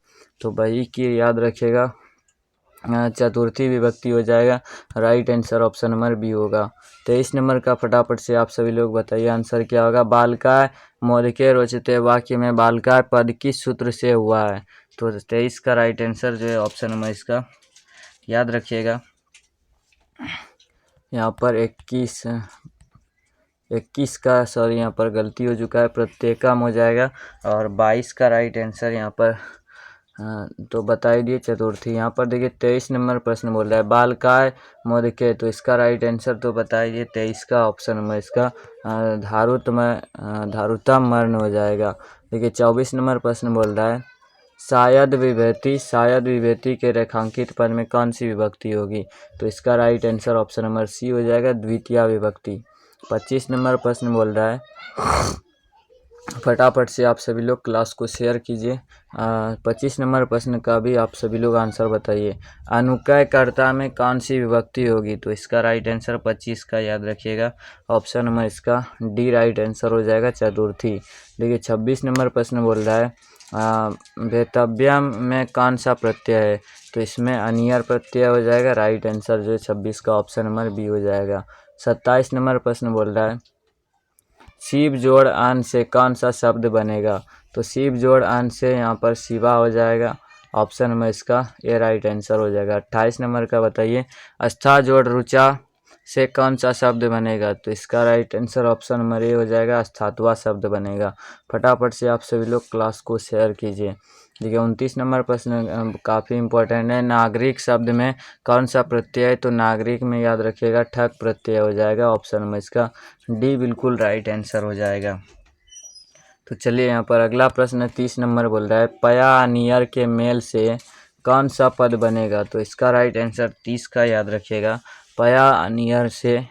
तो बही की याद रखिएगा चतुर्थी विभक्ति हो जाएगा। Right answer option number B होगा। 23 नंबर का फटाफट से आप सभी लोग बताइए आंसर क्या होगा? बालकाय मोदके रोचते वाक्य में बालकाय पद किस सूत्र से हुआ है? तो 23 का राइट आंसर जो है ऑप्शन नंबर इसका याद रखिएगा। यहाँ पर 21 का सॉरी यहाँ पर गलती हो चुका है, प्रत्येकम हो जाएगा। और 22 का राइट आंसर यहाँ पर तो बता दिए चतुर्थी। यहाँ पर देखिए 23 नंबर प्रश्न बोल रहा है बालकाय मोदके, तो इसका राइट आंसर तो बता दिए 23 का ऑप्शन नंबर इसका धारुतम मर्ण हो जाएगा। देखिए 24 नंबर प्रश्न बोल रहा है शायद विभेति के रेखांकित पद में कौन सी विभक्ति होगी? तो इसका right answer option number C हो जाएगा, द्वितीय विभक्ति। 25 नंबर प्रश्न बोल रहा है फटाफट से आप सभी लोग क्लास को शेयर कीजिए। 25 नंबर प्रश्न का भी आप सभी लोग आंसर बताइए अनुकयकर्ता में कौन सी विभक्ति होगी? तो इसका राइट आंसर 25 का याद रखिएगा, ऑप्शन नंबर इसका डी राइट आंसर हो जाएगा, चतुर्थी। देखिए 26 नंबर प्रश्न बोल रहा है वेतव्यम में कौन सा प्रत्यय है? तो इसमें अनियर प्रत्यय हो जाएगा। राइट आंसर जो है 26 का ऑप्शन नंबर बी हो जाएगा। 27 नंबर प्रश्न बोल रहा है शिव जोड़ अन से कौन सा शब्द बनेगा? तो शिव जोड़ अन से यहाँ पर शिवा हो जाएगा, ऑप्शन में इसका ये राइट आंसर हो जाएगा। 28 नंबर का बताइए अस्था जोड़ रुचा से कौन सा शब्द बनेगा? तो इसका right answer option number A हो जाएगा, अस्थात्वा शब्द बनेगा। फटाफट से आप सभी लोग क्लास को शेयर कीजिए। देखिए 29 नंबर प्रश्न काफ़ी इंपॉर्टेंट है नागरिक शब्द में कौन सा प्रत्यय है? तो नागरिक में याद रखिएगा ठक प्रत्यय हो जाएगा, ऑप्शन में इसका डी बिल्कुल राइट आंसर हो जाएगा। तो चलिए यहाँ पर अगला प्रश्न 30 नंबर बोल रहा है पया नियर के मेल से कौन सा पद बनेगा? तो इसका राइट आंसर 30 का याद रखिएगा पया नियर से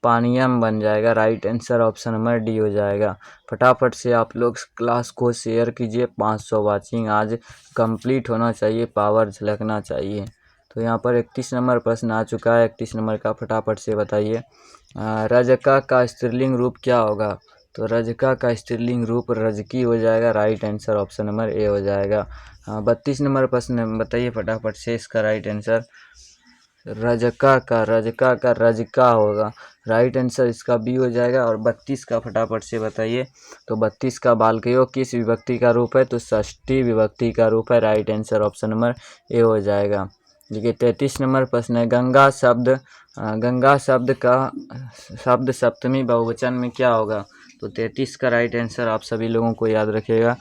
पानियम बन जाएगा। Right answer option number D हो जाएगा। फटाफट से आप लोग क्लास को शेयर कीजिए, 500 वाचिंग आज कंप्लीट होना चाहिए, पावर झलकना चाहिए। तो यहाँ पर 31 नंबर प्रश्न आ चुका है, 31 नंबर का फटाफट से बताइए रजका का स्त्रीलिंग रूप क्या होगा? तो रजका का स्त्रीलिंग रूप रजकी हो जाएगा। Right answer option number A हो जाएगा। 32 नंबर प्रश्न बताइए फटाफट से, इसका राइट आंसर रजका का रजका होगा। राइट आंसर इसका बी हो जाएगा। और 32 का फटाफट से बताइए, तो 32 का बालकयोग किस विभक्ति का रूप है? तो षष्ठी विभक्ति का रूप है। Right answer option number A हो जाएगा। देखिए 33 नंबर प्रश्न है, गंगा शब्द का शब्द सप्तमी बहुवचन में क्या होगा? तो 33 का राइट आंसर आप सभी लोगों को याद रखिएगा,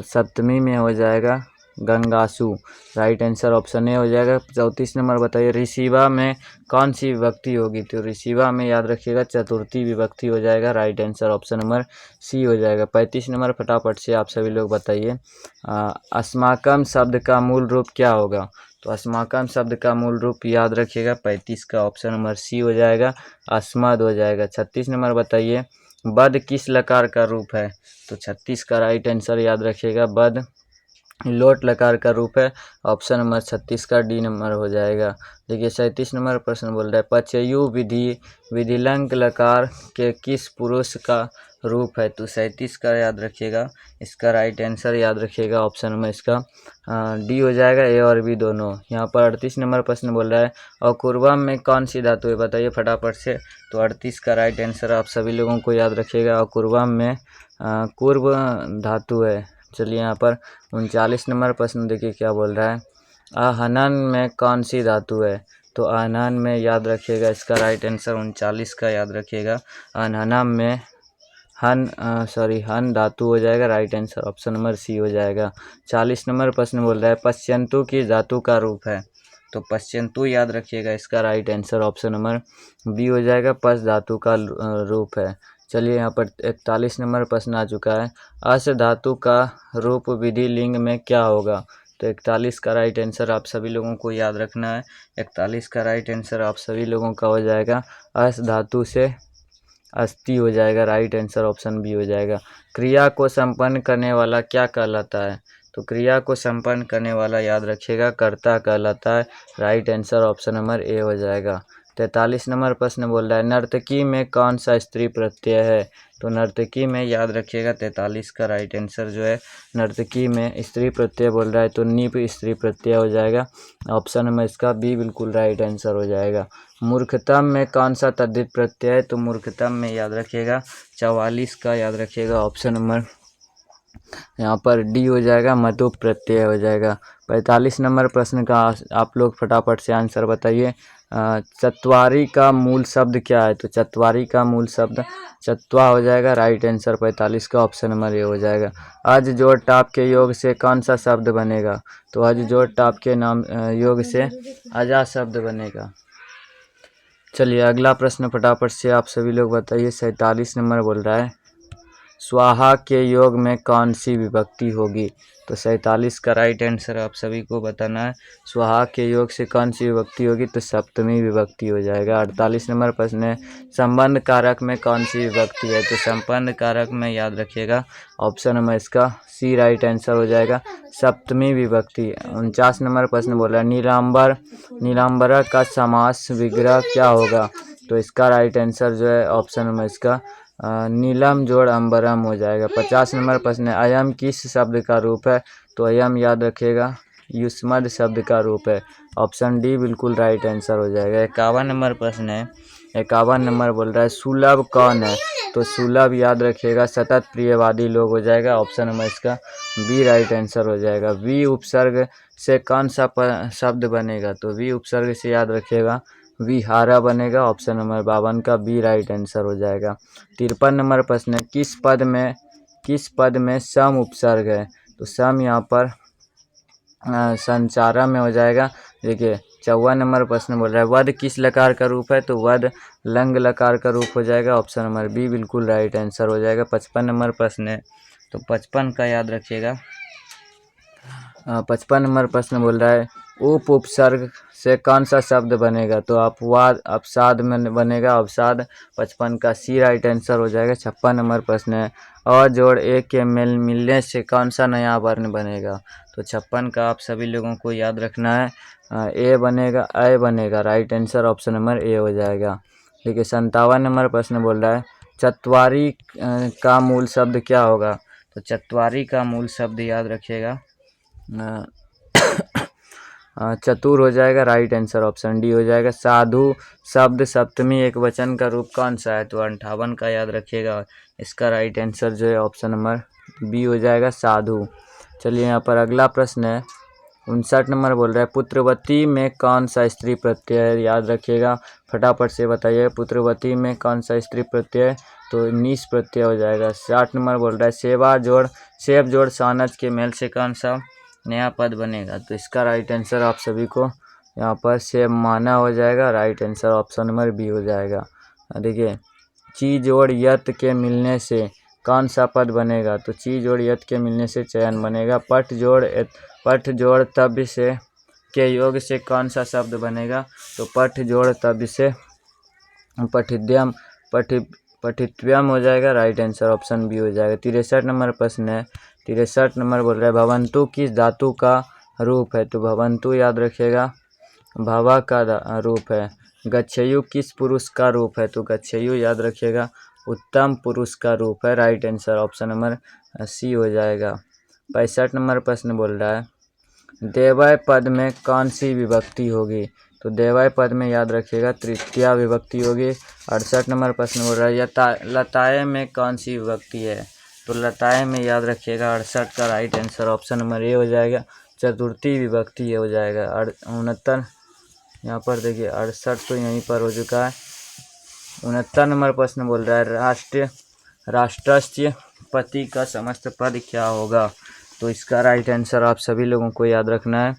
सप्तमी में हो जाएगा गंगासु। राइट आंसर ऑप्शन ए हो जाएगा। 34 नंबर बताइए, रिसीवा में कौन सी विभक्ति होगी? तो रिसीवा में याद रखिएगा चतुर्थी विभक्ति हो जाएगा। Right answer option number C हो जाएगा। 35 नंबर फटाफट से आप सभी लोग बताइए, अस्माकम शब्द का मूल रूप क्या होगा? तो अस्माकम शब्द का मूल रूप याद रखिएगा 35 का ऑप्शन नंबर सी हो जाएगा, अस्मद हो जाएगा। 36 नंबर बताइए, बद किस लकार का रूप है? तो 36 का राइट आंसर याद रखिएगा, बद लोट लकार का रूप है। ऑप्शन नंबर 36 का डी नंबर हो जाएगा। देखिए 37 नंबर प्रश्न बोल रहा है, पचयु विधिलंक लकार के किस पुरुष का रूप है? तो 37 का याद रखिएगा, इसका राइट आंसर याद रखिएगा ऑप्शन नंबर इसका डी हो जाएगा, ए और बी दोनों। यहाँ पर 38 नंबर प्रश्न बोल रहा है, अकुर्वम में कौन सी धातु है? बताइए फटाफट से। तो 38 का राइट आंसर आप सभी लोगों को याद रखिएगा, अकुर्वम में कुर्व धातु है। चलिए यहाँ पर 39 नंबर प्रश्न देखिए क्या बोल रहा है, आहनन में कौन सी धातु है? तो आहनन में याद रखिएगा, इसका राइट आंसर 39 का याद रखिएगा, आहनन में हन धातु हो जाएगा। Right answer option number C हो जाएगा। 40 नंबर प्रश्न बोल रहा है, पश्यंतु की धातु का रूप है? तो पश्यंतु याद रखिएगा, इसका right answer option number B हो जाएगा, पश धातु का रूप है। चलिए यहाँ पर 41 नंबर प्रश्न आ चुका है, अस धातु का रूप विधि लिंग में क्या होगा? तो 41 का राइट आंसर आप सभी लोगों को याद रखना है, 41 का राइट आंसर आप सभी लोगों का हो जाएगा, अस धातु से अस्थि हो जाएगा। राइट आंसर ऑप्शन बी हो जाएगा। क्रिया को संपन्न करने वाला क्या कहलाता है? तो क्रिया को संपन्न करने वाला याद रखिएगा कर्ता कहलाता है। Right answer option number A हो जाएगा। 43 नंबर प्रश्न बोल रहा है, नर्तकी में कौन सा स्त्री प्रत्यय है? तो नर्तकी में याद रखिएगा 43 का राइट आंसर जो है, नर्तकी में स्त्री प्रत्यय बोल रहा है तो नीप स्त्री प्रत्यय हो जाएगा। ऑप्शन नंबर इसका बी बिल्कुल राइट आंसर हो जाएगा। मूर्खतम में कौन सा तद्धित प्रत्यय है? तो मूर्खतम में याद रखिएगा 44 का याद रखिएगा, ऑप्शन नंबर यहाँ पर डी हो जाएगा, मधु प्रत्यय हो जाएगा। 45 नंबर प्रश्न का आप लोग फटाफट से आंसर बताइए, चत्वारी का मूल शब्द क्या है? तो चत्वारी का मूल शब्द चत्वा हो जाएगा। राइट आंसर 45 का ऑप्शन नंबर ए हो जाएगा। अज जोड़ टाप के योग से कौन सा शब्द बनेगा? तो अज जोड़ टाप के नाम योग से अजा शब्द बनेगा। चलिए अगला प्रश्न फटाफट से आप सभी लोग बताइए, 47 नंबर बोल रहा है, स्वाहा के योग में कौन सी विभक्ति होगी? तो 47 का राइट आंसर आप सभी को बताना है, स्वाहा के योग से कौन सी विभक्ति होगी? तो सप्तमी विभक्ति हो जाएगा। 48 नंबर प्रश्न है, संबंध कारक में कौन सी विभक्ति है? तो संबंध कारक में याद रखिएगा ऑप्शन नंबर इसका सी राइट आंसर हो जाएगा, सप्तमी विभक्ति। 49 नंबर प्रश्न बोल रहा है, नीलांबर का समास विग्रह क्या होगा? तो इसका राइट आंसर जो है ऑप्शन नंबर इसका नीलम जोड़ अंबरम हो जाएगा। 50 नंबर प्रश्न है, अयम किस शब्द का रूप है? तो अयम याद रखिएगा युष्मद शब्द का रूप है। ऑप्शन डी बिल्कुल राइट आंसर हो जाएगा। 51 नंबर प्रश्न है, 51 नंबर बोल रहा है, सुलभ कौन है? तो सुलभ याद रखिएगा सतत प्रियवादी लोग हो जाएगा। ऑप्शन नंबर इसका बी राइट आंसर हो जाएगा। वी उपसर्ग से कौन सा शब्द बनेगा? तो वी उपसर्ग से याद रखिएगा विहारा बनेगा। ऑप्शन नंबर 52 का बी राइट आंसर हो जाएगा। 53 नंबर प्रश्न है, किस पद में सम उपसर्ग है? तो सम यहाँ पर संचारा में हो जाएगा। देखिए 54 नंबर प्रश्न बोल रहा है, वध किस लकार का रूप है? तो वध लंग लकार का रूप हो जाएगा। ऑप्शन नंबर बी बिल्कुल राइट आंसर हो जाएगा। 55 नंबर प्रश्न है, तो 55 का याद रखिएगा। 55 नंबर प्रश्न बोल रहा है, उपसर्ग से कौन सा शब्द बनेगा? तो अपवाद अवसाद में बनेगा, अवसाद। 55 का सी राइट आंसर हो जाएगा। 56 नंबर प्रश्न है, अ जोड़ ए के मिलने से कौन सा नया वर्ण बनेगा? तो 56 का आप सभी लोगों को याद रखना है, ए बनेगा, ए बनेगा। Right answer option number A हो जाएगा। देखिए 57 नंबर प्रश्न बोल रहा है, चत्वारी का मूल शब्द क्या होगा? तो चत्वारी का मूल शब्द याद रखिएगा चतुर हो जाएगा। राइट आंसर ऑप्शन डी हो जाएगा। साधु शब्द सप्तमी एक वचन का रूप कौन सा है? तो 58 का याद रखिएगा, इसका राइट आंसर जो है ऑप्शन नंबर बी हो जाएगा, साधु। चलिए यहाँ पर अगला प्रश्न है, 59 नंबर बोल रहा है पुत्रवती में कौन सा स्त्री प्रत्यय है, याद रखिएगा, फटाफट से बताइए पुत्रवती में कौन सा स्त्री प्रत्यय है, तो नीस प्रत्यय हो जाएगा। 60 नंबर बोल रहा है सेब जोड़ सानज के मेल से कौन सा नया पद बनेगा, तो इसका राइट आंसर आप सभी को यहाँ पर सेब माना हो जाएगा, right answer option number B हो जाएगा। देखिए चीज और यत के मिलने से कौन सा पद बनेगा, तो चीज और यत के मिलने से चयन बनेगा। पठ जोड़ तब्य से के योग से कौन सा शब्द बनेगा, तो पठ जोड़ तब्य से पठित्व्यम हो जाएगा, राइट आंसर ऑप्शन बी हो जाएगा। 63 नंबर प्रश्न है, 63 नंबर बोल रहा है भवंतु किस धातु का रूप है, तो भवंतु याद रखिएगा भावा का रूप है। गच्छयु किस पुरुष का रूप है, तो गच्छयु याद रखिएगा उत्तम पुरुष का रूप है, right answer option number C हो जाएगा। 65 नंबर प्रश्न बोल रहा है देवय पद में कौन सी विभक्ति होगी, तो देवय पद में याद रखिएगा तृतीया विभक्ति होगी। 68 नंबर प्रश्न बोल रहा है लताए में कौन सी विभक्ति है, तो लताए में याद रखिएगा 68 का right answer option number A हो जाएगा, चतुर्थी विभक्ति हो जाएगा। 69 यहाँ पर देखिए 68 तो यहीं पर हो चुका है। 69 नंबर प्रश्न बोल रहा है राष्ट्रस्य पति का समस्त पद क्या होगा, तो इसका राइट आंसर आप सभी लोगों को याद रखना है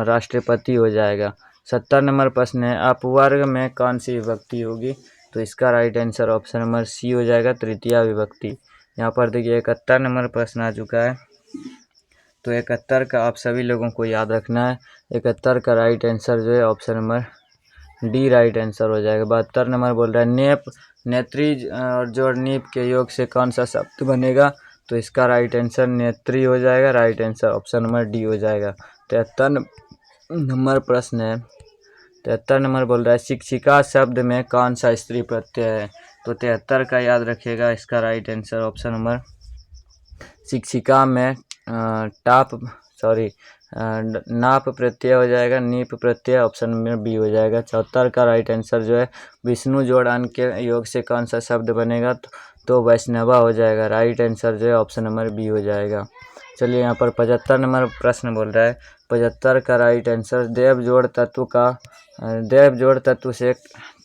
राष्ट्रपति हो जाएगा। 70 नंबर प्रश्न है अपवर्ग में कौन सी विभक्ति होगी, तो इसका right answer option number C हो जाएगा तृतीया विभक्ति। यहाँ पर देखिए 71 नंबर प्रश्न आ चुका है, तो 71 का आप सभी लोगों को याद रखना है। 71 का राइट आंसर जो है option number D right answer हो जाएगा। 72 नंबर बोल रहा है नेत्री और जोड़ नीप के योग से कौन सा शब्द बनेगा, तो इसका राइट आंसर नेत्री हो जाएगा, right answer option number D हो जाएगा। 73 नंबर प्रश्न है, 73 नंबर बोल रहा है शिक्षिका शब्द में कौन सा स्त्री प्रत्यय है, तो 73 का याद रखिएगा इसका राइट आंसर ऑप्शन नंबर शिक्षिका में नाप प्रत्यय हो जाएगा, नीप प्रत्यय ऑप्शन में बी हो जाएगा। 74 का राइट आंसर जो है विष्णु जोड़ अन के योग से कौन सा शब्द बनेगा, तो वैष्णवा हो जाएगा, राइट आंसर जो है ऑप्शन नंबर बी हो जाएगा। चलिए यहाँ पर 75 नंबर प्रश्न बोल रहा है 75 का राइट आंसर देव जोड़ तत्व से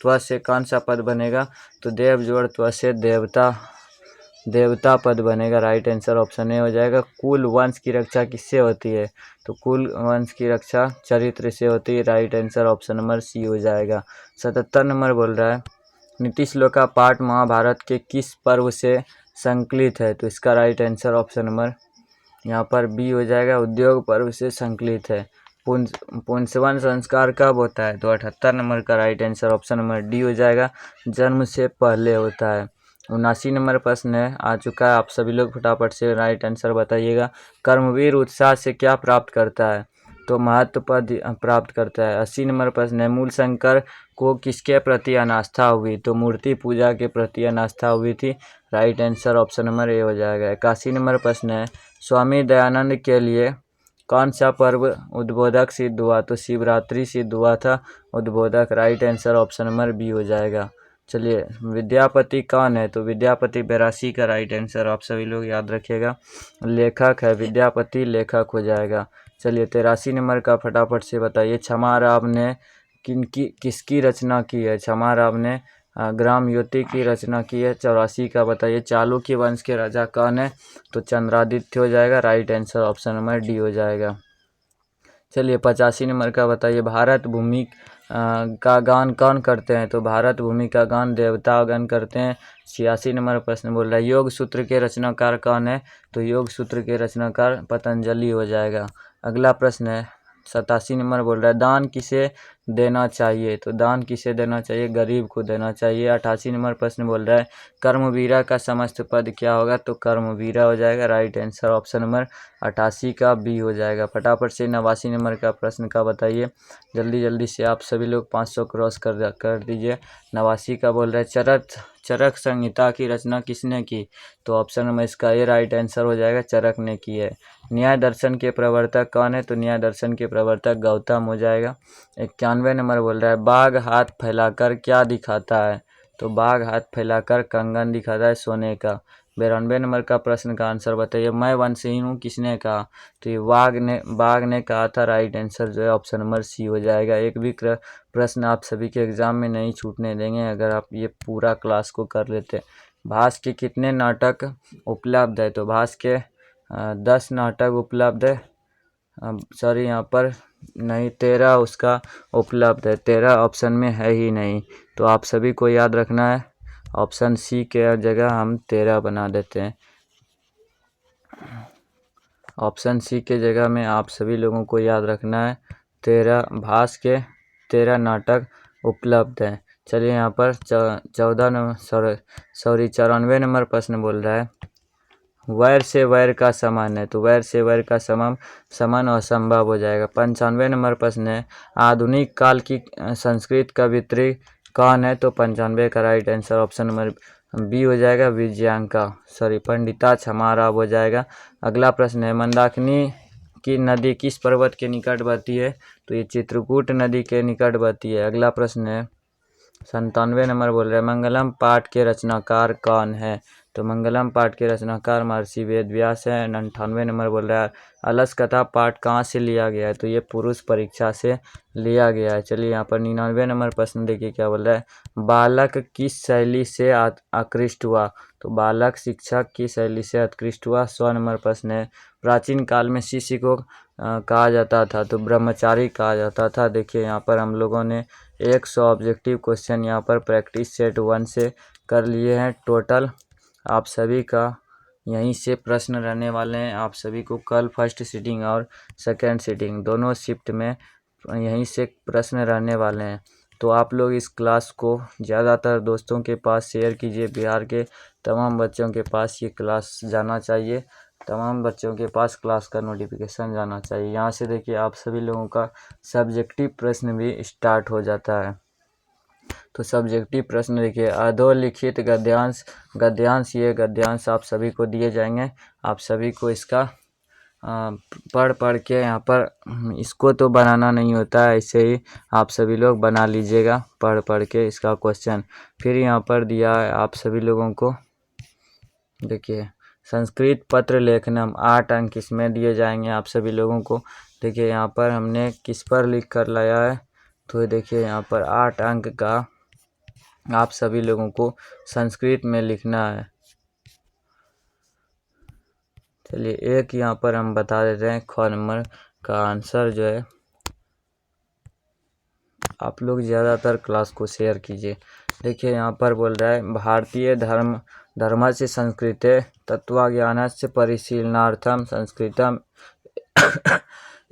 त्व से कौन सा पद बनेगा, तो देव जोड़ त्व से देवता पद बनेगा, राइट आंसर ऑप्शन ए हो जाएगा। कुल वंश की रक्षा किससे होती है, तो कुल वंश की रक्षा चरित्र से होती है, right answer option number C हो जाएगा। 77 नंबर बोल रहा है नीति श्लोक का पाठ महाभारत के किस पर्व से संकलित है, तो इसका राइट आंसर ऑप्शन नंबर यहाँ पर बी हो जाएगा उद्योग पर्व से संकलित है। पुंसवन संस्कार कब होता है, तो 78 नंबर का right answer option number D हो जाएगा जन्म से पहले होता है। 79 नंबर प्रश्न है आ चुका है, आप सभी लोग फटाफट से राइट आंसर बताइएगा। कर्मवीर उत्साह से क्या प्राप्त करता है, तो महत्व पद प्राप्त करता है। 80 नंबर प्रश्न है मूल शंकर को किसके प्रति अनास्था हुई, तो मूर्ति पूजा के प्रति अनास्था हुई थी, right answer option number A हो जाएगा। 81 नंबर प्रश्न है स्वामी दयानंद के लिए कौन सा पर्व उद्बोधक सिद्ध हुआ, तो शिवरात्रि सिद्ध हुआ था उद्बोधक, right answer option number B हो जाएगा। चलिए विद्यापति कौन है, तो विद्यापति 82 का राइट आंसर आप सभी लोग याद रखिएगा लेखक है, विद्यापति लेखक हो जाएगा। चलिए 83 नंबर का फटाफट से बताइए क्षमा राव ने किसकी रचना की है, क्षमा राव ने ग्राम युति की रचना की है। 84 का बताइए चालुक्य वंश के राजा कौन है, तो चंद्रादित्य हो जाएगा, right answer option number D हो जाएगा। चलिए 85 नंबर का बताइए भारत भूमि का गान कौन करते हैं, तो भारत भूमि का गान देवतागण करते हैं। 86 नंबर प्रश्न बोल रहा है योग सूत्र के रचनाकार कौन है, तो योग सूत्र के रचनाकार पतंजलि हो जाएगा। अगला प्रश्न है 87 नंबर बोल रहा है दान किसे देना चाहिए, तो दान किसे देना चाहिए, गरीब को देना चाहिए। 88 नंबर प्रश्न बोल रहा है कर्मवीरा का समस्त पद क्या होगा, तो कर्मवीरा हो जाएगा, राइट आंसर ऑप्शन नंबर 88 का बी हो जाएगा। फटाफट से 89 नंबर का प्रश्न का बताइए, जल्दी जल्दी से आप सभी लोग 500 क्रॉस कर दीजिए। 89 का बोल रहा है चरक संहिता की रचना किसने की, तो ऑप्शन नंबर इसका ये राइट आंसर हो जाएगा चरक ने की है। न्याय दर्शन के प्रवर्तक कौन है, तो न्याय दर्शन के प्रवर्तक गौतम हो जाएगा। 91 नंबर बोल रहा है बाघ हाथ फैलाकर क्या दिखाता है, तो बाघ हाथ फैलाकर कंगन दिखाता है सोने का। 92 नंबर का प्रश्न का आंसर बताइए। मैं वंशहीन हूँ किसने कहा? तो ये बाघ ने कहा था। राइट आंसर जो है ऑप्शन नंबर सी हो जाएगा। एक भी प्रश्न आप सभी के एग्जाम में नहीं छूटने देंगे अगर आप ये पूरा क्लास को कर लेते। भास के कितने नाटक उपलब्ध है? तो भास के 10 नाटक उपलब्ध है। सॉरी, यहाँ पर नहीं, 13 उसका उपलब्ध है। 13 ऑप्शन में है ही नहीं, तो आप सभी को याद रखना है। ऑप्शन सी के जगह हम 13 बना देते हैं। ऑप्शन सी के जगह में आप सभी लोगों को याद रखना है 13, भास के 13 नाटक उपलब्ध हैं। चलिए यहाँ पर 94 नंबर प्रश्न बोल रहा है वैर से वैर का समान है। तो वैर से वैर का समान असंभव हो जाएगा। 95 नंबर प्रश्न है आधुनिक काल की संस्कृत कवित्री कौन है? तो 95 का right answer option number B हो जाएगा, विजयांका, सॉरी पंडिता क्षमाराव हो जाएगा। अगला प्रश्न है मंदाकिनी की नदी किस पर्वत के निकट बहती है? तो ये चित्रकूट नदी के निकट बहती है। अगला प्रश्न है 97 नंबर बोल रहे हैं मंगलम पाठ के रचनाकार कौन है? तो मंगलम पाठ के रचनाकार महर्षि वेदव्यास है। 98 नंबर बोल रहा है अलस कथा पाठ कहाँ से लिया गया है? तो ये पुरुष परीक्षा से लिया गया है। चलिए यहाँ पर 99 नंबर प्रश्न देखिए क्या बोल रहा है बालक किस शैली से आकृष्ट हुआ? तो बालक शिक्षक की शैली से आकृष्ट हुआ। 100 नंबर प्रश्न है प्राचीन काल में शिष्य को कहा जाता था? तो ब्रह्मचारी कहा जाता था। देखिए यहाँ पर हम लोगों ने 100 ऑब्जेक्टिव क्वेश्चन यहाँ पर प्रैक्टिस सेट 1 से कर लिए हैं टोटल। आप सभी का यहीं से प्रश्न रहने वाले हैं। आप सभी को कल फर्स्ट सीटिंग और सेकेंड सीटिंग दोनों शिफ्ट में यहीं से प्रश्न रहने वाले हैं। तो आप लोग इस क्लास को ज़्यादातर दोस्तों के पास शेयर कीजिए। बिहार के तमाम बच्चों के पास ये क्लास जाना चाहिए। तमाम बच्चों के पास क्लास का नोटिफिकेशन जाना चाहिए। यहाँ से देखिए आप सभी लोगों का सब्जेक्टिव प्रश्न भी स्टार्ट हो जाता है। तो सब्जेक्टिव प्रश्न देखिए अधोलिखित गद्यांश ये गद्यांश आप सभी को दिए जाएंगे। आप सभी को इसका पढ़ के यहाँ पर इसको तो बनाना नहीं होता है, ऐसे ही आप सभी लोग बना लीजिएगा पढ़ के इसका क्वेश्चन। फिर यहाँ पर दिया है आप सभी लोगों को देखिए संस्कृत पत्र लेखनम 8 अंक इसमें दिए जाएंगे आप सभी लोगों को। देखिए यहाँ पर हमने किस पर लिख कर लाया है? तो देखिए यहाँ पर 8 अंक का आप सभी लोगों को संस्कृत में लिखना है। चलिए एक यहाँ पर हम बता देते हैं ख नंबर का आंसर जो है। आप लोग ज़्यादातर क्लास को शेयर कीजिए। देखिए यहाँ पर बोल रहा है भारतीय धर्म से संस्कृत तत्वज्ञान से परिशीलनार्थम संस्कृतम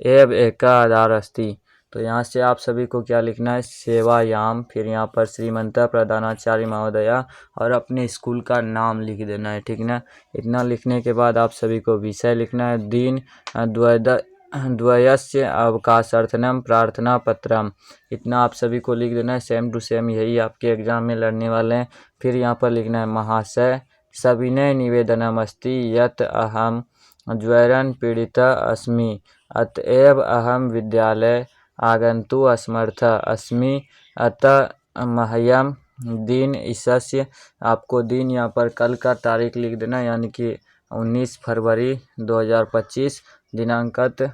एव एका आधार अस्ति। तो यहाँ से आप सभी को क्या लिखना है सेवायाम, फिर यहाँ पर श्रीमंत प्रधानाचार्य महोदया और अपने स्कूल का नाम लिख देना है, ठीक ना। इतना लिखने के बाद आप सभी को विषय लिखना है दिन द्वयस्य अवकाशार्थनम प्रार्थना पत्रम। इतना आप सभी को लिख देना है। सेम टू सेम यही आपके एग्जाम में लड़ने वाले हैं। फिर यहाँ पर लिखना है महाशय सविनय निवेदनम अस्ति यत अहम ज्वरन पीड़िता अस्मि अतएव अहम विद्यालय आगंतु असमर्थ अस्मि अतः मह्यम दिन इसस्य। आपको दिन यहाँ पर कल का तारीख लिख देना, यानी कि 19 फरवरी 2025 दिनांकत।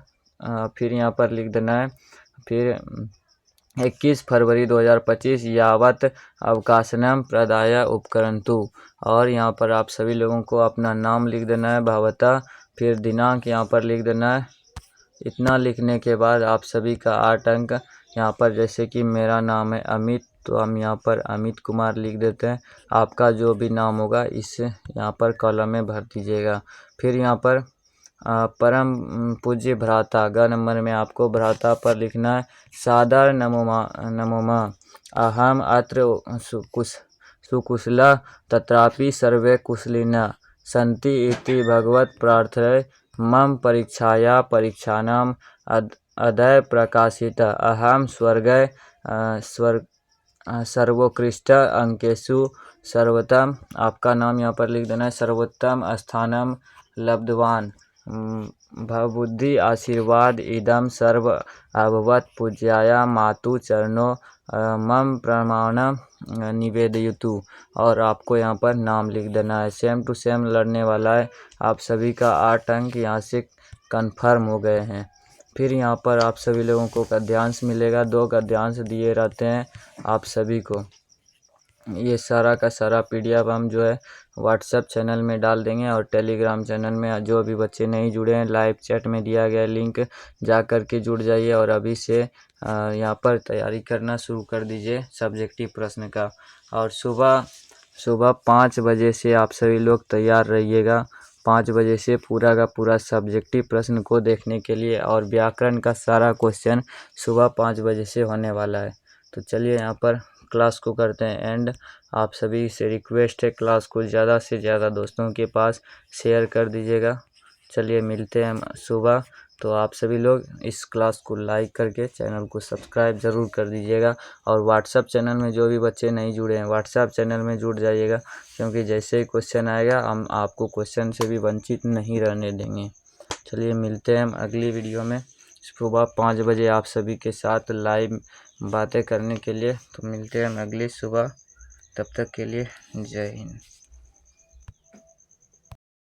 फिर यहाँ पर लिख देना है फिर 21 फरवरी 2025 यावत अवकाशनम प्रदाय उपकरंतु। और यहाँ पर आप सभी लोगों को अपना नाम लिख देना है भावता, फिर दिनांक यहाँ पर लिख देना है। इतना लिखने के बाद आप सभी का 8 अंक यहाँ पर, जैसे कि मेरा नाम है अमित, तो हम यहाँ पर अमित कुमार लिख देते हैं। आपका जो भी नाम होगा इस यहाँ पर कॉलम में भर दीजिएगा। फिर यहाँ पर परम पूज्य भ्राता ग नंबर में आपको भ्राता पर लिखना है सादर नमोमा अहम अत्र सुकुशला तत्रापि सर्वे कुशलिना संति इति भगवत प्रार्थय मम परीक्षाया परीक्षानाम अदय प्रकाशित अहम सर्वोत्कृष्ट अंकेशु सर्वोत्तम। आपका नाम यहाँ पर लिख देना है सर्वोत्तम स्थानम लब्धवान भवबुद्धि आशीर्वाद इदम सर्व अभवत पूज्याय मातु चरणों मम प्रमाणम निवेदयतु। और आपको यहाँ पर नाम लिख देना है। सेम टू सेम लड़ने वाला है। आप सभी का 8 अंक यहाँ से कंफर्म हो गए हैं। फिर यहाँ पर आप सभी लोगों को गद्यांश मिलेगा। 2 गद्यांश दिए रहते हैं आप सभी को। ये सारा का सारा PDF हम जो है व्हाट्सएप चैनल में डाल देंगे और टेलीग्राम चैनल में जो भी बच्चे नहीं जुड़े हैं लाइव चैट में दिया गया लिंक जा कर के जुड़ जाइए और अभी से यहाँ पर तैयारी करना शुरू कर दीजिए सब्जेक्टिव प्रश्न का। और सुबह 5 बजे से आप सभी लोग तैयार रहिएगा। 5 बजे से पूरा का पूरा सब्जेक्टिव प्रश्न को देखने के लिए। और व्याकरण का सारा क्वेश्चन सुबह 5 बजे से होने वाला है। तो चलिए यहाँ पर क्लास को करते हैं एंड। आप सभी से रिक्वेस्ट है क्लास को ज़्यादा से ज़्यादा दोस्तों के पास शेयर कर दीजिएगा। चलिए मिलते हैं हम सुबह। तो आप सभी लोग इस क्लास को लाइक करके चैनल को सब्सक्राइब ज़रूर कर दीजिएगा। और व्हाट्सएप चैनल में जो भी बच्चे नहीं जुड़े हैं व्हाट्सएप चैनल में जुड़ जाइएगा, क्योंकि जैसे ही क्वेश्चन आएगा हम आपको क्वेश्चन से भी वंचित नहीं रहने देंगे। चलिए मिलते हैं हम अगली वीडियो में सुबह 5 बजे आप सभी के साथ लाइव बातें करने के लिए। तो मिलते हैं हम अगली सुबह। तब तक के लिए जय हिंद।